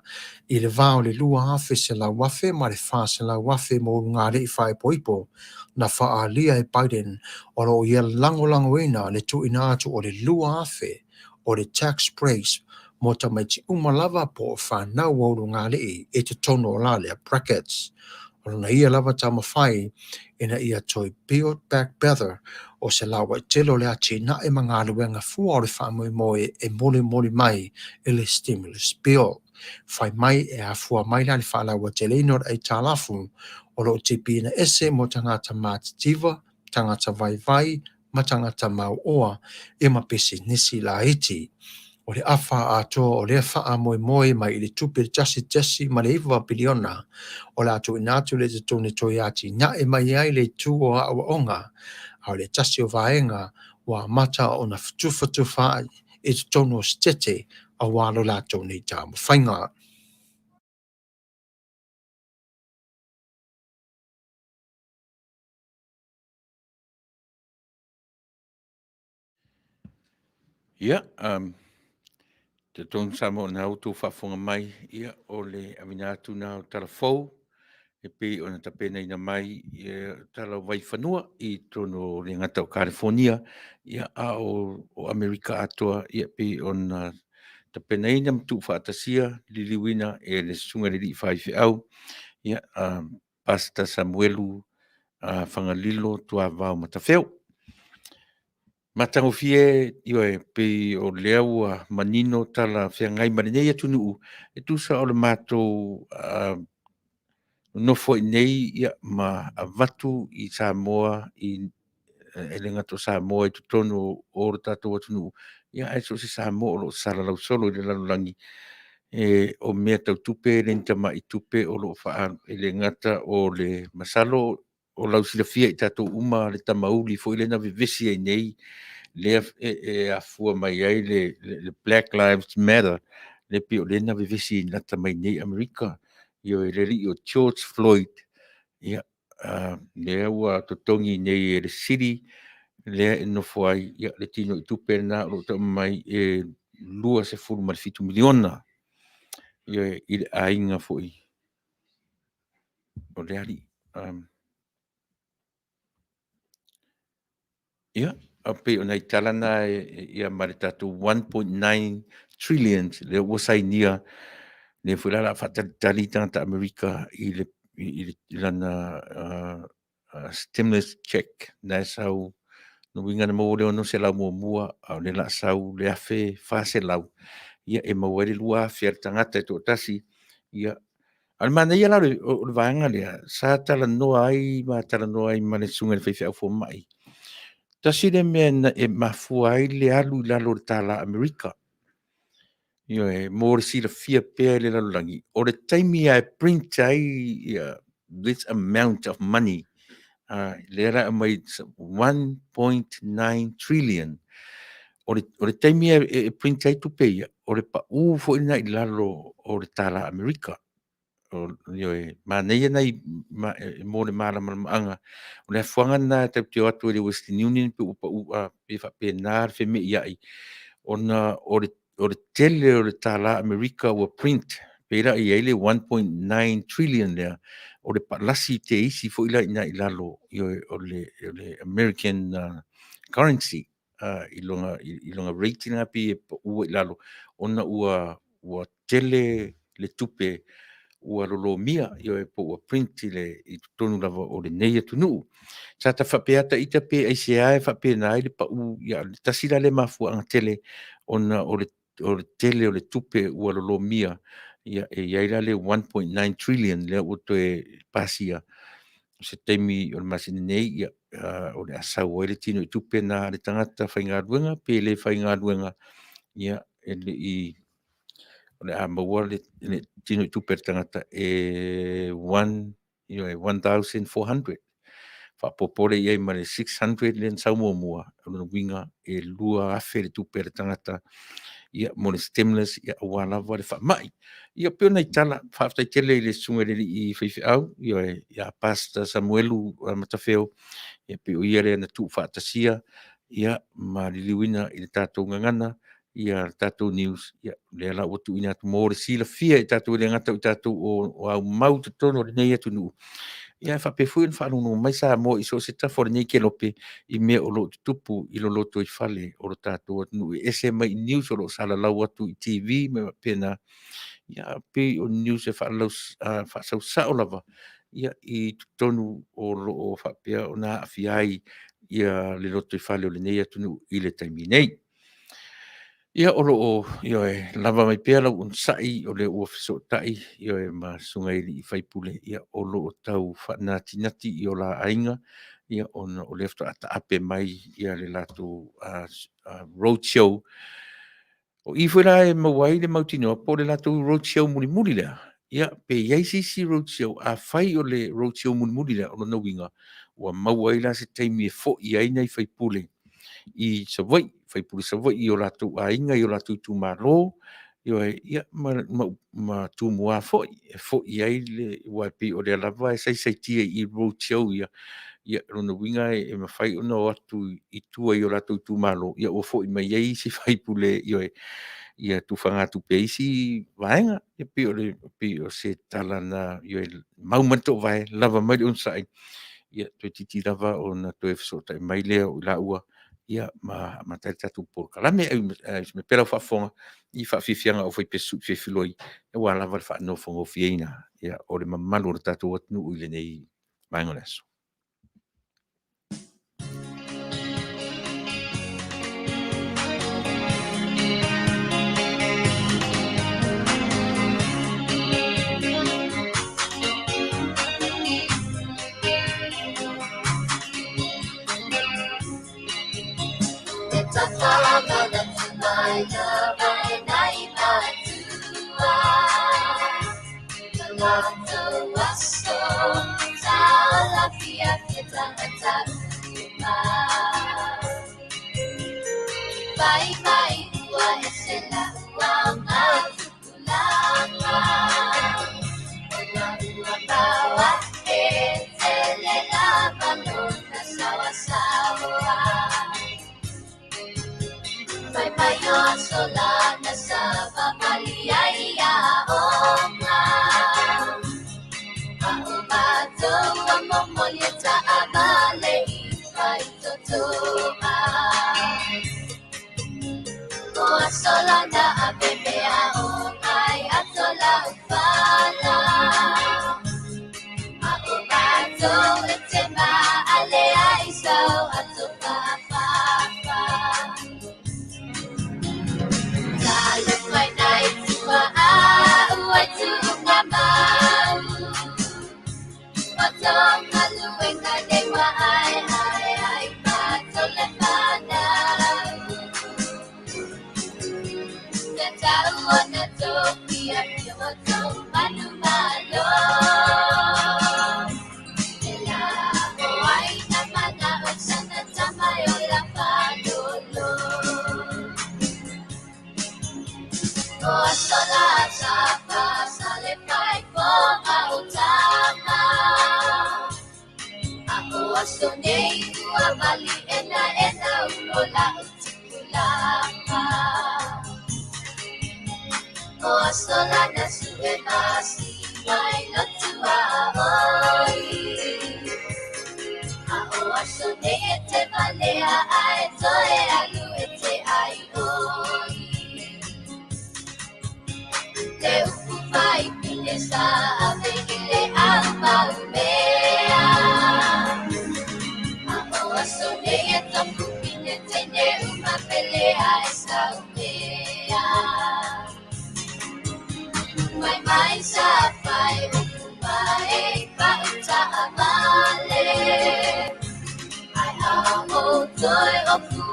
i le vāo le lua hawhe se la wafe ma le Fasa la wafe mo ngā rei whae poipo na wha lia e Biden o lo ia lango ina le tu ina atu o le lua hawhe o le tax breaks mo ta mai ti umalava po whanau o ngā rei e te tono o la le brackets. O lana ia lava ta mawhai ina ia toi build back better o se lawa i telo le ati na e mga aluenga fua o le whaamui moe e mole mai e le stimulus bill. Whai mai e a fua mai la le whaalawa te leino e talafu o lo te pina ese mo tangata mātitiva, tangata vai, ma tangata mau oa e ma pesi nisi la iti. O le awha atoa o le wha moe mai i le tupe jasi ma le iwa biliona o la atu inatu le te tone toi ati na e mai ai le tu o awa onga au le tasi o vaenga wa mata o na ftufa e te tono stete a walo la tone ta mo whainga. Ia, te tonu sa mo na autu whafonga mai, ia o le awina atu na o tarafou, e pe o na tapena ina mai, tala vai whanua i tono le ngata o California, ia a o Amerika atoa, ia pe o na tapena ina mtu whaatasia, liliwina e le sunga li whaifi au, ia Pasta Samuelu, whangalilo tua vau matawheu. Matangofie iwe pe o leo manino tala whiangai marinei atu nuu. E tusa o le mātou nofo i nei ia ma avatu i Samoa i ele ngato Samoa i tutonu o le tātou atu nuu. Ia e so se Samoa o lo sala lau solo i le lalulangi. E o mea tau tupe le ntama i tupe o lo faa ele ngata o le masalo o lau silafia i tātou uma le tamauli fo i le na vivesi ai nei. Le a fua mai ai le Black Lives Matter le pio le na vivesi na tamai nei Amerika io le ri o George Floyd ia le ua totongi nei le city le no foi ia le tino i tupe na o tamai e lua se fulu ma fitu miliona io i ainga foi o le ali ia ape ona italana ia mare tatu 1.9 trillion le wasainia le fulala fatali tanta Amerika i le lana stimulus check na sau no winga mo le no se la mo mua au le la sau le afe fase lau ia e mo le lua fier tangata to tasi ia al mana ia la o vanga le sa tala no ai ma tala no ai ma le sunga le fe fo mai tasi le men e mafuai le alu la lo tala Amerika io e more si la fia pe le la langi o le time I print ai this amount of money le ra mai 1.9 trillion o le time e print ai tu pe o le pa u fo ina i lalo o le tala Amerika o io e ma nei nei mo le mala anga o le fuanga na te te atu le Western Union pe u pe fa pe nar fe me ia ona o le tele o le tala Amerika ua print pera i ele 1.9 trillion lea o le palasi te isi fo ila ina ilalo o le American currency i longa rating api ua ilalo ona ua tele le tupe ua lolo mia e po ua print i tonu lava o le nei atu nuu sa ta whapeata ita pe ai se ai whapena ai le pa u ia tasira le mafua anga tele ona o le tele o le tupe ua lolo mia ia e iaira le 1.9 trillion le o te pasia se teimi o le masini nei ia o le asau o le tino i tupe na le tangata whainga ruenga pe le whainga ruenga ia ele I ole a maua le tino I tupe tangata 1,400. Whapopore iai ma le 600 le nsau mua. Luna winga lua afe le tupe tangata ia mo le stimulus ia walawa le whamai. Ia peona I tala whaftai tele le sunga le I whiwhi au. Ia Pastor Samuelu matawheo. Ia peo ia le na tu whaatasia. Ia ma li liwina I le tātou ngangana. Ia tātou news. Ia le ala watu ina atu mōre sila fia I tātou le ngata I tātou o au mau te tono le nei atu nuu. Ia whapefu in whanunu mai sa mo I so se tafore nei ke lope I mea o lo tupu I lo loto I whale o lo tātou atu nuu. Ese mai news o lo sala lau atu I TV me pena. Ia pe o news e whaasau sao lava. Ia I tonu o lo o whapea o nā awhiai ia le loto I whale o le nei atu nuu I le taimi nei. Ia o loo lava mai pea lau un sai o le ua fisotai ma sungaili I whaipule ia o loo tau whanati nati I o la ainga ia ona o lefto ata ape mai ia le lato roadshow o ifura e mawai le mautino po le lato roadshow muli muli lea ia pe iaisisi roadshow a whai o le roadshow muli muli lea o na winga ua mawai la se taimi e fo I aina I whaipule I savai whaipule savai I o lato a inga I o lato tu maro ia ma tu mua fo I ai le wapi o le lava e sai tia I roadshow ia rona winga e mawhai ona o atu I tua I o lato tu maro ia o fo I mai ei si whaipule ia tu whangatu peisi vaenga ia pe o se tala na maumanto vai lava mai on sai ia tu titi lava o na tu efsota mai lea o la ua ia ma tatu por kalame me pera fa fonga I fa fifianga o foi pesu fifiloi e wala va fa no fongo fiena ia o le mamalu tatu o nu ile nei mangoleso.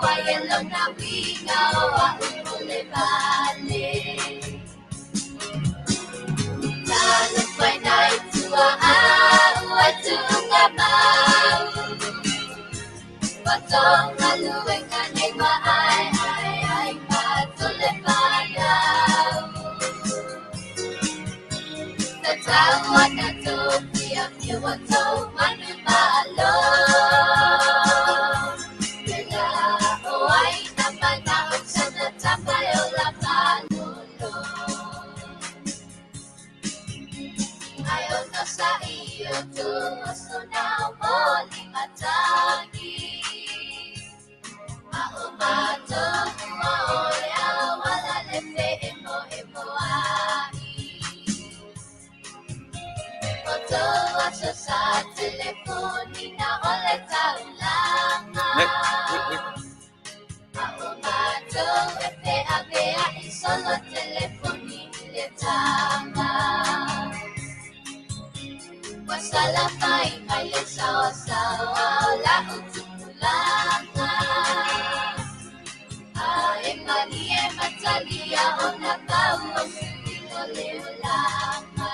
Wayelo na winga wa ule vale. Talo pai nai tua a tunga mau. Patonga luenga nei wa ai patole panau. Tawa na to pia pia wa to manu malo. Lela o ai na mana o sana tapayo la panulo. Ayo no sa iyo tu oso na moli matangi. Maumato umaoya wala lefe emo ai. Moto aso sa telefoni na ole taulanga. Maumato efe avea isolo telefoni le tanga. Wasala pai kai le sawa sawa la utulanga. Ai mani e matalia ona pau o sino le ulanga.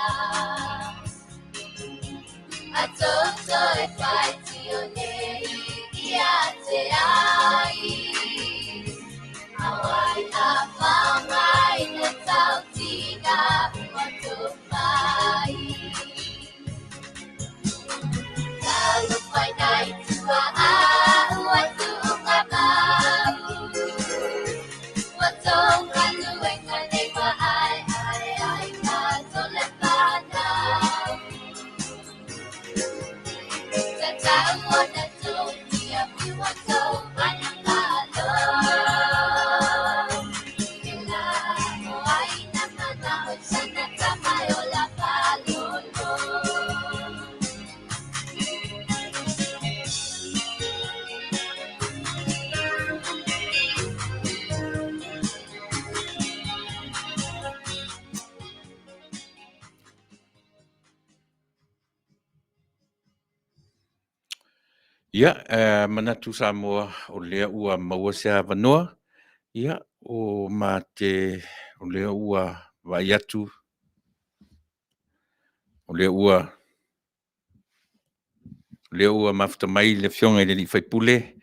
Atoto e pai tio nei ia te ai. Awai a whangai na tau tina uatu pai. Lalu pai nai tua a uatu unga mau. Watong kaluenga nei wa ai katole panau. Tatau ona tu dia piwato manang malo. Ila mo ai na manao sana tamayo la palolo. Ia, manatu Samoa o lea ua maua sea vanua. Ia, o ma te, o lea ua vai atu. O lea ua mafuta mai le fionga i le li faipule.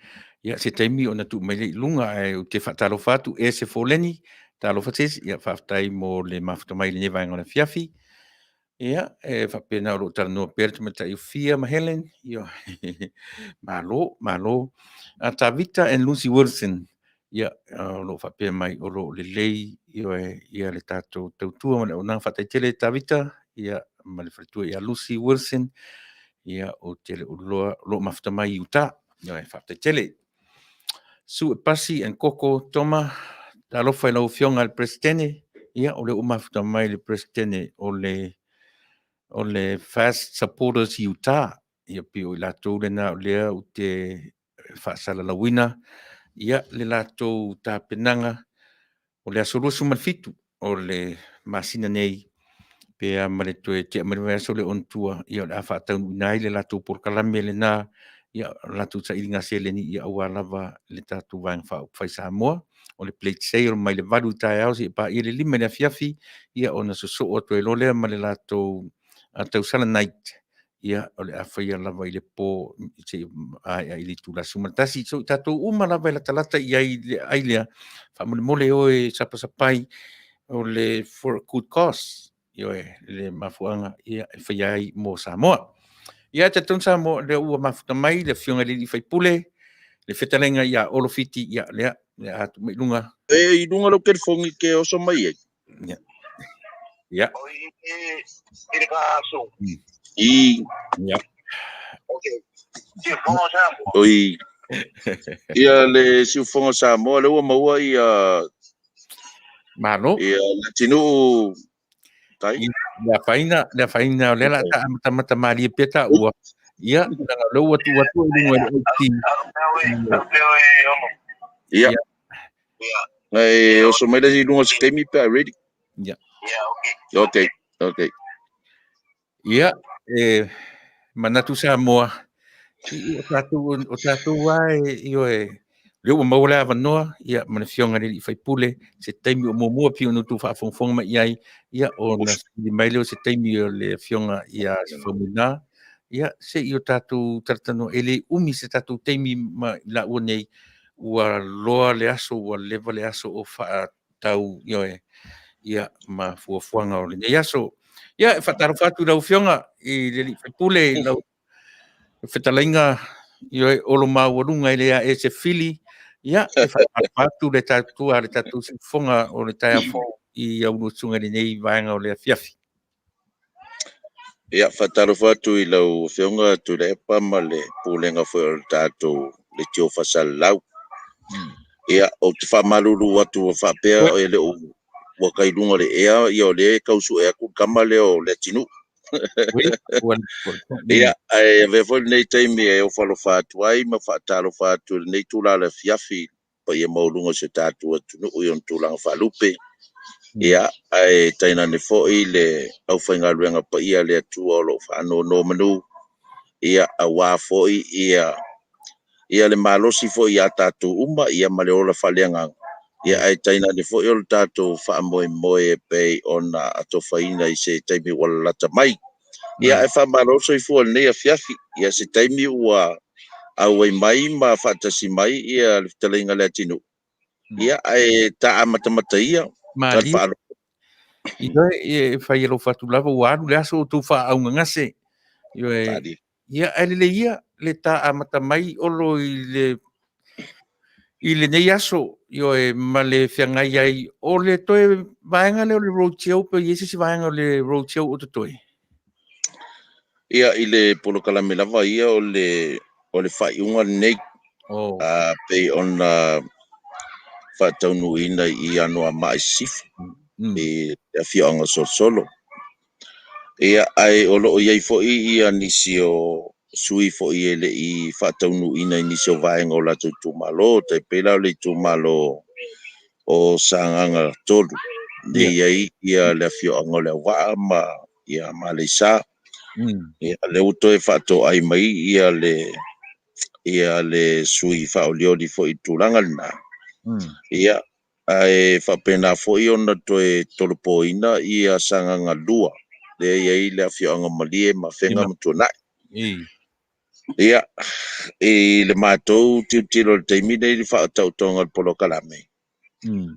Ia, se taimi o natu mai le lunga e o te whatalo fatu e se foleni. Talo fates, ia Faafetai mo le mafuta mai le nevainga na fiafi. Ia, e whapena o lo tala noa perta me ta i fia ma Helen. Ia, malo. A Tavita and Lucy Wilson. Ia, lo whapena mai o lo le lei. Ia le tato tautua ma le o nang whatai tele Tavita. Ia, ma le whatua ia Lucy Wilson. Ia, o tele o lo mafuta mai i uta. Ia, whatai tele. Su e pasi and koko toma. Talo whai lau fionga le presidente. Ia, o le o mafuta mai le presidente o le fast supporters i uta. Ia pio i latou lena o lea o te whaasala lawina. Ia le latou tāpenanga o le asolusu malfitu o le masina nei. Pea ma le toe te amariwea so le ontua. Ia le awha ataunu inai le latou porkalame le nā. Ia latou sa ilinga se le ni ia awa lava le tātou vang whai Samoa. O le plate sale mai le valu tai au si pa i le lima le fiafi. Ia ona so o to e lolea ma le latou atau sala night. Ia o le awhaia lava i le pō i le tūla sumatasi. So tātou uma lava i la talata i ai lea. Whamole mole oe sapasapai o le for a good cause. Ioe le mafuanga ia e whaiai mō Samoa. Ia te tun Samoa le ua mafuta mai le fionga li whaipule. Le whetalenga ia olo Fiti ia lea atu me lunga. I lunga lo ke Fong I ke oso mai e. Ia. I ka aso. I. Ia. Okay. Si Fong Samoa. Oi. Ia le si Fong Samoa le ua maua I Malo. Ia Leatinuu tai. Le faina le la mata mali peta ua. Ia le ua tu lunga ti. Ia. Ai oso mai le lunga skemi pa ready. Ia. Okay. Ia manatu Samoa. O tatu wai ioe le ua maua le avanoa ia ma le fioga le faipule se taimi o muamua pio no tu faafogafoga mai ai ia ona sili mai leo se taimi o le fioga ia se faumuina ia seʻi o tatou talatanoa e lē umi se tatou taimi ma laʻua nei ua loa le aso ua leva le aso o faatau ia ma fuafuaga o lenei aso ia e faatalofa atu i lau fioga i le liʻi faipule i lau fetalaiga ia olo maualuga i le a e se fili ia e faatalofa atu le tatua a le tatou sifofoga o le taeafo i auluasuga lenei vaega o le afiafi Ia whatalofa atu I lau whionga Tuilaepa ma le pūlenga whai o le tātou le tio whasalau. Ia o te whamalulu atu o whapea o ele o wakailunga le ea ia o le kausu ea kukama le o Leatinuu. Ia e vefo nei taimi e o whalofa atu ai ma whaatalofa atu nei tūla le fiafi pa ia maulunga se tātou atu nuu I on tūlanga whalupe. Ia ai taina ne foi le au whainga luenga pa ia le atua o lo whaano no manu ia a wā foi ia le malosi foi ia tātou uma ia male ola whaleanga ia ai taina ne foi o le tātou whaamoe moe pei ona ato whaina I se taimi wala lata mai ia ai whamaloso I fua nei a fiafi ia se taimi ua au ai mai ma whaatasi mai ia le talinga le atinu ia ai ta amatamata ia Mali ia e fai lo fatu lava ua alu le aso tu fa au ngase ia ele ia le ta amata mai olo I le nei aso io e male fiangai ai o le toe vaenga le rocheo pe yesi si vaenga le rocheo o toi ia I le polokalame lava ia o le whaiunga nei pe ona whataunuina I anoa mai sifu e a whianga solo ia ai o loo iai fo'i ia nisi o sui fo'i ele I whataunuina nisi o vaenga o lato tumalo te pela o le tumalo o sanganga tolu nei ai ia le whianga le waa ma ia Malaysia ia le uto e whato ai mai ia le sui whaolioli fo'i tūlanga na ia ai whapena fo'i ona toe tolopoina ia sanganga lua le iai le whianga malie ma whenga mtuanai ia I le mātou tilo le teimi nei le whaatautonga le polo kalame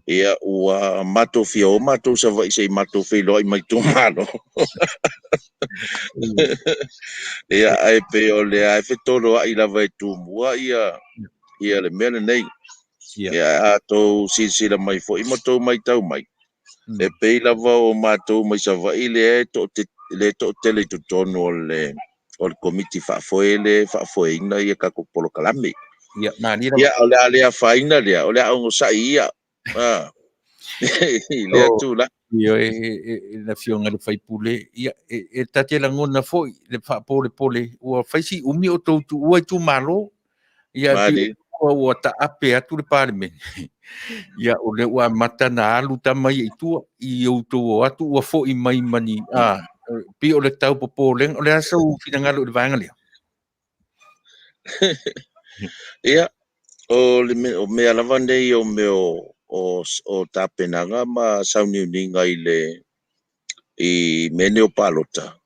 ia ua mātou whia o mātou sa vai sei mātou whilo I mai tūmano ia ai pe o le ai whetolo ai lava e tūmua ia le mele nei ia atou silsila mai fo I mātou mai tau mai e pe lava o mātou mai sa vai le to tele tu tono o le komiti whaafoe le whaafoe ina ia kako polo kalame ia o le alea whaina lea o le aongo sai ia lea tūla ia na fionga le faipule ia e tate la ngona foi le whaapole pole ua whaisi umi o tautu ua I tu malo ia pi ua ta ape atu le parme ia o le ua mata na alu tamai I tua I o atu ua foi mai mani pi o le tau popoleng o le asa u finangalo le vanga lea ia o mea lava nei o meo o tapenanga ma sauniuninga I mene o palota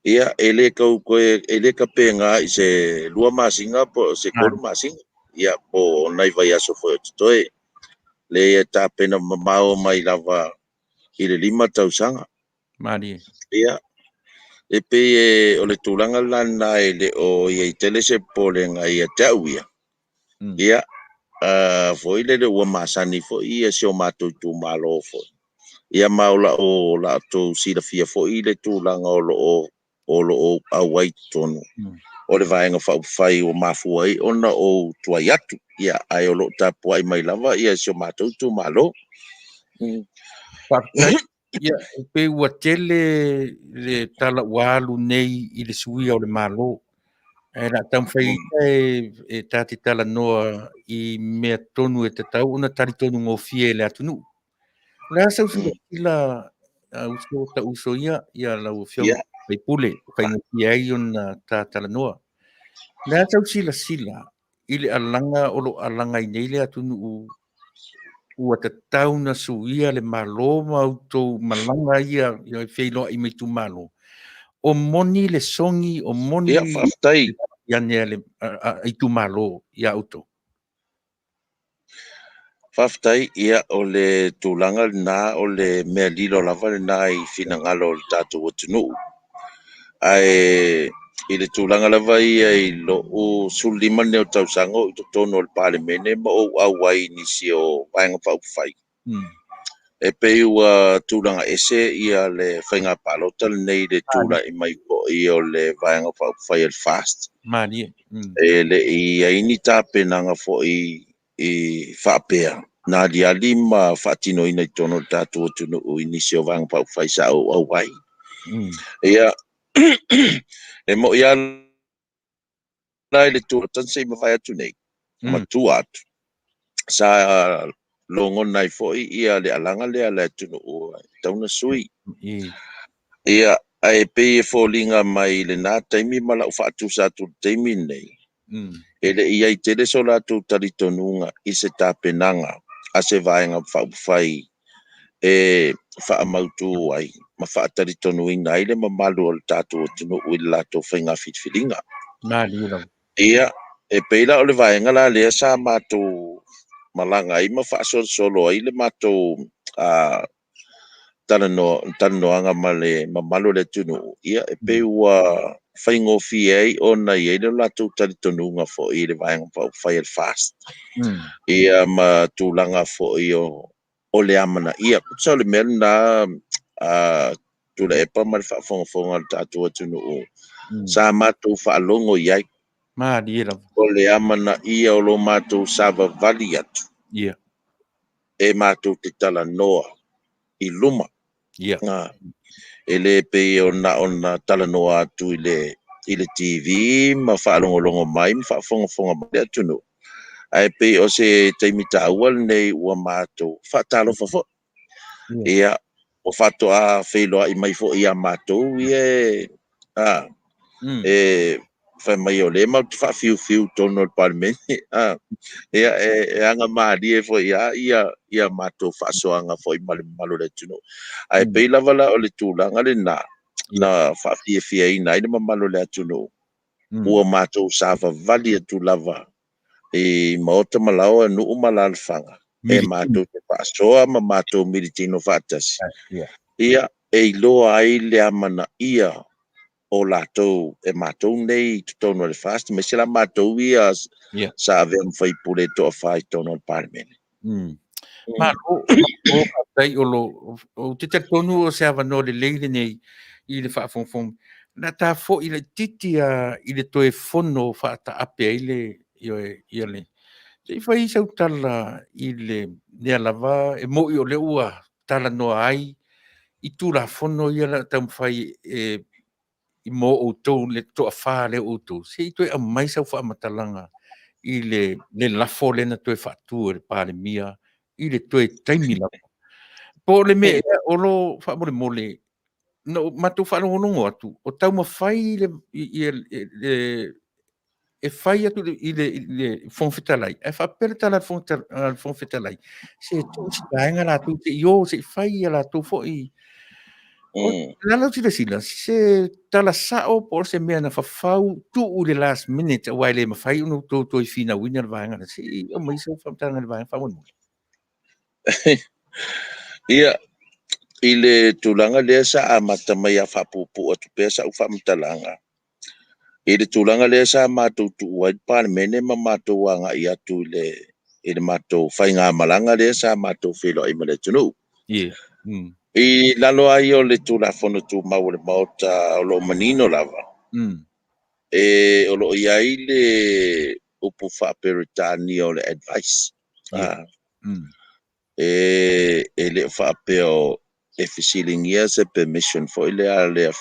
ia ele kau koe ele ka penga I se lua masinga po se kolu masinga ia po nai vai aso foi toe le tapena mamao mai lava I le 5 tausanga mari ia e pe o le tulanga lana ele o ia tele se polenga ia tau ia foi le ua masani foi ia se o matou tu malo foi ia maula o la to sila fia foi le tulanga o lo au ai tonu o le vaenga whai o mafu ai ona o tuai atu ia ai o lo tapu ai mai lava ia se o matou tu malo ia pe ua tele le tala walu nei I le suia o le malo e la tam fai e tati tala noa I mea tonu e te tau una tari tonu ngofie le atunu le asa usila uso ta uso ia la ufiong pai pule pai ngofie ai ona tala noa le asa usila ile alanga o lo alanga i nei le Taunuu ua tatau na suia le malo mautou malanga ia feilo i mitu malo. O moni le songi, o moni Ia Faafetai. ia nea le i tu malo ia auto. Faafetai ia o le tūlanga na o le mea lilo lava le na i finangalo le tātou atunuu. Ai i le tūlanga lava ia i lo o sulima neo tausango i totono le palemene ma o awai nisi o vaenga Faafetai. E pei ua tūlanga ese ia le whainga palota nei le tūla i mai po i o le vaenga Faafetai al fast. Mani. E le i aini tape nanga fo i whapea. Nā li alima whaatino ina i tono tātua tunu o inisi o vanga Faafetai sa o awai. Ia, e mo ia lai le tūra tansei mawhai atu nei. Ma tu atu. Sa longo nai fo i ia le alanga lea le tunu o tauna sui. Ia, ai pe e fōlinga mai le nā taimi mala u whaatu sa tu taimi nei. Ele ia i tele so la tu taritonunga i se tāpenanga a se vaenga Faafetai e whaamautu ai ma whaataritonu i nai le mamalu o le tātou tunu ui la tō whainga whitwhiringa. Ia, e peila o le vaenga la lea sa mātou malanga i ma whaasolo ai le mātou talanoanga ma le mamalu le tunu. Ia, e pe ua whaingofi ai o nei e le lātou taritonunga fo i le vaenga Faafetai al fast. Ia ma tūlanga fo i o le amana. Ia, kutsa le mea na Tuilaepa ma le whaafongafonga le tātou atunu o. Sa mātou whaalongo iai. O le amana ia o lo mātou sava vali atu. E mātou te tala noa i luma. E le pe o na tala noa atu i le TV ma whaalongolongo mai ma whaafongafonga ma le atunu. Ai pe o se taimita awal nei ua mātou whaatalo fafo. Ia o whato a whailoa i mai fo ia mātou e whai mai o le mau te whaafiu tono le parlemene. Ia e anga maari e fo ia mātou whaasoanga fo i malo le tuno. Ai pe lava la o le tūlanga le na whaafia i nai le mamalo le atuno. Ua mātou sāwa vali atu lava. E maota malawa nuu malalfanga e mātou te pasoa ma mātou militino whaatasi. Ia e iloa ai le amana ia o lātou e mātou nei tono le fast me sila mātou ia sa ave mwhaipule toa whai tono le parlemene. Ma o tai o te tonu o se avano le leile nei i le whaafongfong. Na tā fo i le titi i le toe fono whaata ape i le Te whai sau tala i le nea lava e mo i o le ua tala noa ai i tūra whono i ala tau whai i mo o tau le toa wha le o tau. Se i toi a mai sau wha matalanga i le lafo le na toi whaatua le pāle mia i le toi taimi lava. Po le me o lo wha mole no matu wha longonongo atu o tau ma whai e fai atu i le Faafetai e fa perta la Faafetai se tu si taenga la tu te yo se fai la tu fo i la no ti sila se tala sao por se me na fa fau tu u le last minute wai le ma fai no to i fina winner vaenga se o mai so fa tanga le vaenga fa mo ia i le tūlanga lea sa a mata mai a whapupu atu pesa u whamtalanga. I le tūlanga lea sa mātou tu uai parlemene ma mātou anga i atu i le mātou whainga malanga lea sa mātou whilo i male tunu. I lalo ai o le tūla whono tū mau le mauta o lo manino lava. E o lo iai le upu whaperitani o le advice. E le whapeo e fisilingia se permission fo ile a le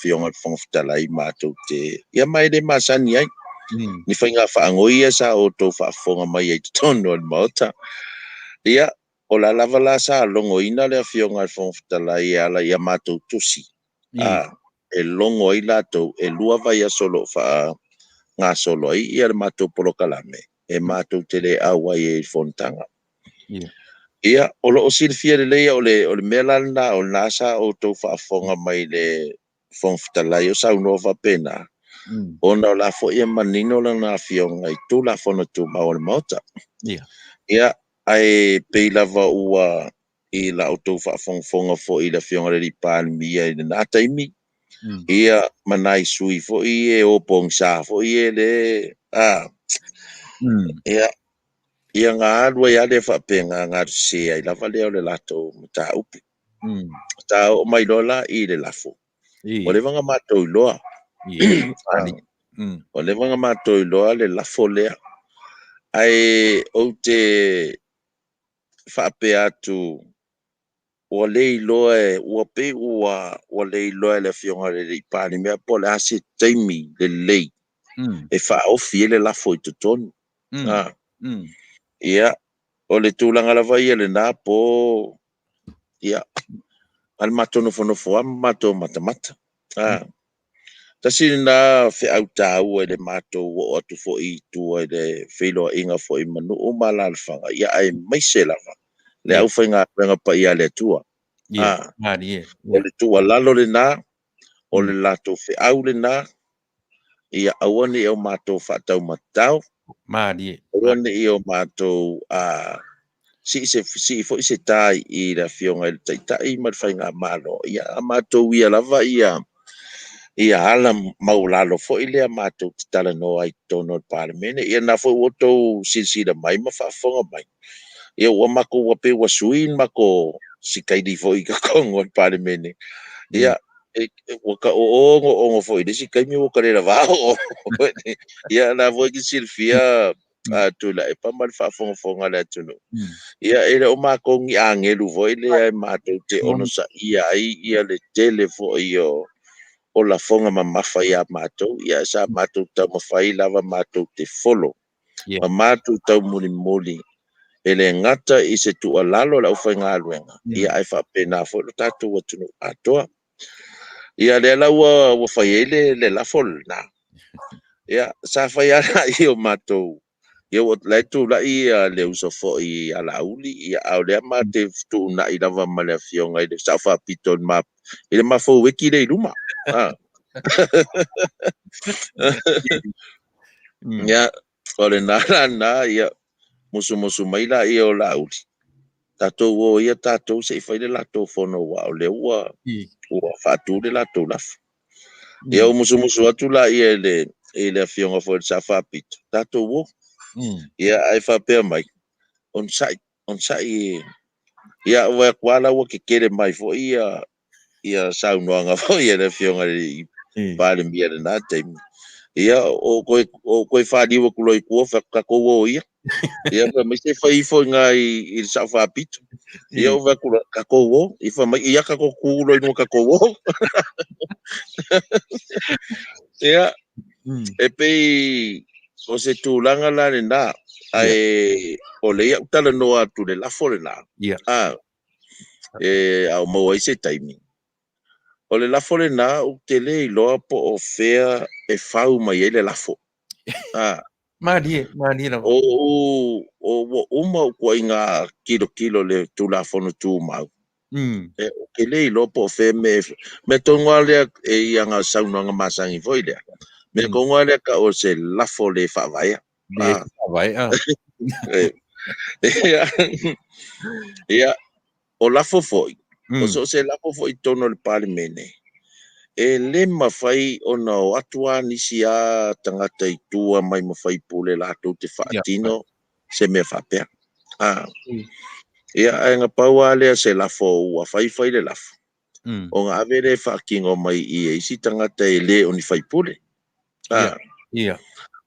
fionga Faafetai mātou te ia mai le masani ai ni whainga whaangoia sa o tō whaafonga mai ai tono al mauta ia o la lava la sa longo ina le fionga Faafetai ala ia mātou tusi e longo i lātou e lua vai a solo ngā solo ai ia le mātou polokalame e mātou te le awa e fontanga ia o lo o silfia le leia o le mea lana o le nasa o tau whaafonga mai le Fong fitalai o saunova pena ona o la fo ia manino la na fionga i tu la fono tu ma o le mauta ia ai pei lava ua i la o tau whaafonga fo i la fionga le ripani mia i le nataimi ia manai sui fo i e o pong sa fo i e le ia ngā alua ia le whapenga ngā rusea i lava leo le lato mata upi ta o mai lola i le lafo o le vanga mātou i loa o le vanga mātou i loa le lafo lea ai o te whape atu o le i loa e ua pe ua o le i loa le fionga le ipani mea po le ase taimi le lei e whaofi le lafo i tutonu ia o le tūlanga lava ia le nā po ia al mātou nofo mātou matamata tasi na fe au tau e le mātou o atu fo i tua le whiloa inga fo i manu o malalwhanga ia ai maise lava le au whainga pa ia le tua o le tua lalo le nā o le lato fe au le nā ia awane e o mātou whatau matau awane e o mātou si fo i se tai i la fionga i taitai marwhainga malo ia mātou ia lava ia ala maulalo fo i lea mātou te tala no ai tono parlemene ia na fo oto silsila mai ma whaafonga mai ia ua mako ua pe ua suin mako si kaidi fo i ka kongo parlemene ia waka o ongo fo i desi kaimi waka rera vao ia na fo i silfia Tuilaepa mal whaafonga le atunu ia ele o mako ngi angelu fo i lea mātou te ono sa ia ai ia le tele fo i o la fonga mamafa ia mātou, ia sa mātou tau mawhai lava mātou te folo. Ma mātou tau muli, ele ngata i se tua lalo la ufai ngā luenga. Ia ai whapena fo lo tātou atunu atoa. Ia le ala ua whai ele le la fol na. Ia sa whai ana i o mātou. Ia o leitu la i le uso fo i ala uli, ia au lea mā te tu na i lava ma le fionga i le sa whapito ma i le mafo weki le i luma. Ya ole na ia musu mai la ia o la uli tatou o ia tatou se fai le latou fono wa o le ua fatu le latou lafu ia o musu atu la ia le fionga fo sa fapito tatou o ia ai fa pe mai on sai ia wa kwala o ke kere mai fo ia sa unoanga fo ia le fionga i Vale mbia na taimi ia o koe whadi wa kuloi kua whakako o ia ia mai se whai fo ngai i sa whapito ia o wakula kako o i wha mai ia kako kuloi no kako o ia e pei o se tūlanga la le nā ai o le ia utala no atu le lafo le nā au maua i se taimi o le lafo le nā u te le i loa po o fea e whau mai e le lafo Marie la. O uma ko inga kilo le tu la fono tu mau. O ke le lo po fe me tonga le e nga sauna nga masangi foile. Me ko ngale ka o se la fo le fa vai. Ya o la fo foi. O so se la fo foi tono le parlemene. E le mawhai o na o atua nisi a tangata i tua mai mawhai pule lato te whaatino se mea whapea. Ia ai ngā paua lea se lafo ua whai le lafo. O ngā avere whaakingo mai i e isi tangata e le o ni whai pule.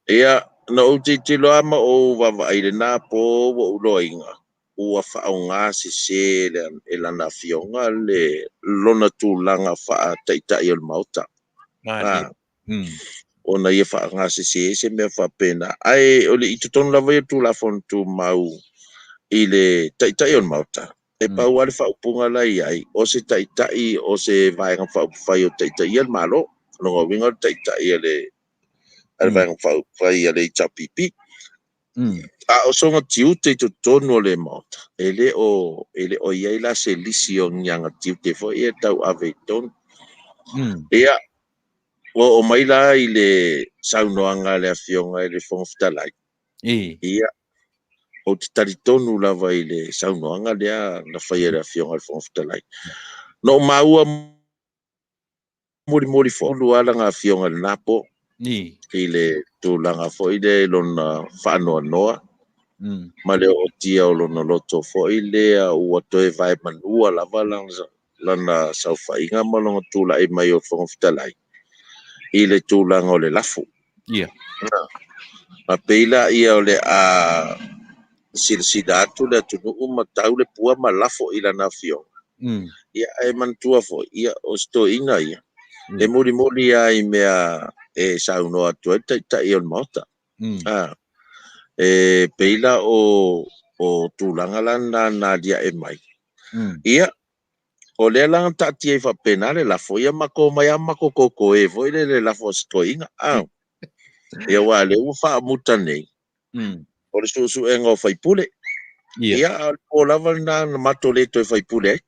Ia na o te loa ma o wawaire nā po o uloa inga. Ua whaau ngā se e lana fionga le lona tūlanga wha taitai o mauta. O na ia wha ngā se mea wha pena. Ai o le i tutonu lava ia tūlafon tū mau i le taitai o mauta. E pau ale wha upunga lai ai. O se taitai o se vaenga wha upawhai o taitai al malo. Longa winga o taitai ale Al vai fai ale chapipi. A o songa tiu te to tono le mota. Ele o ia la se lisio nyanga tiu te fo ia tau ave ton. Ia o mai la i le saunoanga le afionga i le Faafetai. Ia o te taritonu lava i le saunoanga lea na whaia le afionga le Faafetai. No maua mori fo luala ngā afionga le napo i le tūlanga fo i le lona whaanoa noa. Ma le o tia o lona loto fo i lea ua toe vai manua lava lana sauwhainga ma longa tūla i mai o Faafetai. I le tūlanga o le lafu. Ma peila ia o le a silsida atu le tunuu ma tau le pua ma lafo i lana afionga. Ia e mantua fo ia o sto ina ia. E muri ia i mea e saunoa atu e ta i on mota. E peila o tūlanga lana na dia e mai. Ia o le langa tati e whapena le lafo ia mako mai amako koko e vo i le lafo sto inga. Ia wa le ufa muta nei. O le susu e ngā whaipule. Ia o lava na mato le toi whaipule.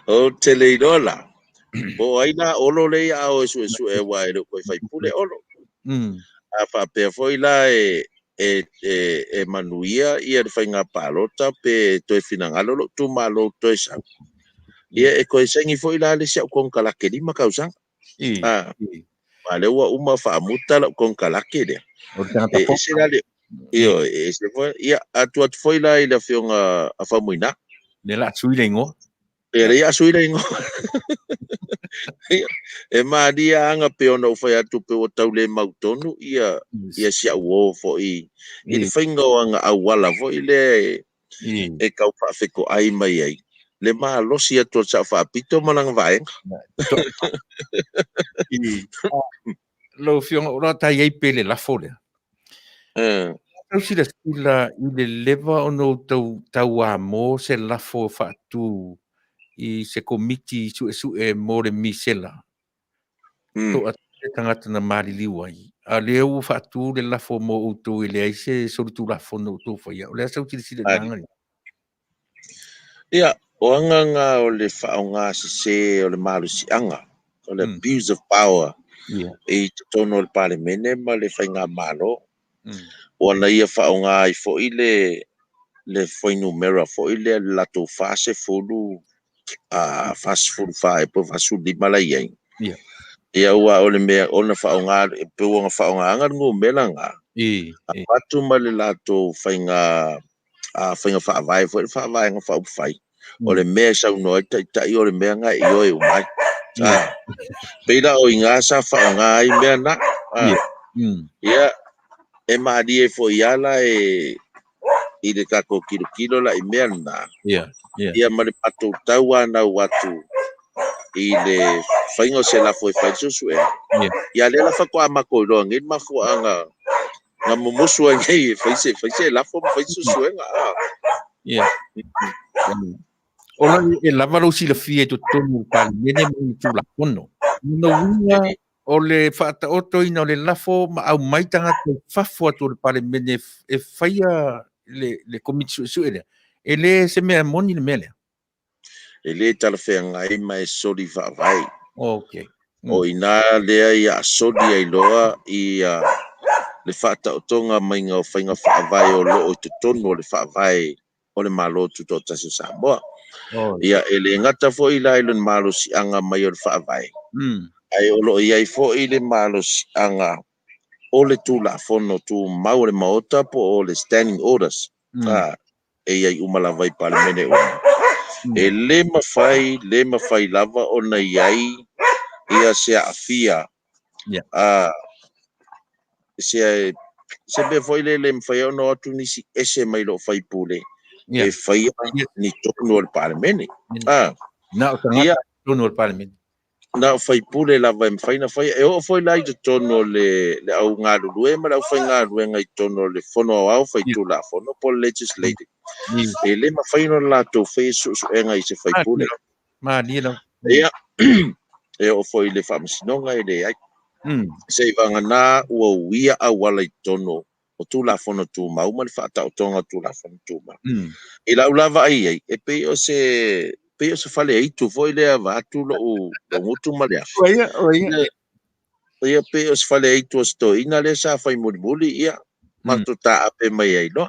O tele irola. O aina olo le ia o esu e wa e koi whaipule olo. A whapea foi la e Manuia ia le whainga palota pe toi finangalo tu malo toi sa. Ia e koe sengi foi la le siau kong kalake lima kausang. Wale ua uma whaamuta la kong kalake lea. E se la le Io, se foi ia atu foi la i le fionga a Faumuina. Le la sui le ngo. E le ia sui le ngo. E madia anga pe ona o fai atu pe o tau le mautonu ia sia uo fo i le whainga o anga awala fo i le e kau whaafeko ai mai ai. Le maa losi atu a sa whaapito malanga vaenga. Lo fionga ora tai ei pele la fole. Tau sila i le lewa o no tau a mo se lafo whaatu i se komiti su e mo le misela. To a te tangata na maari liwa i. A leo whaatu le lafo mo utu i le aise sorutu lafo no utu whaia. O le asau sila nangari. Ia, o anga o le whaonga se o le malu si anga. O le abuse of power. I tono le parlemene ma le whainga malo. O ana ia whaonga i fo i le whainu mera fo i le lato fase fulu fase fulu whae po fasu di malai ai. Ia ua o le mea o na whaonga e peua nga whaonga anga ngu mela nga. Patu ma le lato whainga whaavae fo i whaavae nga whaupwhai. O le mea sau noa tai o le mea nga i oe umai. Peila o inga sa whaonga ai mea na. Ia e maadi e fo iala i le kako kilo la i mea na. Ia ma le patou tau ana watu i le whaingo se la fo i whai susu e. Ia le la whako a mako i roa ngin mako anga nga mumusu a ngei whaise la fo whai susu e nga. Ola e lava lo si la fie to tonu pali mene mo tu la kono. No winga o le whaata oto ina o le lafo ma au maitanga te whafo atu le pale mene e whaia le komiti su ere. E le se mea moni le mele. E le tala whea ngai mai sori whaavai. O ina lea i a sori ai loa i le whaata otonga mai ngā whainga whaavai o lo o te tonu o le whaavai o le malo tu tō tasi Samoa. Ia e le ngata fo i la ilun malo si anga mai o le whaavai. Ai o lo iai fo i le malo si anga o le tū la fono tū mau le maota po o le standing orders. E iai umalawai pale mene uma. E le mawhai lava o na iai ia se afia. Se be foi le mawhai o no atu nisi ese mai lo whai pule. E whai ni tonu o le pale mene. Na o tangata tonu o le pale mene. Na fai pule la vai fai na fai e o foi lai de tono le au nga lue ma la fai nga lue ngai tono le fono au fai tu la fono po legislative e le ma fai no la to fai su e ngai se fai pule ma di no e o foi le whamasinonga e le ai. Se vanga nā ua uia a wala I tono o tū la whono tū mau, ma le whaata o tonga tū la whono tū mau. I lau lava ai, e pe o se whale eitu foi lea vātu lo ngutu ma le afi. Ia pe o se whale eitu o sto ina le sa whai muli ia, ma tu ta ape mai ai no.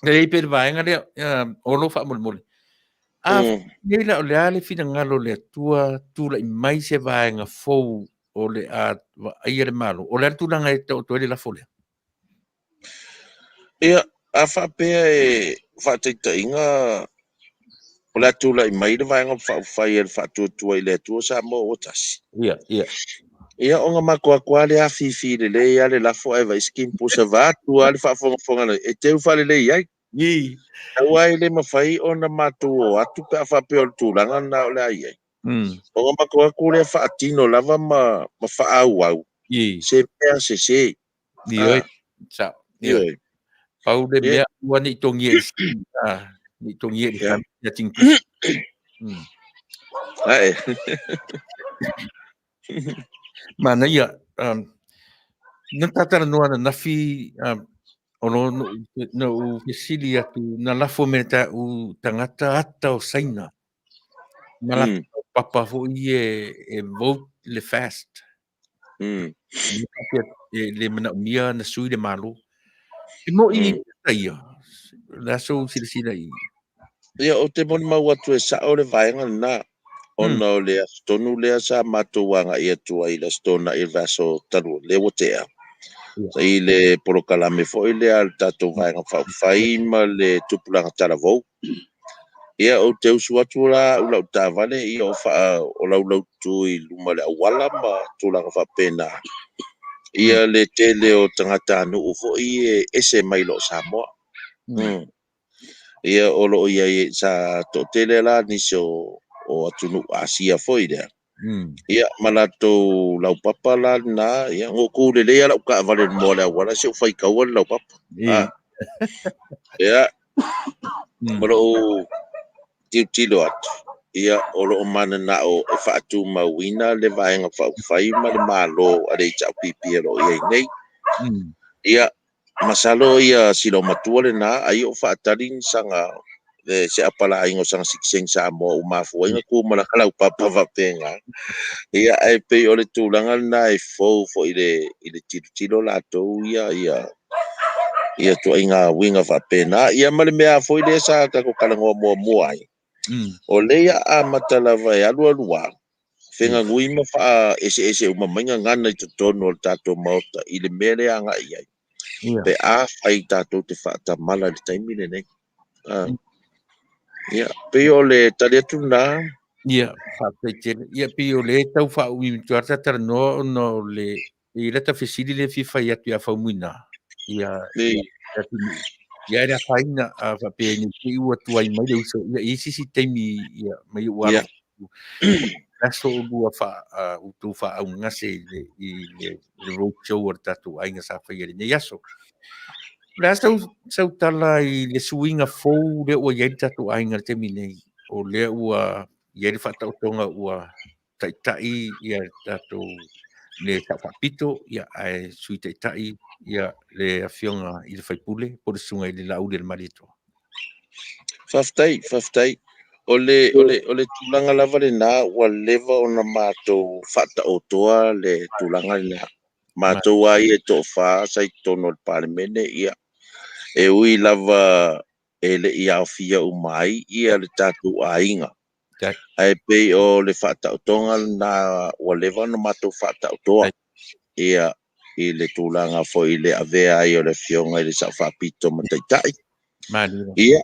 Ei pe vaenga le olo fa muli. Nei la o le ale fina ngalo le tua tula I mai se vaenga fou o le a ia le malo. O le tulanga e to le la fole. Ia a whapea e whateita inga o le tula I mai le vaenga whai e whatuatua I le atua sa mo o tasi. Ia o ngā makua kua le a fifi le ia le lafo e vai skim pusa vātu a le whafonga e teu whale le iai. Awai le mawhai o na matu o atu pe a whapea o le tūranga na o le ai ai. O ngā makua kua le whaatino lava ma whaau au. Se mea se. Ioi. Ioi. Pau le mea ua ni tongi e si. Ni tongi e ya tingpus. Mana ia, na tatara noa na nafi ono no u fesili atu na lafo me ta u tangata ata o saina. Mala papa ho e vote le fast. Le mana mia na sui le malo. E mo I ia. La so sila I. Ia o te moni mau atu e sa o le vaenga na. Ona o lea stonu lea sa matouanga ia tua I la stona I vaso taru le wotea. Sa I le porokalame fo I lea tatou vaenga whai ma le tupulanga taravou. Ia o te usu atu la ula uta vale ia o wha o lau tu I luma le awala ma tulanga whapena. Ia le tele o tangata anu ufo I ese mailo Samoa. Ia o lo ia sa to tele la niso o atunu Asia foi dea. Ia malato lau papa la na ia ngoku le lea lau ka vale mo le wala se fai ka wala lau papa. Ia malo tilo atu. Ia o lo mana na o e whaatu mawina le vaenga whai ma le malo a le tau pipi lo ia nei. Ia masalo ia silo matua le na ai o whaatarin sanga se apala ingo sang sikseng sa mo umafu inga ku malakala papa vapenga ia ai pe o le tulanga na e fo ile tilo la to ia to inga winga vapena ia male mea fo ile sa ka ko kala ngo mo ai o le ia a matala vai alua fenga ngui ma fa ese uma manga ngana to tono tato mauta ile mele anga ia pe a ai tato te fa ta mala le taimile nei Ia, pe o le tale atu nā. Ia, whapetele. Ia, pe o le tau whaui tuarta tara no le I rata fesili le fiwhai atu a Faumuina. Ia, ia rea whaina a whapene te ua tuai mai le uso. Ia, isisi teimi, ia, mai uara. Naso ulua utu wha au ngase I le roadshow ar tatu ainga sa whaiere nei aso. Rea sau tala I le suinga fou le ua iei tatu ainga te minei. O le ua iei whatau tonga ua taitai ia tatu le tawhapito ia ai sui taitai ia le awhionga I le whaipule po le sunga I le laule le marito. Faafetai. O le tulanga lava le nā ua leva o na mātou whatau toa le tulanga le nā. Mātou ai e to wha sai tono le palemene ia. E ui lava e le ia ofia umai ia le tatu ainga. Ai pei o le whatau tonga na ua leva no mātou whatau toa. Ia I le tūlanga fo I le avea ai o le fionga I le sa whapito mataitai. Ia,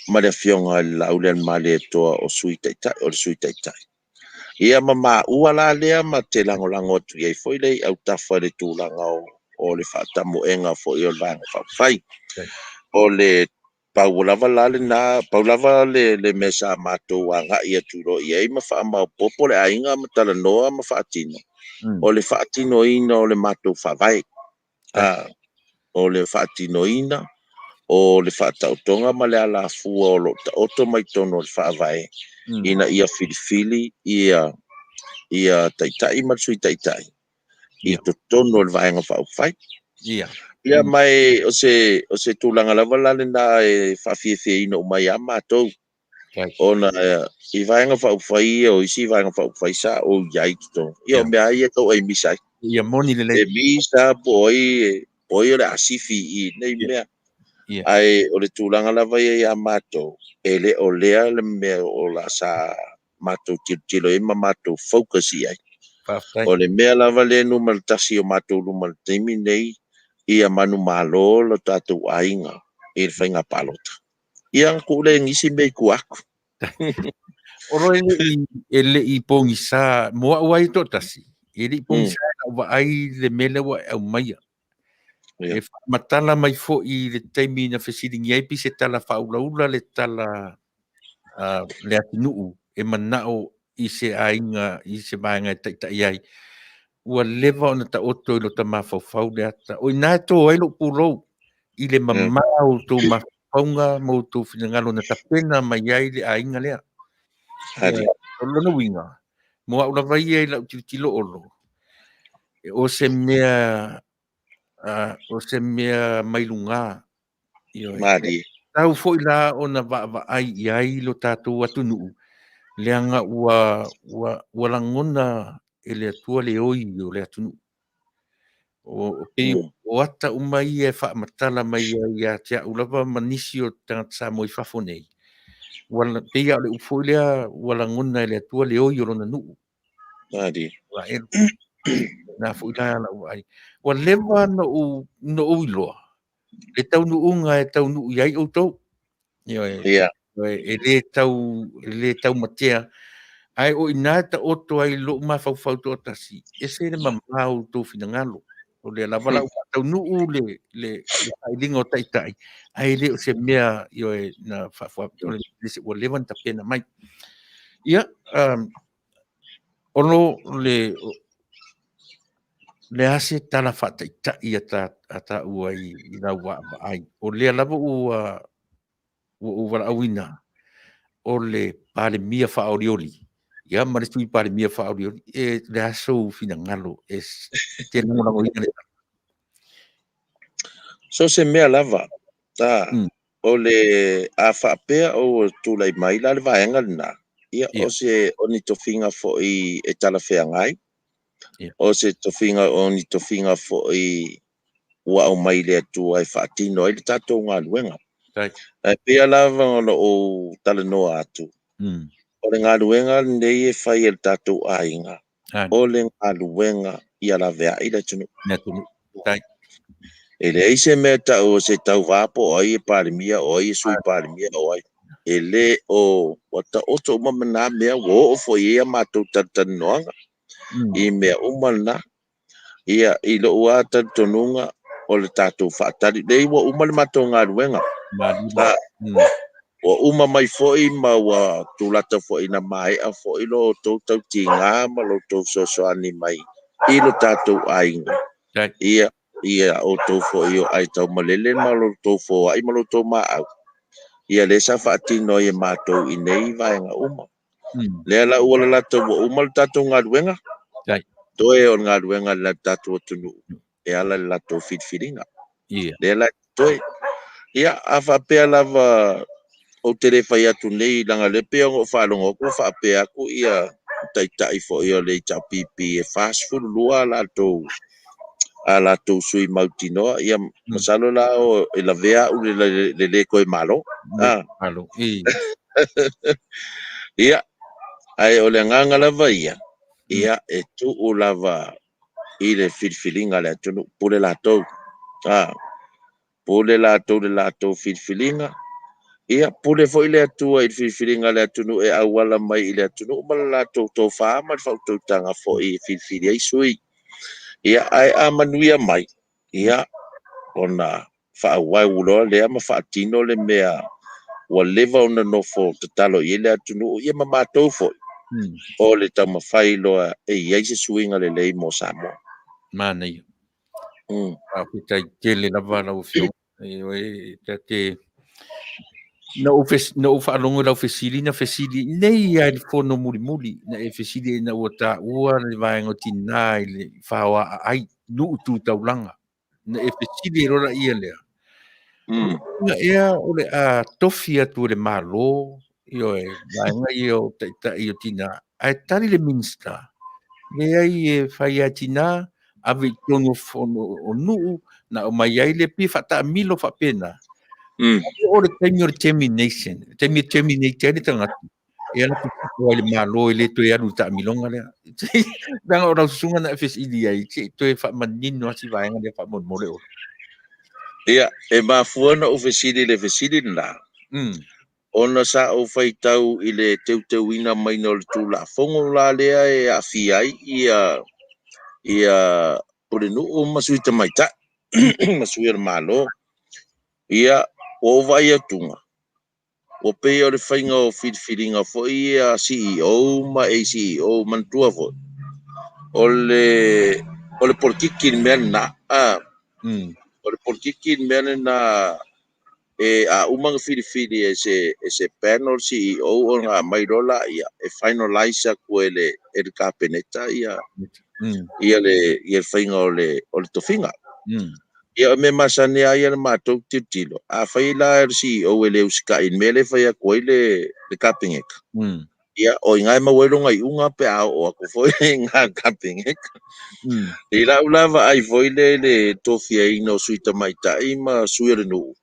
ma le fionga I laule al male toa o sui taitai, o le sui taitai. Ia ma ua la lea ma te langolango atu iei fo I le au tafa le tūlanga o le whaatamu enga fo I o langa whawhai. O le paulava lale na paulava le mesa mātou a ngai atu ro iei ma whaama popo le ainga ma tala noa ma whaatino. O le whaatino ina o le mātou whawai. O le whaatino ina o le whaatautonga ma le ala fua o lo ta oto mai tono le whaavae. Ina ia filifili, ia taitai matsui taitai. I to tono le vaenga whaufai. Ia mai o se tūlanga lava lale na e whawhiawhia ina o mai a mātou. Ona I vaenga whaufai o isi vaenga whaufai sa o iai kito. Ia o mea ia tau ai misai. Ia moni le E misa po oi o le asifi I nei mea. Ai o le tūlanga lava ia a mātou. E le o lea le mea o la sa mātou tilo e ma mātou focus I ai. O le mea lava le numa le tasi o mātou luma le teimi nei. Ia manu malo lo tātou ainga. I le whainga palota. Ia ko le ngisi mei kuaku. Oro ele I pongi sa moa wai to tasi. Ele pongi sa wa ai le mele wa au maia. E matala mai fo I le taimi na fesiringi ai pi se tala faulaula le tala Leatinuu e manao I se ainga I se vaenga taitai ai. Ua leva ona ta oto I lo ta mawhawhau le ata. O ina to ai lo pulou. I le mamau tō mawhaunga mo tō whingalo na tapena mai ai le ainga lea. Hadi. Lona winga. Moa ula vai ai lau tilo olo. O se mea mailunga. Madi. Tau fo ila ona va ai ai lo tātou atunuu. Leanga ua langona e le atua le oi o le atunuu. O ata umai e whaamatala mai ia tia ulava manisi o tangata sa moi whafo nei. Wala peia le ufo lea wala ngona le atua le oi o lona nuu. Madi. Wa e na fo ila la uai. Wa lewa no uiloa. Le tau nuunga e tau nuu iai o tau. Ia. E le tau matea. Ai o ina ta oto ai lo mawhau tō tasi. E se le mamau tō finangalo. O le lavala tau nuu le ailinga o taitai. Ai le o se mea na whawhau. Le se ua lewan ta pena mai. Ia, ono le ase tala whataitai ata ua I la ua ai. O le lava ua wala awina. O le pale mia whaorioli. Ia maritui pale mia whaorioli. E le aso finangalo. E te nangolango ina le. So se mea lava. O le a whaapea o tūlai mai la le vaenga na. Ia o se oni tofinga fo I e tala whea ngai. O se tofinga oni tofinga fo I ua au mai le atu ai whaatino ai le tātou ngā luenga. Ai pia lava o tala noa atu. O le ngā luenga nei e whai e le tātou ainga. O le ngā luenga I ala vea I le tunu. E le eise mea tau o se tau vapo o ai e parimia o ai e sui parimia o ai. E le o wata oto umamana mea o fo ia mātou tatanoanga. I mea umana. Ia I lo ua tatonunga o le tātou whaatari. Nei wa umale mātou ngā luenga. O uma mai foi ma wa tūlata foi na mai a foi lo tau tinga ma lo tau sosoani mai. I lo tātou ainga. Ia o tau foi o ai tau malele ma lo tau foi ai ma lo tau maau. Ia le sa whaatino I mātou I nei vaenga uma. Lea la ua la tau wa uma le tātou ngā luenga. Toe o ngā luenga la tātou atunu. E ala la tau whitwhiringa. Lea la toe. Ia a whapea lava o te rewhai atu nei langa lepe o whalongo ko whapea aku ia taitai fo I o le tau pipi e fast food lua a la tau sui mautinoa ia masalo la o e la vea u le koe malo. Ia ai o le nganga lava ia e tu o lava I le whitwhiringa le atunu pule la tau. Pule la tau whitwhiringa. Ia pule fo ile atua I whiwhiringa le atunu e awala mai ile atunu ma la tau wha ma whautou tanga fo I whiwhiri ai sui. Ia ai a Manuia mai. Ia ona whaawai uloa lea ma whaatino le mea wa leva ona nofo tatalo I le atunu ia ma mātou fo. O le tau mawhai loa e iai se suinga le lei mo Samoa. Mana ia. Faafetai tele lava lau fio. e te na whaalongo lau fesili na fesili nei ai fono muri na e fesili na ua ua le vaenga tina i le whawa ai nuu tu taulanga na e fesili rora ia lea na ea o le a tofi atu le malo io e vaenga io ta io tina ai tari le minsta le ai e whai a tina ave tono fono o nuu na o mai ai le pi fata milo fa pena o le taimi o le termination le tangata e ana o le malo le to ia luta milonga le danga o rausunga na FSI ai to e fa manino asi vaenga le fa mon mole o ia e mafuana o fesili le fesili na ona sa o faitau i le teuteuina mai no le tula fongo la lea e afi ai ia o le nuu masui tamaita masui o le malo ia o vai atunga o pe o le whainga o whiriwhiringa fo ia CEO ma ACEO mantua fo o le porkiki mea na o le porkiki mea na e a umanga whiriwhiri e se panel CEO o ngā mairola ia e finalize ko ele kapeneta ia le whainga o le tofinga ia me masane ai ana matou titilo a faila CEO ele usika in mele faia ko le kapengeka ia o ngai mawelo ngai unga pe a o ko foi nga kapengeka ila ulava ai foi le tofia ino suita maita i ma suere no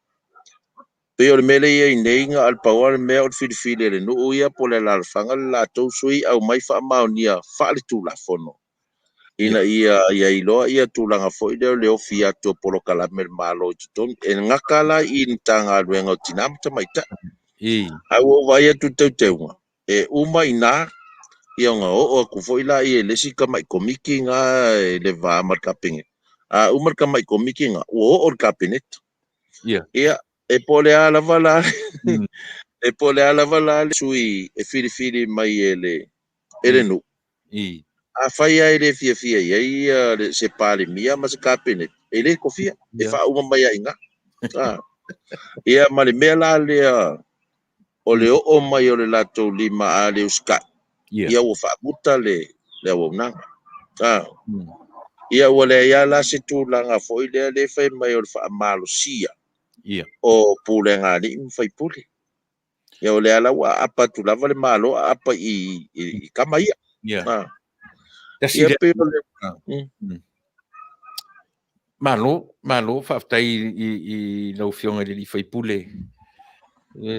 pe o mele ia nei nga al power me o filfile le no ia po le la fanga la to sui au mai fa maonia fa le tu la fono ina ia ilo ia tulanga foi le ofia to polo kala mel malo ton en ngakala in tanga luenga tinam tamaita au vai tu teuteunga e uma ina ia nga o ku foi la ia le sika mai komiki nga le va marka pinge a umar ka mai komiki nga o kabinet ia e pole ala vala e pole ala vala sui e fili mai ele no a fai ai le fia ia le se pale mia mas kabinet ele kofia e fa uma mai inga ia male mela le o le o mai o le lato lima a le uska ia o fa buta le o nanga ia o le ia la se tu langa foi le fai mai o fa malusia o pulenga ni fai puli ia o le ala wa apa tu lava le malo apa i kama ia ia pe malo Faafetai i lau fionga le li fai pule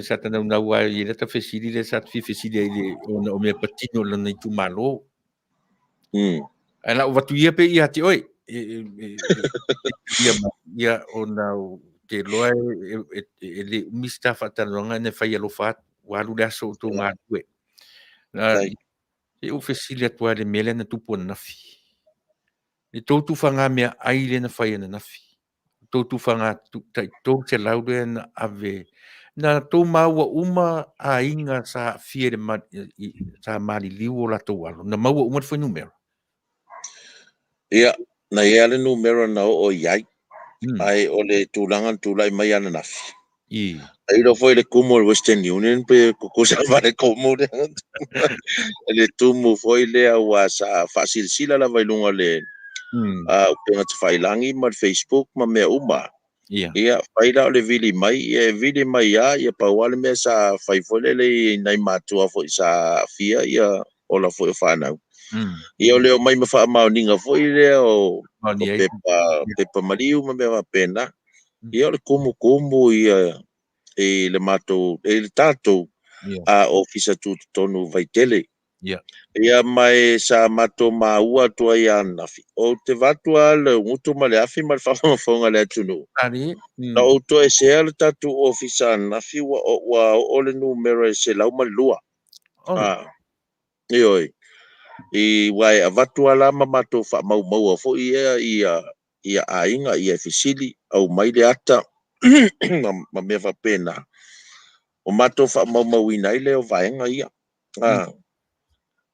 sa tana una wa i le ta fesili le sa fesili le o me patino le nei tu malo ala o watu ia pe ia ti oi ia ona te loa le mista fatalonga ne fai alo fat walu le aso tu ngā tue e o fesili atua le mele na tupu na nafi e tautu whanga mea aile na whai na nafi. Tautu whanga tau te laude na ave. Na tau maua uma a inga sa fiere sa mali liu o la tau alo. Na maua uma foi numero. Ia, na ia le numero na o iai. Ai o le tūlanga tūlai mai ana nafi. Ai lo foi le kumo le Western Union pe kukusa vale kumo le. Le tumu foi le awa sa fasilsila la vailunga le o penga te whailangi ma Facebook ma mea uma. Ia, whaila o le vili mai, vili mai ia pauale mea sa whaifole le nai matua foi sa fia ia o la foi whanau. Ia o leo mai ma wha maoninga foi le o pepa mariu ma mea pena. Ia o le kumu ia e le matou, e le tātou a ofisa tonu vaitele. Ia mai sa mato maua tua ia nafi. O te vatua le ngutu ma le afi ma le whawhafonga le atunu. Na o to e se le tatu ofisa nafi wa o le numero e se lau ma lua. Ioi. I wai a vatua la ma mato wha mau fo ia ainga ia fisili au mai le ata ma mea whapena. O mato wha mau inai le o vaenga ia.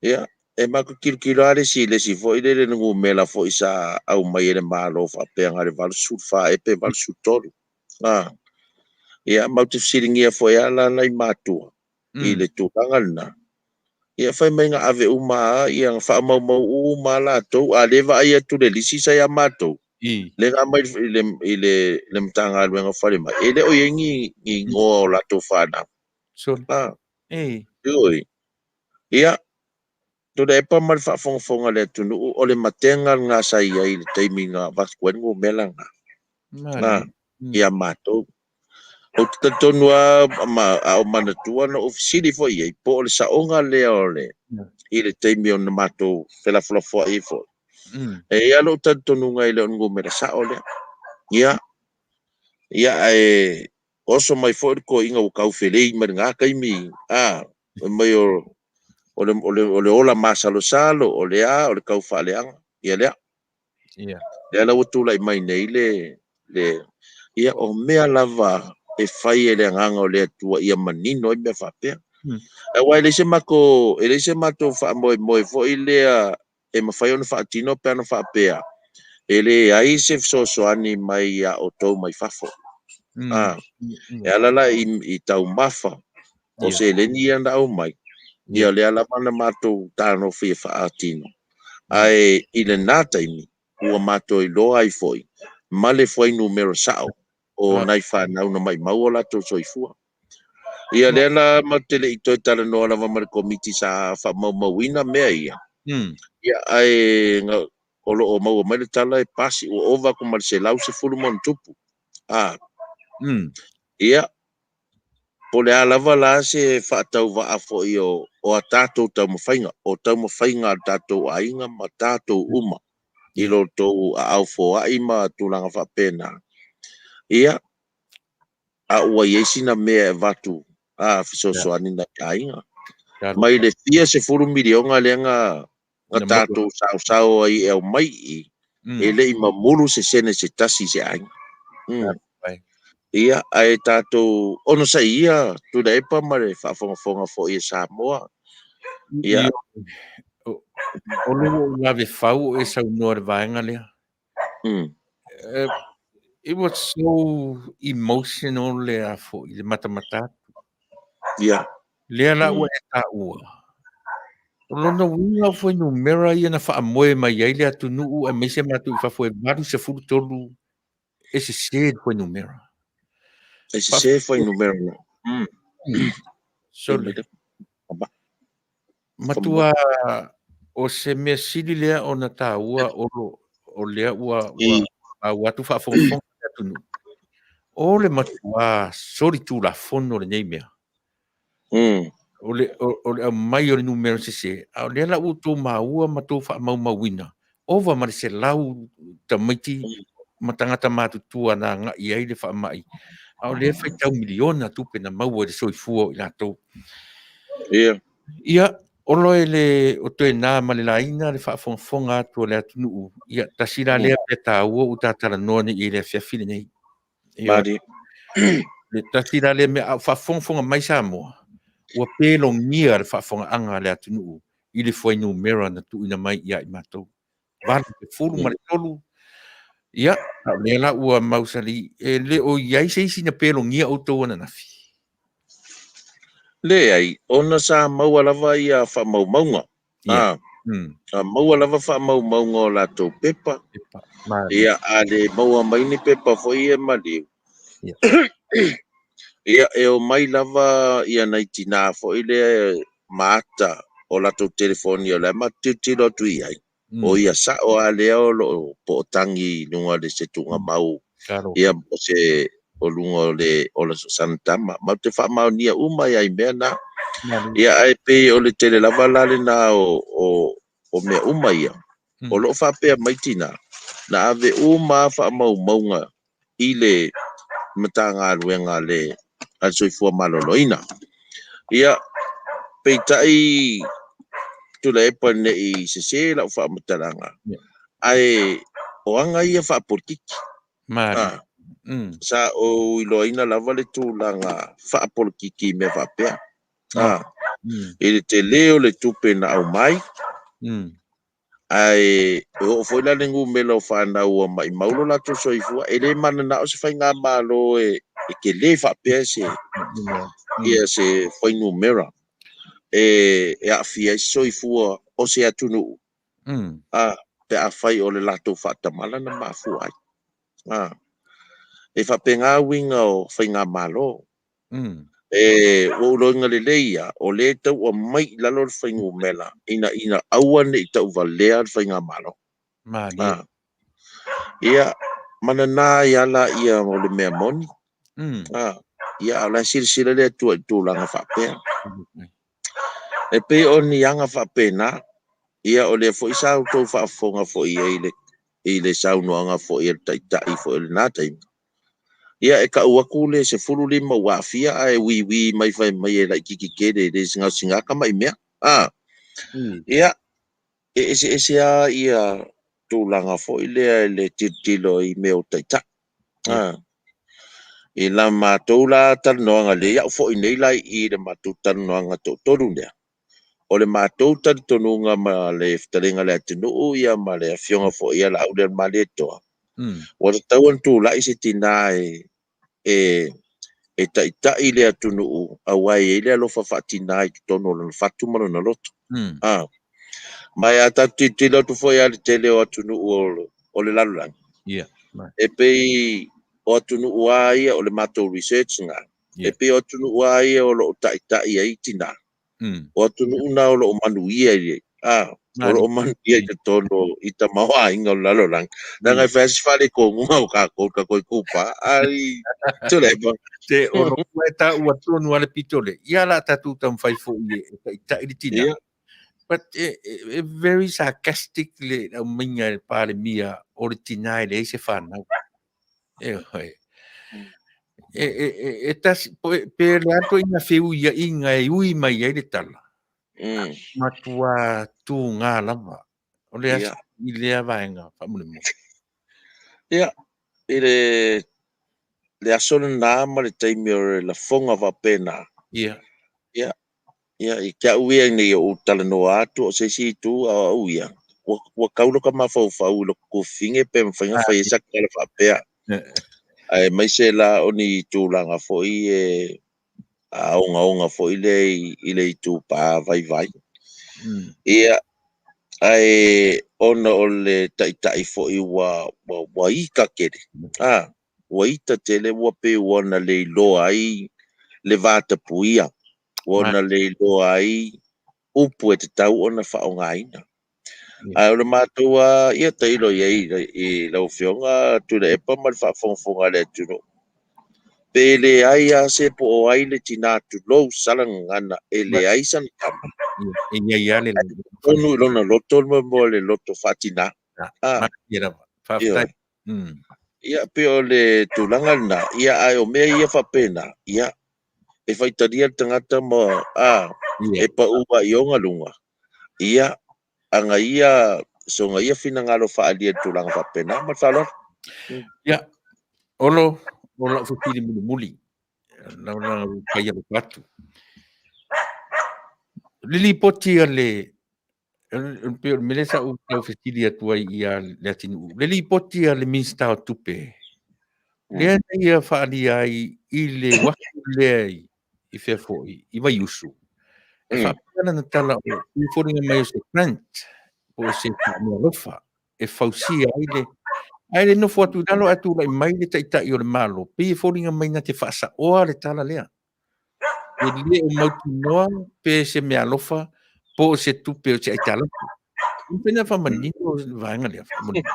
Ia, e mako kilare si le si fo ile ngu mela fo isa au mai ele malo fa pe ngare val su fa e pe val su tolu. Ia mau te siringia fo ia la nai matua. I le tūranga na. Ia whai mai ngā ave uma ia ngā wha mau uma la tau. A lewa ai atu le lisi sa ia matou. Le ngā mai i le mtanga alwe ngā whare mai. E le o yengi i ngō la tau whana. Ioi. Ia. Tuilaepa mai whaafonga le Taunuu o le matenga ngā sa ia i le teimi ngā vaskuen ngō mela ngā. Ia matou. O te tonua o manatua na ofisiri fo ia i po o le saonga lea o le i le teimi o na matou felafolafoa i fo. E ia lo tatonunga i le ongo mera sao lea. Ia e oso mai fo ko inga o kau felei mai ngā kaimi. Mai o le ola masalo salo o le kau whaaleanga. Ia lea. Lea la watu lai mai nei le ia o mea lava e whai e le nganga o le atua ia manino i mea whapea. E wai le se mako, e le se mato wha moe fo i lea e mawhai ona whaatino pe ana whapea. E le ai se fsosoani mai a o tau mai whafo. E alala i tau mafa o se leni anda au mai. Ia le ala mana mato tāno whia whaatino. Ai i le nātaimi ua mato i loa i foi. Male foi numero sao. O nai whanau na mai mauola to soifua. Ia leana matele i toi tala noa lava mara komiti sa Faumuina mea ia. Ia ai olo o maua mai le tala e pasi o ova ko mara se lau se fulu mon tupu. Ia po le alava la se whaatau wa afo i o a tātou tau mawhainga. O tau mawhainga tātou ainga ma tātou uma. I lo tau a au fo a ima tūlanga whapena. Ia a ua iesina mea e vatu fisosoani na ainga. Mai le fia se furu milionga lenga ngatato sao ai e mai e le ima mulu se sene se tasi se ainga. Ia ai tato ono sa ia Tuilaepa mare whaafonga fo ia Samoa. Ia o lu lave fau e sa unor vaenga lea. It was so emotional lea fo i le matamata. Ia. Lea la ua e ta ua. O lona winga fo i numera ia na wha amoe mai ai lea Taunuu e meise matu i whafo e maru se furu tolu e se sed fo i numera. E se sed fo i numera. So matua o se mea sili lea o na ta ua o lea ua watu whaafonga lea Taunuu. O le matua sori tu la fono le nei mea. O le mai o le numero se o le la uto maua matou Faumuina ova ma se lau tamaiti matangata matutua na nga i ai le whaamai o le fai tau miliona tupe na maua le soifua i latou ia olo le o toe nā ma le laina le whaafonga atu o le Taunuu ia tasira lea pe tāua u tātara noni i le fiafile nei le tasira lea me whaafonga mai Samoa ua pelo ngia le whaafonga anga le Taunuu i le foi numera na tu ina mai ia i matou. Vale te fulu ma le tolu. Ia, le la ua mausali e le o iai se isi na pelo ngia o tau ana nafi. Le ai, ona sa maua lava ia whaamaumaunga. Maua lava whaamaumaunga o la tau pepa. Ia a le maua maini pepa fo ia maliu. Ia e o mai lava ia nei tina fo ile mata o la tau telefoni o le matutilo tu iai. O ia sa o a leo lo po tangi nunga le se tunga mau. Ia o se o lunga le o la santama. Mau te wha mau nia uma ia i mea na. Ia ai pe o le tele lava lale na o mea uma ia. O lo wha pea maitina. Na ave uma wha mau maunga i le matanga aluenga le al soifua maloloina. Ia peitai Tuilaepa ne i se la wha mataranga. Ai o anga ia wha porkiki. Sa o iloina lava le tūlanga wha porkiki me wha pea. I le te leo le tupe na au mai. ai o foi la lengu melo fa na o mai maulo la to soifua ele mana na o se fai nga malo e ke le fa pese ia se foi numera e a fia soifua o se atunu a pe a fai o le lato fa tamala na mafu ai e fa penga winga o fai nga malo e o lo nga le leia o le tau o mai lalo fai ngumela ina aua ne tau valea fai nga malo ia mana na ia la ia o le mea moni ia ala sila le tu langa fa pe e pe o ni anga fa pe na ia o le fo isa to fa fonga fo ia ile sau no anga fo ia tai fo le na tai ia e ka ua kule se fulu lima wa fia ai wi mai fai mai e la kiki kede de singa ka mai mea ia ese a ia tu langa fo ile le titilo i me o tai ta e la mātou la tanoanga le iau fo i nei lai i le mātou tanoanga tō toru lea. O le mātou tanoanga ma le ftarenga le Taunuu ia ma le fionga fo ia la au le ma le toa. O le tauan tū lai se tina e tai le Taunuu a wai e le alofa whaatina i tono le whatu mano na loto. Mai a tatu te lotu fo ia le tele o Taunuu o le lalulang. E pei o Taunuu ia o le mātou research nga. E pe o Taunuu ia o lo tai ai tina. O Taunuu na o lo Manuia ia. O lo Manuia i tono i ta mawa inga o lalolang. Nanga festival ko ngunga o ka koi kupa. Ai Tuilaepa. Te o lo ta ua tonu ale pitole. Ia la tatu tam fai fo i tai tina. But very sarcastically minga pare mia o le tina le se fana. Tas pe le ato ina feu ia inga e ui mai ai le tala. Matua tu ngā lava. O le asa i lea vaenga whamune mo. Ia, i le asona nā ma le taimi o la fonga wa pena. Ia. Ia, i kia uia nei o tala no atu o se si tu a uia. Wa kaulo ka mawhau whau lo ko finge pe mwhainga whai esak kala whapea. Ai mai se la o ni tūlanga fo i a onga fo i le i tū pā vai. Ia, ai ona o le tai fo i wa ika kere. Wa ita tele wa pe wana le loa ai le vata puia. Wana le loa ai upu e te tau ona whaongaina. Ai o le mātua ia tailo i lau whionga Tuilaepa ma le whafonga le Taunuu. Pele ai a se po o ai le tina tu lou salangana e le ai san kama. Ia le Onu ilona loto mo le loto whatina. Faafetai. Ia pe o le tūlanga na, ia ai o mea ia whapena, ia e whaitaria tangata mo e pa ua i onga lunga. Ia, anga ia, so nga ia whina ngalo whaalia tūlanga whapena, ma whalor? Ia, olo whapiri muli. Launa kaya le patu. Lili poti ale pe melesa o whapiri atua i a Leatinuu. Lili poti ale minsta o tupe. Lea ia whaalia i le waku lea i whewhoi, i vai usu. E whaapena na tala o i whoringa mai o se grant, o se whaamea lofa, e whausia aile no whatu dalo atu lai mai le taitai o le malo, pe i whoringa mai na te whaasa oa le tala lea. E le o mauti noa, pe se mea lofa, po se tupe o se aitala. Pena whamanino o vaenga lea whamanino.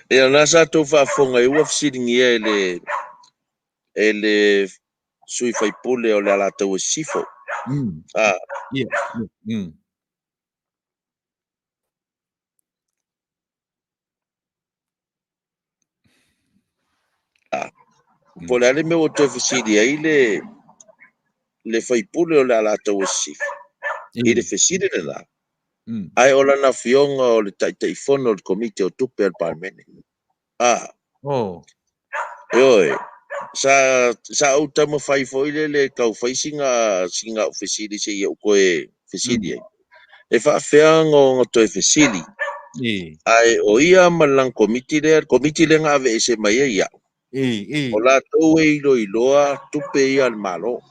E nasa tō whaafonga i ua fsiringia e le sui whaipule o le alatau e sifo. Po le ale me o te whasiria i le whaipule o le alatau e sifo. I le whasiria la. Ai o lana fionga o le taitai fono o le komite o tupe al parmene. Oi. Sa au tama whai fo ile le kau whai singa o whesiri se ia uko e whesiri ai. e whaafea ngō toi fesili. Ai o ia malang komiti le nga ave ese mai ia. O la tau e iloa tupe ia al malo.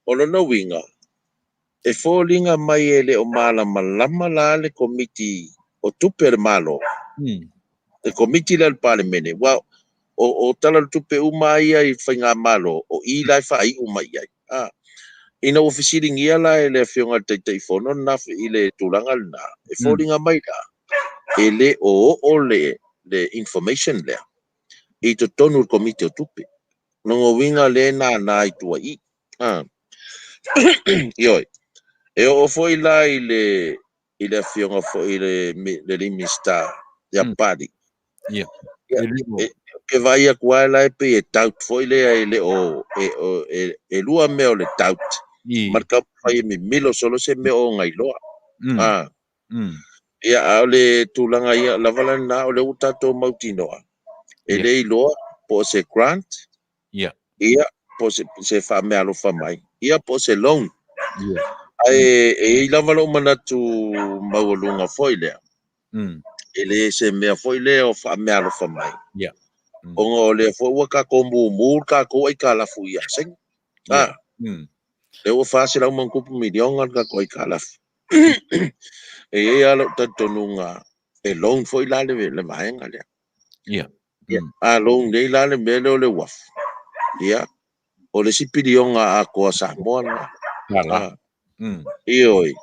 O lona winga. E fōlinga mai e le o malama la le komiti o tupe al malo. E komiti le al palemene. Wa o tala tupe uma ia i whainga malo. O i lai whai uma ia. Ina ofisiri ngia la e le whionga teitai whono na i le tūranga na. E fōlinga mai la. E le o le information lea. I to tonu komite o tupe. Nongo winga le na i tua i. Ioi. E o foi la i le whionga foi le limista ya pari. Ke vai a kua la e pe e taut foi le le e lua meo le taut. Marka fai mi milo solo se meo ngai loa. Ia au le tūlanga ia lavala na o le utato mautinoa. E le iloa po se grant. Ia po se wha mea alofa mai. Ia po se loan. E lavalo manatu maualunga foi lea. E le se mea foi lea o wha mea alofa mai. Onga o le foi waka kombu mur ka ko i ka lafu ia seng. Le o whase lau mankupu milionga ka ko i ka lafu. E alo tatonunga e loan foi la le maenga lea. A loan le la le mele o le wafu. Ia. O le sipirionga a koa Samoa. Ioi.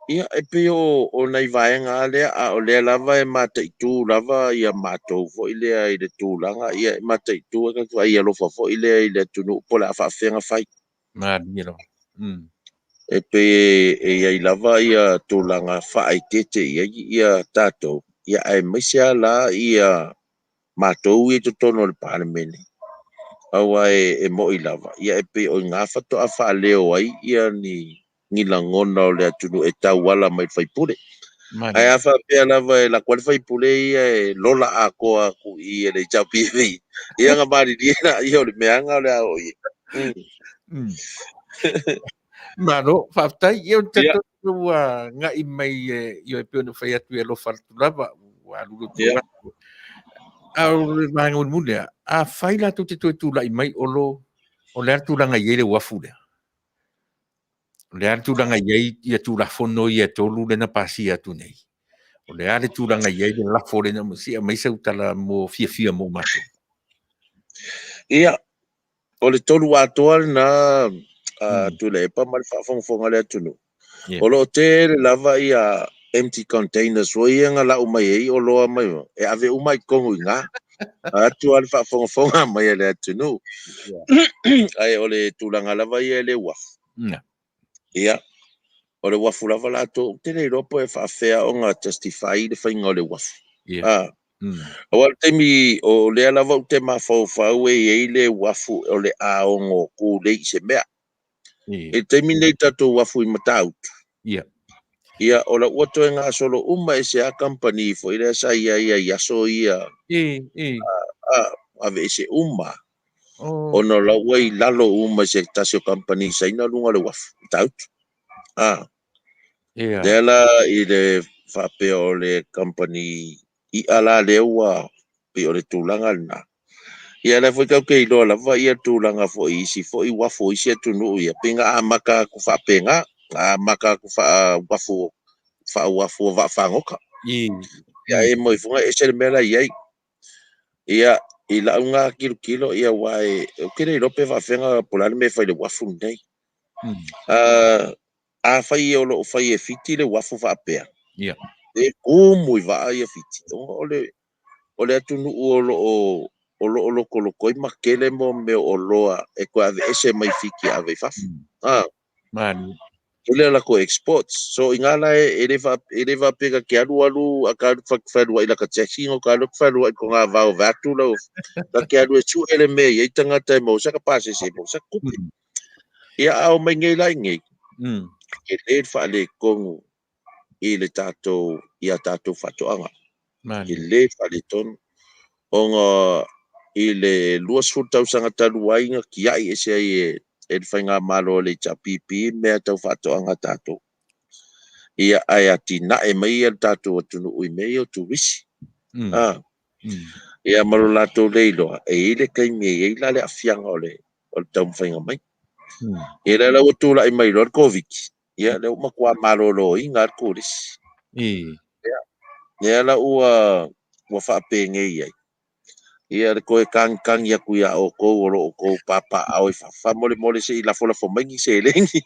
Ia e pe o nei vaenga lea a o lea lava e mata i tū lava ia matou fo i lea i le tūlanga. Ia e mata i tū e kakua ia lofa fo i lea i le tunu pole a whaafenga fai. E pe e ia i lava ia tūlanga whaai tete ia tātou. Ia e maisia la ia matou i totono le paramene. Awa e mo i lava. Ia e pe o ngā whato a wha leo ai ia ni langona o le atunu e tau wala mai whaipure. Ai a wha pia lava e la kwale whaipure ia e lola a koa ku i e le jau piwi. Ia ngā mari dina ia o le meanga o le ao i. Mano, Faafetai, ia o tato nga i mai i o e pio na whai atu e lo wharatu lava. Wa lulu tua. Au le mahangun munea, a whai la tu te tue tūla i mai o le artūranga i ele wafu lea. Le artūranga i ei ia tūla whono i e tolu le na pasi atu nei. O le are tūranga i ei le lafo le na musia mai sa utala mo fia mo mato. Ia, o le tolu atoa na Tuilaepa ma le whaafonga le atunu. O lo te le lava ia empty containers o ia nga la umai ei o loa mai. E ave umai kongu i ngā. Atu al whaafonga mai le atunu. Ai o le tūlanga lava ia le wafu. Ia. O le wafu lava lato, tene ropo e whaafea o ngā justify le whainga o le wafu. Awal temi o lea lava u te mawhau e ei le wafu o le aongo ku le i se mea. E temi nei tato wafu i matautu. Ia o la uato e ngā solo uma e se a company fo i rea sa ia yaso ia. Ave e se uma. O no la ua i lalo uma se tasio company sa ina lunga le wafu. Matautu. Dela i le whapea o le company i ala leua pe o le tūlanga na. Ia le fwoi kau kei loa lava ia tūlanga fo i isi fo i wafu isi atunu ia. Pinga a maka ku whapenga, a maka ku wafu o whaangoka. Ia e moi funga e sere mela iai. Ia i launga kilo ia wae, o kere i lope whaafenga pulani me whai le wafu nei. A whai e olo o whai e Fiti le wafu whaapea. E kumu i waa ia Fiti. O le atunu o lo kolokoi makele mo me o loa e koe ave ese mai fiki ave fafu. Ele la ko exports. So ingala e leva pega ke alu a ka whakawharua i la ka checking o ka whakawharua i ko ngā vau vatu lau. Ka ke alu e tu ele me i tangata e mo sa ka pase se mo sa kupe. Ia au mai ngei lai ngei. E le whaale kongu i le tātou i a tātou whatoanga. I le whaale tonu. O ngā i le luas futau sanga talu wainga ki ai e se ai e e whainga malo le chapipi mea tau whatoanga tātou. Ia ai atina e mai al tātou atunu ui mei o turisi. Ia malo lātou leiloa, e ile kai mea e lale a fianga o le tau mwhainga mai. Ia le lau tūla i mai lo COVID. Ia leo makua malo lo i ngā kūrisi. Ia la ua whapenge iai. Ia le koe kang ia kuia o kou oro o kou papa au i wha mole se i la maingi se lengi.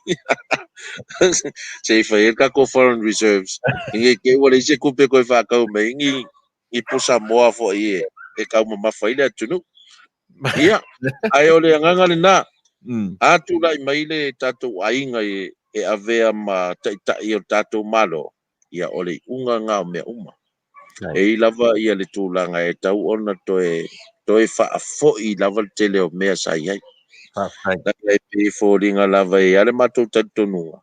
Se i whae ka ko foreign reserves. Inge ke wale se kupe koe whakau me ingi i pusa moa fo i e kau mamawhaile atunu. Ia, ai ole anganga le nā. Atu la i maile tātou ainga e avea ma tai o tātou malo. Ia ole unga ngā mea uma. E i lava ia le tūlanga e tau ona toe wha fo i lava te leo mea sai ai. Naka e pe fōringa lava e ale mātou tatonunga.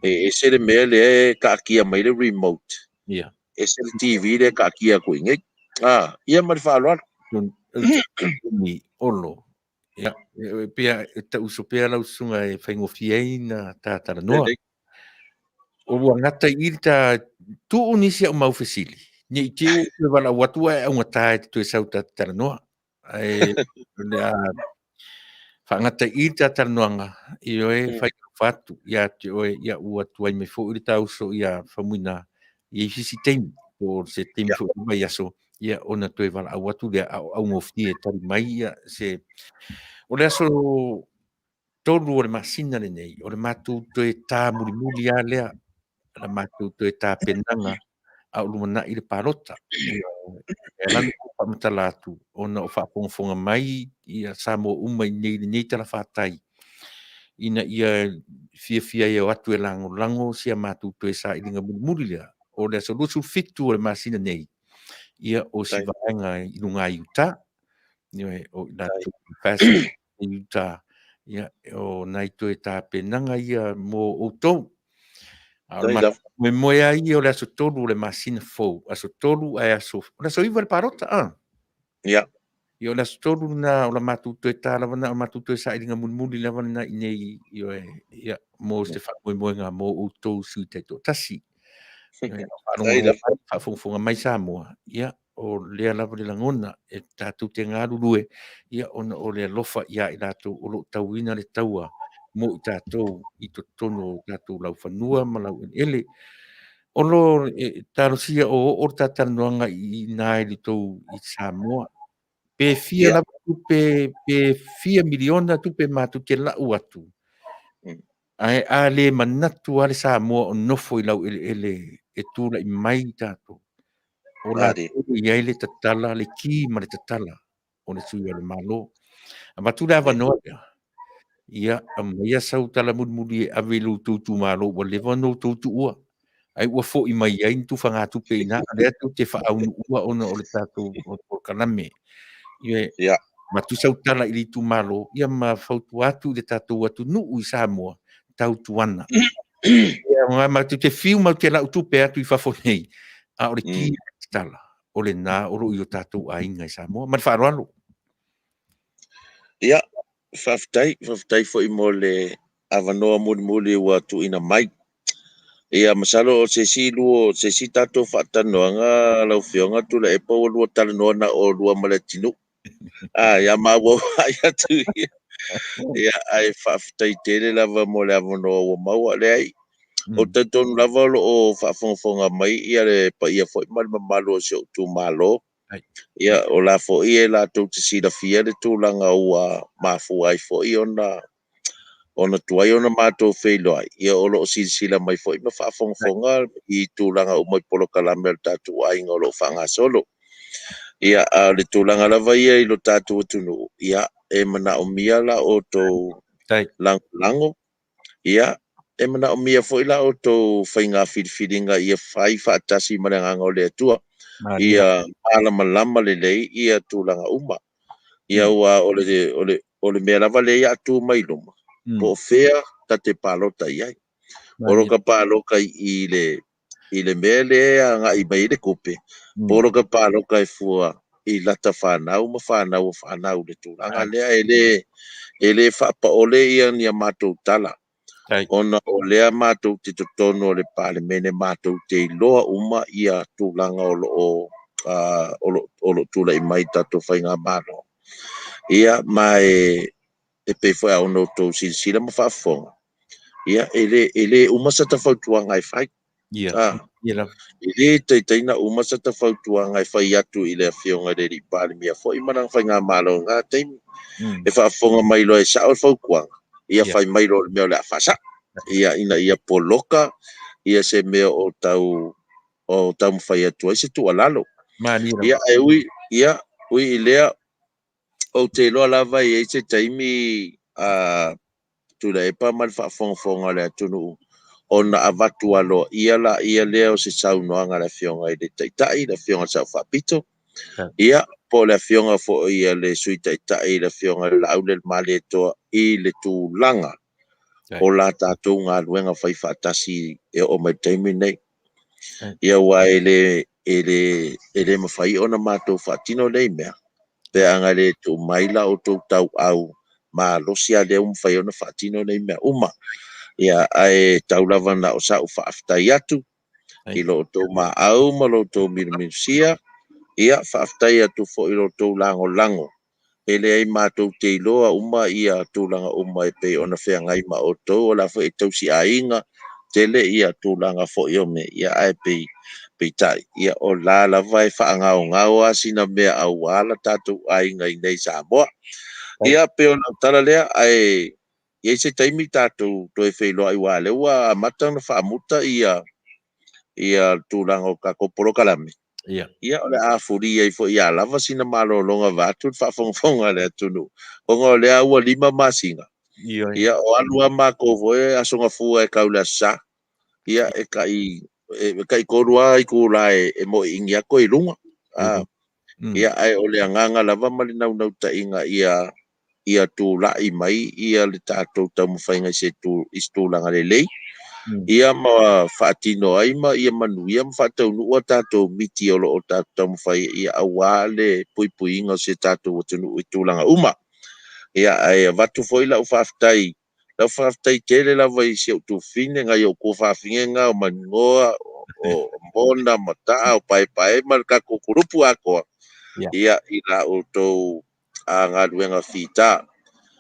E se le mea le e ka akia mai le remote. E se le TV le ka akia ko ingai. Ia mari whaaloa. Ni olo. Ia, pia ta uso pia lau sunga e whaingofia i na tātara noa. O rua ngata i ta tu unisia o maufesili. Ni te o te wala watua e unga tae te tue sau tātara noa. Ai, whangata i tātara noanga. I oe whatu. Ia te oe, ia ua tuai me fo uri ta uso ia Faumuina. I hisi teimi. O se teimi fo mai aso. Ia ona toe wala au atu lea au ngofti e tari mai ia se o lea so tolu o le masina le nei o le mātou toe tā muli a lea le mātou toe tā penanga au lumana i le pārota e lanu kupa matala atu ona o whapongafonga mai ia samo umai nei tala whātai ina ia fia ia o atu e lango sia mātou toe sa ilinga muli lea o lea so lusu fitu o le masina nei ia o si vaenga i lunga i uta o na tu Fasa i uta ia o nai to e tā penanga ia mo o tau me moea ia o le aso tolu le masina fou aso tolu ai aso o le aso iwa le parota ia o le aso tolu na o la matu to e tā lavana o matu to e sa ilinga muli lavana i nei ia mo se whamoemoenga mo o tau sui te to tasi whafonga mai Samoa ia o lea lava le langona e tātou te ngārurue ia ona o lea lofa ia i tātou o lo tauina le taua mo i tātou i to tono tātou lau whanua ma lau ele o lo tārosia o tātanoanga i nāi li tau i Samoa pe fia lava tupe pe fia miliona tupe mātou ke lau atu ai a le manatu ale Samoa o nofo i lau ele e tūla i mai tātou o la ia le tatala le ki ma le tatala o le sui o le malo a matu le avanoa ia ia sau tala muli e avelu tu malo o le vano tu ua ai ua fo i mai ai tu fanga tu pe ina le tu te fa au ua ona o le tato o kaname ia matu sau tala i tu malo ia ma fautu atu le tato atu nu i Samoa tau tuana ia ma tu te fiu ma te la tu pe atu i fa fo nei a o le ki tala o le nā oro i o tātou a inga i Samoa ma le whaaralo ia Faafetai fo i mo le avanoa muli ua tu ina mai ia masalo o se si tātou whaatanoanga lau whionga Tuilaepa o lua talanoa na o lua ma Leatinuu ia maua ia tu ia ai Faafetai tele lava mo le avanoa ua maua le ai o tautonu lava o whaafongafonga mai ia le pa ia fo i malo o se o tu malo ia o la fo i e la tau te sila fia le tūlanga ua mafu ai fo i ona tuai ona mātou wheiloa ia o lo sila mai fo i ma whaafongafonga i tūlanga umai polo kalame le tātou ai ngolo whanga solo ia le tūlanga lava ia i lo tātou atunu ia e mana o mia la o tau lango ia e mana o mia fo i la o tau whainga whiriwhiringa ia whai whaatasi maranganga o le atua ia malama le lei ia tūlanga uma ia ua o le mea lava le ia atu mai luma po fea ta te palota iai oro ka paloka i le mea le a nga i mai le kupe poro ka paloka e fua i lata whanau ma whanau le tūlanga lea e le whapaole ia ni a mātou tala. Ona o lea mātou te totono le pāle mene mātou te iloa uma ia tūlanga o lo tūla i mai tato whainga māno. Ia mai e pewhai au no tō sinsila ma whaafonga. Ia ele umasa ta whautuanga i whai. Ele teina umasa ta whautuanga i whai atu i le whionga le ri pāle mia fo i manang whainga mālo ngā teimi. E whaafonga mai lo e sao whaukuanga. Ia whai mai lo mea le a Fasa. Ia ia poloka ia se mea o tau mwhai atu ai se tu alalo. Ia ui ilea o te loa lava i eise taimi Tuilaepa mal whaafonga le Taunuu o na avatu alo ia lea o se saunoanga le whionga i le taitai le whionga sau whaapito. Ia po le whionga fo ia le sui taitai le whionga le au le male toa i le tūlanga. O la tātou ngā luenga whai whaatasi e o mai taimi nei. Ia wa ele mawhai o na mātou whaatino nei mea. Pe anga le tō maila o tō tau au ma losia le mawhai o na whaatino nei mea uma. Ia ai tau lava na o sa o Faafetai atu. I lo tō ma au ma lo tō mirmisia. Ia Faafetai atu fo i lo tō lango. Ele ai mātou te iloa uma ia tūlanga uma e pe ona whea ngai ma o tō o la fo e tausi a inga tele ia tūlanga fo i ome ia ai pe tai ia o la lava e whaangao ngao asina mea au ala tātou a inga i nei Samoa ia pe ona tala lea ai ia se taimi tātou to e whailoa i wale ua matang na whaamuta ia tūlanga o ka koporo kalame. Ia ole a furia i fo ia lava sina malo longa vatu whaafonga le Taunuu. Onga le ua 5 masinga. Ia o alua mako voe asonga fua e kaula sa. Ia e kai korua i kula e mo ingi ako i lunga. Ia ai ole anganga lava mali nau ta inga ia tūla i mai ia le tātou tau mwhainga i se tūlanga le lei. Ia ma whaatino ai ma ia Manuia ma whaataunu ua tātou miti o tātou mwhai ia awale pui inga se tātou Taunuu i tūlanga uma. Ia ai watu foi lau Faafetai. Lau Faafetai tele lava i se utu fine ngai o ko whaafingenga o mangoa o mbona mataa o pai ma ka kukurupu akoa. Ia ila o tau a ngā ruenga whita.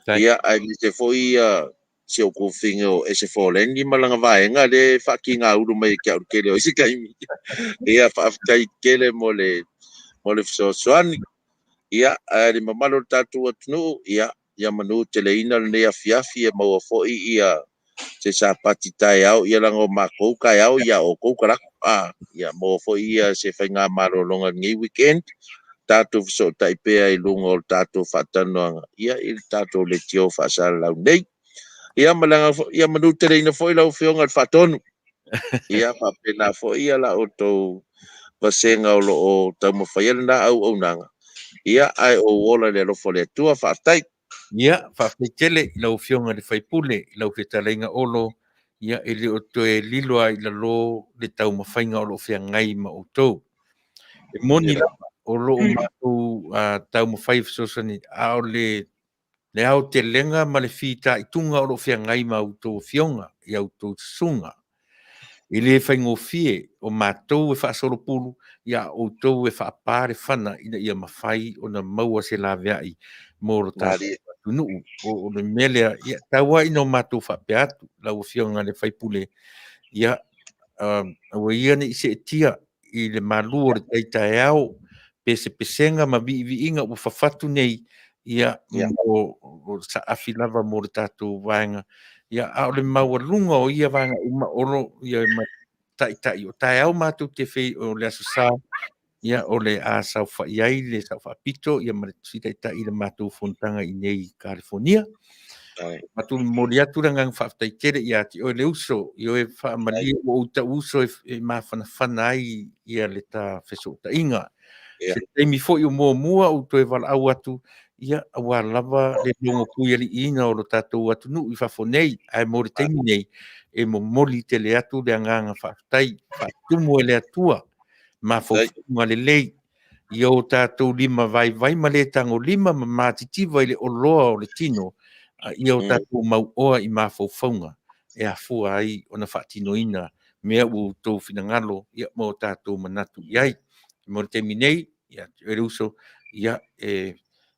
Ia ai mi te foi se o ko finge o ese folendi malanga vaenga le faki nga uru mai kia urkele o isi kaimi. Ia Faafetai kele mo le fisosoani. Ia ari mamalo tatu atunu ia manu te leina le nea fiafi e maua foi ia se sapati tai au ia lango makou kai au ia o kou karako. Ia maua foi ia se whainga maro longa ngi weekend. Tatu fiso taipea i lunga o tatu whatanoanga. Ia il tatu le tio Fasa lau nei. Ia malanga ia manu te reina foi lau whionga whatonu. Ia whapena foi ia la o tau vasenga o lo o tau mawhaiana na au nanga. Ia ai o wola le lofo le tua Faafetai. Ia Faafetai tele lau whionga le whaipule lau whetalainga olo. Ia ele o toe liloa i la lo le tau mawhainga o lo whia ngai ma o tau. E moni la o lo o matu tau mawhai fisosani ao le au te lenga ma le whita i tunga o lo whia ngai ma o tau whionga i au tau sunga. I le whaingofie o mātou e whaasoro pulu, ia o tau e whaapare whana ina ia mawhai o na maua se la veai mōro tātou Taunuu. O le melea, ia taua ina o mātou whape atu, lau whionga le whaipule, ia o ia ni se tia i le malu o le taitai au, pesenga ma vi inga o whawhatu nei, ia o sa afi lava mō le tātou vaenga. Ia a ole maua lunga o ia vanga uma oro ia ma tai o tai au mātou te whei o le asasa ia o le a sau whai ai le sau whapito ia ma le tai le mātou fontanga i nei California. Mātou mori atu rangang Faafetai tere ia ti o le uso i o e whaamali o uta uso e mawhana ai ia le ta wheso ta inga. Se teimi fo i o mua o to e wala au atu ia awa lava le longo kuiari ina o lo tātou atu nu i whafonei ai mori teimi nei e mo moli te le atu le anganga Faafetai whatumu e le atua ma fofunga le lei ia o tātou lima vai ma le tango lima ma mātitiva i le oloa o le tino, ia o tātou mau oa i mawhauwhaunga, e a fua ai o na whaatinoina, mea u tō whinangalo, ia mo tātou manatu iai, mo te minei, ia e ruso, ia e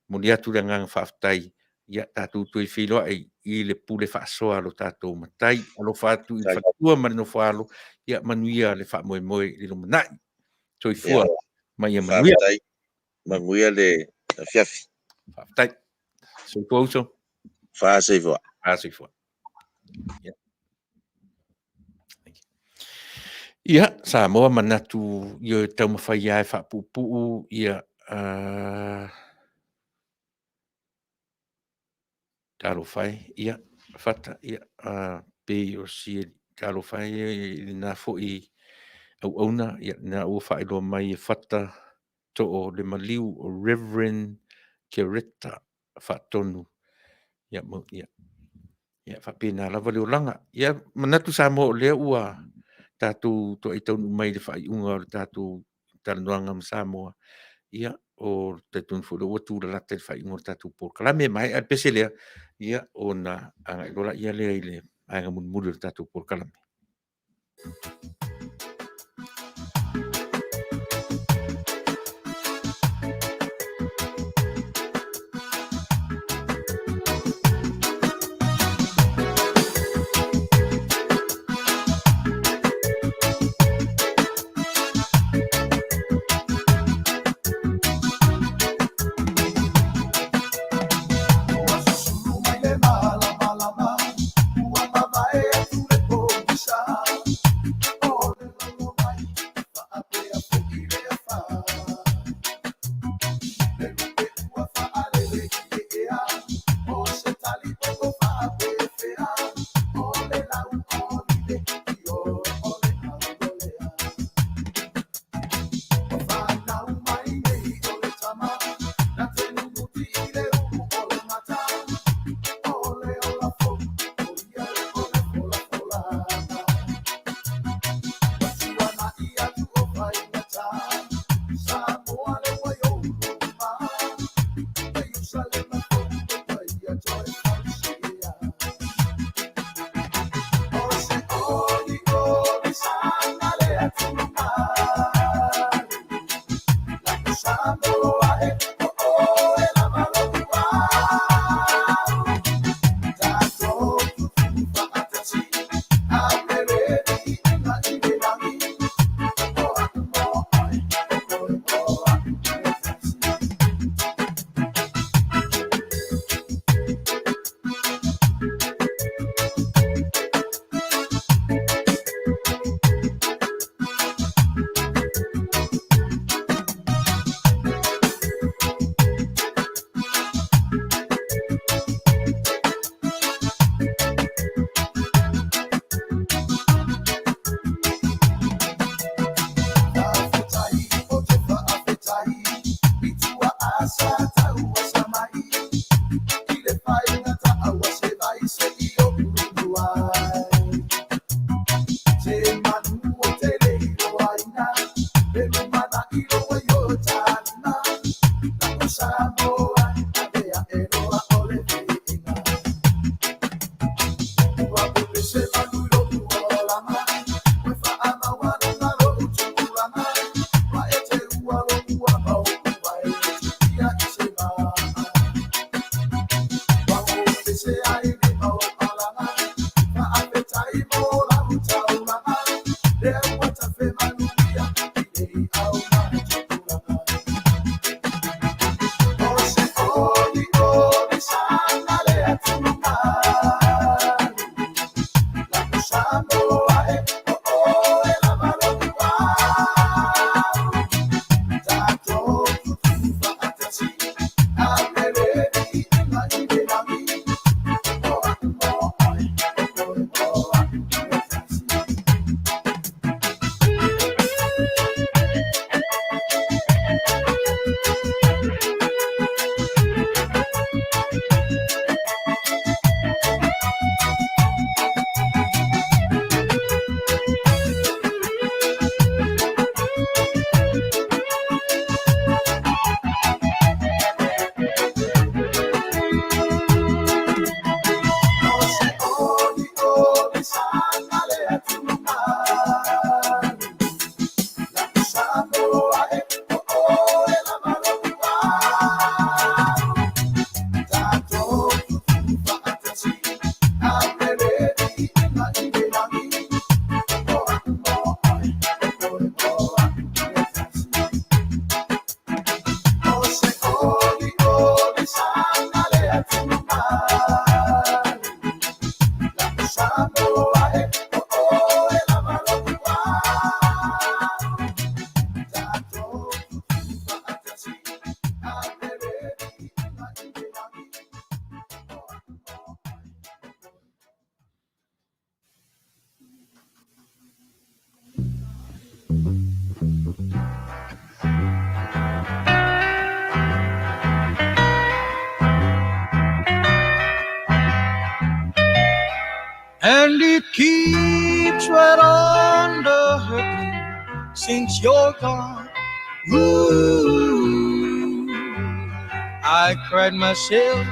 moni atu le ngang Faafetai, ia tātou tui whiloa i le pule whaasoa lo tātou matai, alo whaatu i whatua marino whaalo, ia Manuia le wha moe moe i lo manai, tui fua, mai ia Manuia. Manuia le fiafi. Faafetai. So kouso. Fasa i fua. Fasa i fua. Ia, sa moa manatu ia tau mawhai ai whapupuu ia taro whai, ia, whata, ia, pe o si taro whai i nā fo i au auna, ia, nā ua whai loa mai e whata to o le maliu o Reverend Kereta whatonu, ia, mo, ia, ia, whapena lava leo langa, ia, manatu sa moa lea ua tātou to i taunu mai le whai unga o tātou tānuanga ma Samoa. Ia, o tātou whura ua tūra la te whai unga o tātou pōr. Kalame mai, a pese lea, ia, o nā anga i rola ia lea i le anga munmuri o tātou pōr kalame. And it keeps right on the hurting since you're gone. Ooh, I cried myself.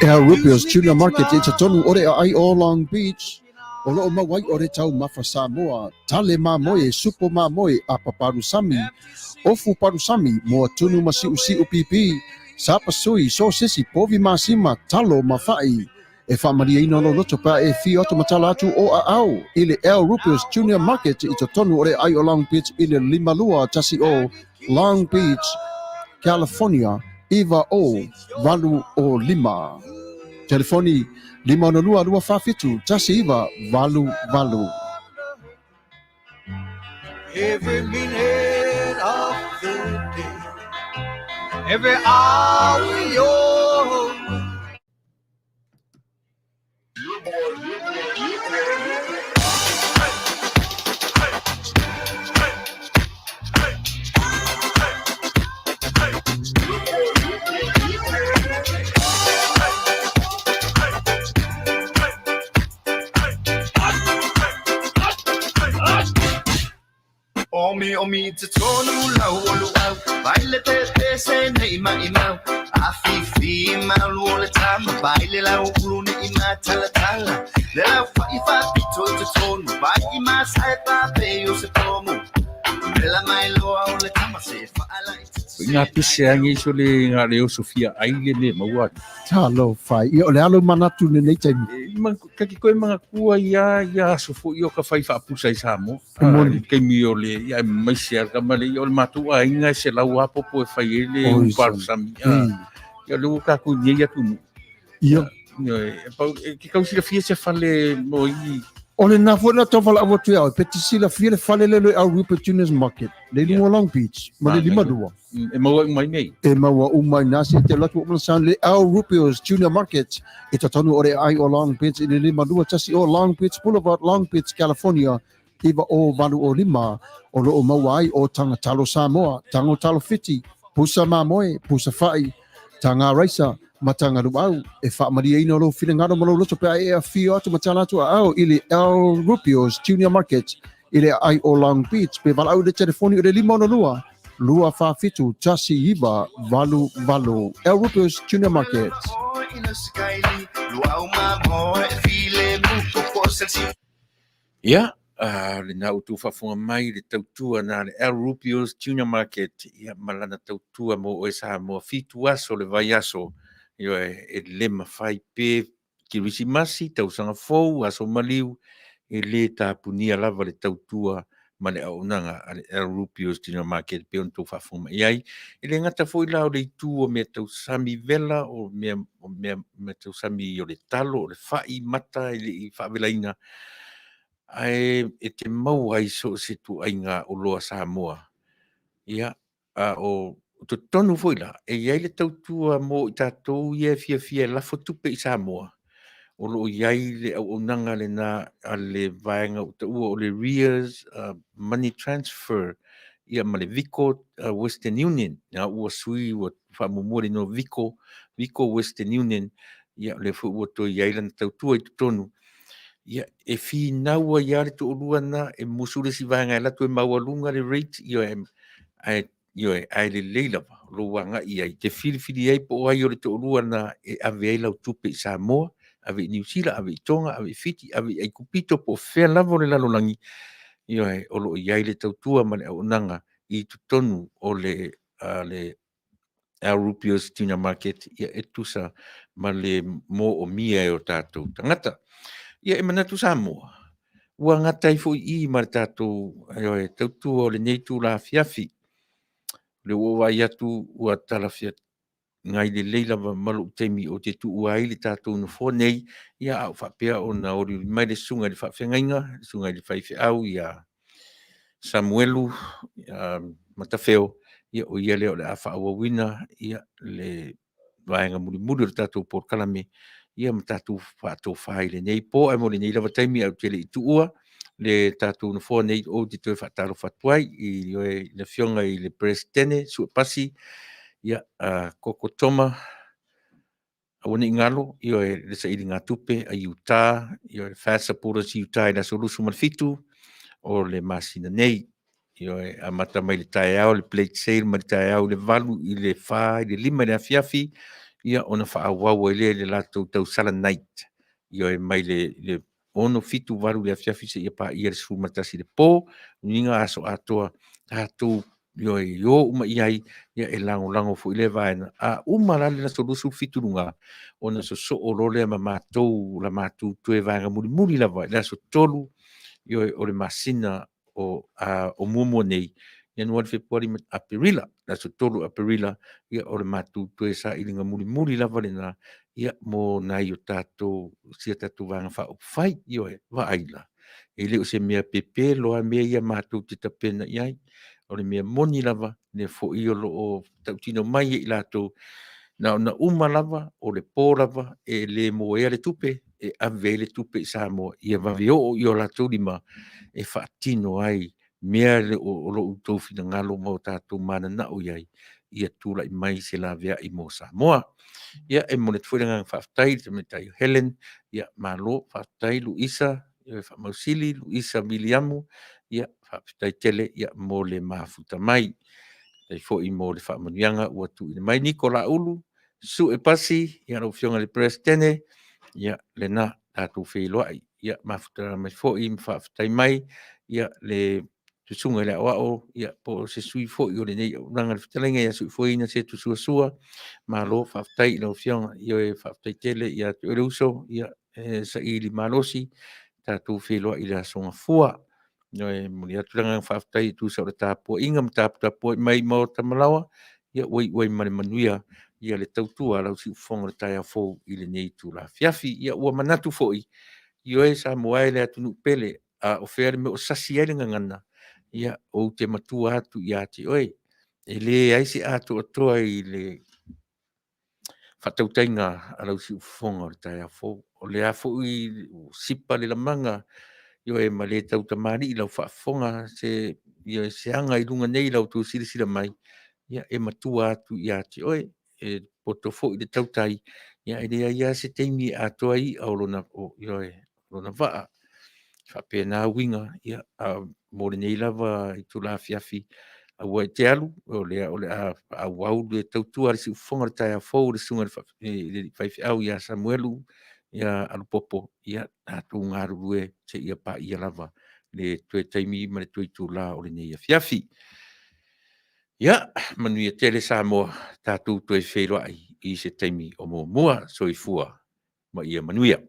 Rupios Junior Market i Taunuu ore ai o Long Beach. O loo mawai ore tau mafa Samoa. Tale mamoe, supo mamoe a paparusami. Ofu parusami mo tunu masiu siu pipi. Sapa sui so sisi povi masima talo mafai. E whamaria ino lo loto pa e fi oto matala atu o a au. Ile El Rupios Junior Market i Taunuu ore ai o Long Beach ile limalua tasi o Long Beach, California. Iva o valu o lima. Telefoni 502 tasi iva valu valu. Every minute of the day, every hour yours. Omi te tonu lau olu au baile te se nei mai mau afifi mau ole tama baile lau ulu nei ma tala tala le lau fa pito te tonu bai ma sai pa pe o se tomo le la mai lo ole tama se fa ala Nga pise angi so le ngā reo Sofia aile le maua. Talo fai. I o le alo manatu ne nei taimi. Kaki koe mga kua ia sofo i o ka whai whaapusa i Samoa. Kei mi o le ia maisi ar kamale i o le matua inga se lau apopo e whai e le uparu sami. Ia le ukaku ni ia tunu. Ia. Ki kausi la fia se whale mo i. O le nafo na tofa la avo tui au. Peti si la fia le whale lelo au Rupert Juniors Market. Le limo Long Beach. Ma le lima dua. E maua umai nei. E maua umai nasi te latu o san le au Rupert Junior Market. E Taunuu ore ai o Long Beach. I le lima dua tasi o Long Beach Boulevard, Long Beach, California. Iva o valu o lima. O lo o maua ai o tanga talo Samoa. Tango talo Fiti. Pusa mamoe. Pusa fai. Tanga raisa. Matanga ruau. E wha maria ino lo whilengaro malo loto pe ai a fio atu matala atu a au. Ili El Rupios Junior Market. Ili ai o Long Beach. Pe vala au de telefoni o le lima ono lua. Lua whawhitu tasi iwa valu valu. El Rupios Junior Market. Ia, le nā utu whafunga mai le tautua nā le El Rupios Junior Market. Ia, malana tautua mo o e sa mo fitu aso le vai aso. Ia, e lema whai pe ki risi masi, tausanga fou, aso maliu, e le tāpunia lava le tautua ma le aunanga a le El Rupios Junior Market pe on tō whafunga. Iai, e le ngata fo i lao le itu o mea tausami vela, o mea tausami o le talo, o le whai mata, i whawelaina. Ai e te mau ai so se tu ai ngā o loa Samoa. Ia, o to tonu foila, e iai le tautua mo i tātou ia fia lafo tupe i Samoa. O lo iai le au nanga le nā a le vaenga o ta ua o le Rears Money Transfer. Ia ma le Vico Western Union. Ia ua sui ua whamumuri no Vico Western Union. Ia le fu ua to iai lana tautua i tonu. Ia, e fi naua ia le to olua na e musure si vaenga la to e maualunga le rate io e ai le leila lo wanga ia te fili ai po ai o le to olua na e ave ai lau tupe i Samoa, ave i New Zealand, ave i Tonga, ave i Fiti, ave i kupito po fea lavo le lalolangi io e olo iai le tautua ma le aunanga i tutonu o le El Rupios Junior Market ia e tusa ma le mo o mia e o tātou tangata. Ia e manatu Samoa. Ua ngatai fo i ma tātou e tautua o le neitu la fiafi. Le ua wai atu ua tala fiat ngai le leila malu teimi o te tu ua i le tātou no fo nei. Ia au whapea o na ori mai le sunga le whawhengainga, sunga le whaife au ia Samuelu, matawheo, ia o ia leo le a whaawawina, ia le vaenga muri le tātou por kalame. Ia matatu whātou whai le nei po, ai mo le nei lawa taimi au te le i tuua, le tātou na fōa nei o te toi whātaro whatuai, i le fionga i le presidene, sua pasi, ia koko toma, Awana ingalo, io e le sa ili ngā tupe, a Utah, io e Fasa pura si Utah i la solusu malfitu, o le masina nei, io e amata mai le tae au, le plate sale, ma le tae au, le valu, i le wha, i le lima, le afiafi, ia ona wha awawa i le lato tau sala night, io e mai le ono fitu valu le afiafi se ia pa ia le su matasi le po, uninga aso atoa, tātou io e io uma iai, ia e lango fu i le vaena, a uma la le solusu fitu lunga, ona so o lole ma mātou, la mātou tue vanga muri lava, la so tolu, io o le masina o mumu nei, ia nuari februari a perila, la so tolu a perila, ia o le mātou tue sa ilinga muri lava le na, ia mo nai o tātou, sia tātou vanga wha o whai, io e wa aila. E leo se mea pepe, loa mea ia mātou te tapena iai, o le mea moni lava, ne fo i o lo o tautino mai i lātou, na uma lava, o le pō lava, e le mo ea le tupe, e ave le tupe i Samoa, ia vawe o i o lātou lima, e whaatino ai, mea le o lo utou fina ngalo mo tātou mana na o iai, ia tūla i mai se la vea i mo Samoa. Ia e mo le tuwhiringa Faafetai, te me tai Helen, ia malo Faafetai Luisa, ia whamausili, Luisa Miliamu, ia Faafetai tele, ia mo le mafuta mai. Dai fo i mo le whaamanianga ua tu i mai Nikola Ulu, su e pasi, ia rau fionga le presidene, ia le na tātou whailoai, ia mafuta mai fo i Faafetai mai, ia le tusunga le awao, ia po se sui fo i o le nei, ranga le whitalenga, ia sui fo i na se tusua, malo Faafetai i rau fionga, ia e Faafetai tele, ia tu e uso, ia sa i li malosi, tātou whailoai i le asonga fua, Noi muli atu langa Faafetai tu sa o le tāpua inga ma tāpua mai mo tamalawa ia oi mare manuia ia le tautua lau si ufonga le tai a fou i le nei tu la fiafi ia ua manatu foi i oe sa moai le atunu pele a o fea le me o sasi ai le ngangana ia o te matua atu i ati oe e le aisi atu atoa i le whatautainga a lau si ufonga le tai a fou o le a fou i sipa le lamanga io e ma le tau tamari i lau whaafonga se ia se anga i lunga nei lau tu sila mai ia e matua atu i ati oe e potofo i le tautai ia e lea ia se teimi atoa i au lona o io e lona waa whapena winga ia a mōre nei lava i tu la fiafi a ua te alu o le a wau le tautua le si ufonga le tai a fau le sunga le whaifi au ia Samuelu ia alupopo ia tātou ngā rurue te ia pa ia lava le tue taimi ma le tue tū la o le nei a fiafi. Ia, Manuia tele Samoa tātou tue whairoai i se taimi o mua soifua ma ia Manuia.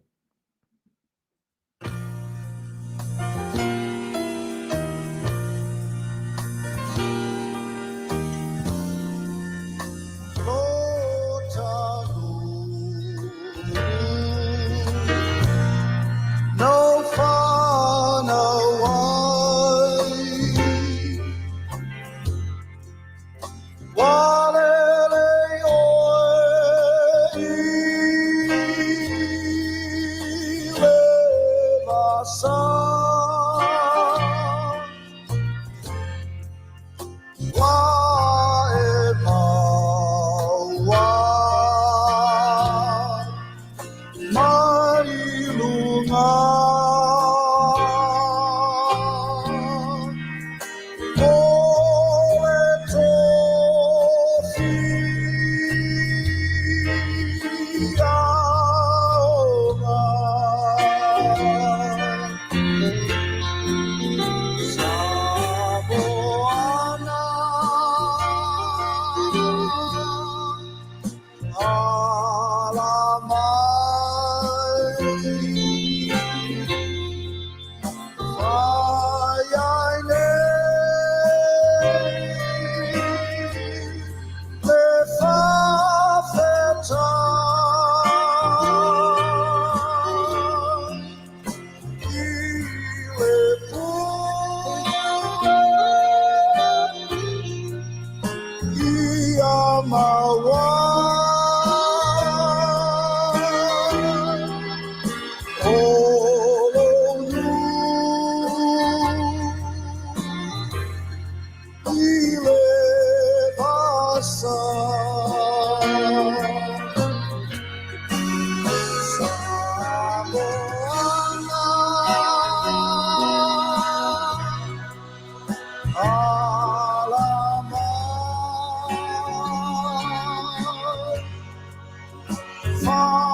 Far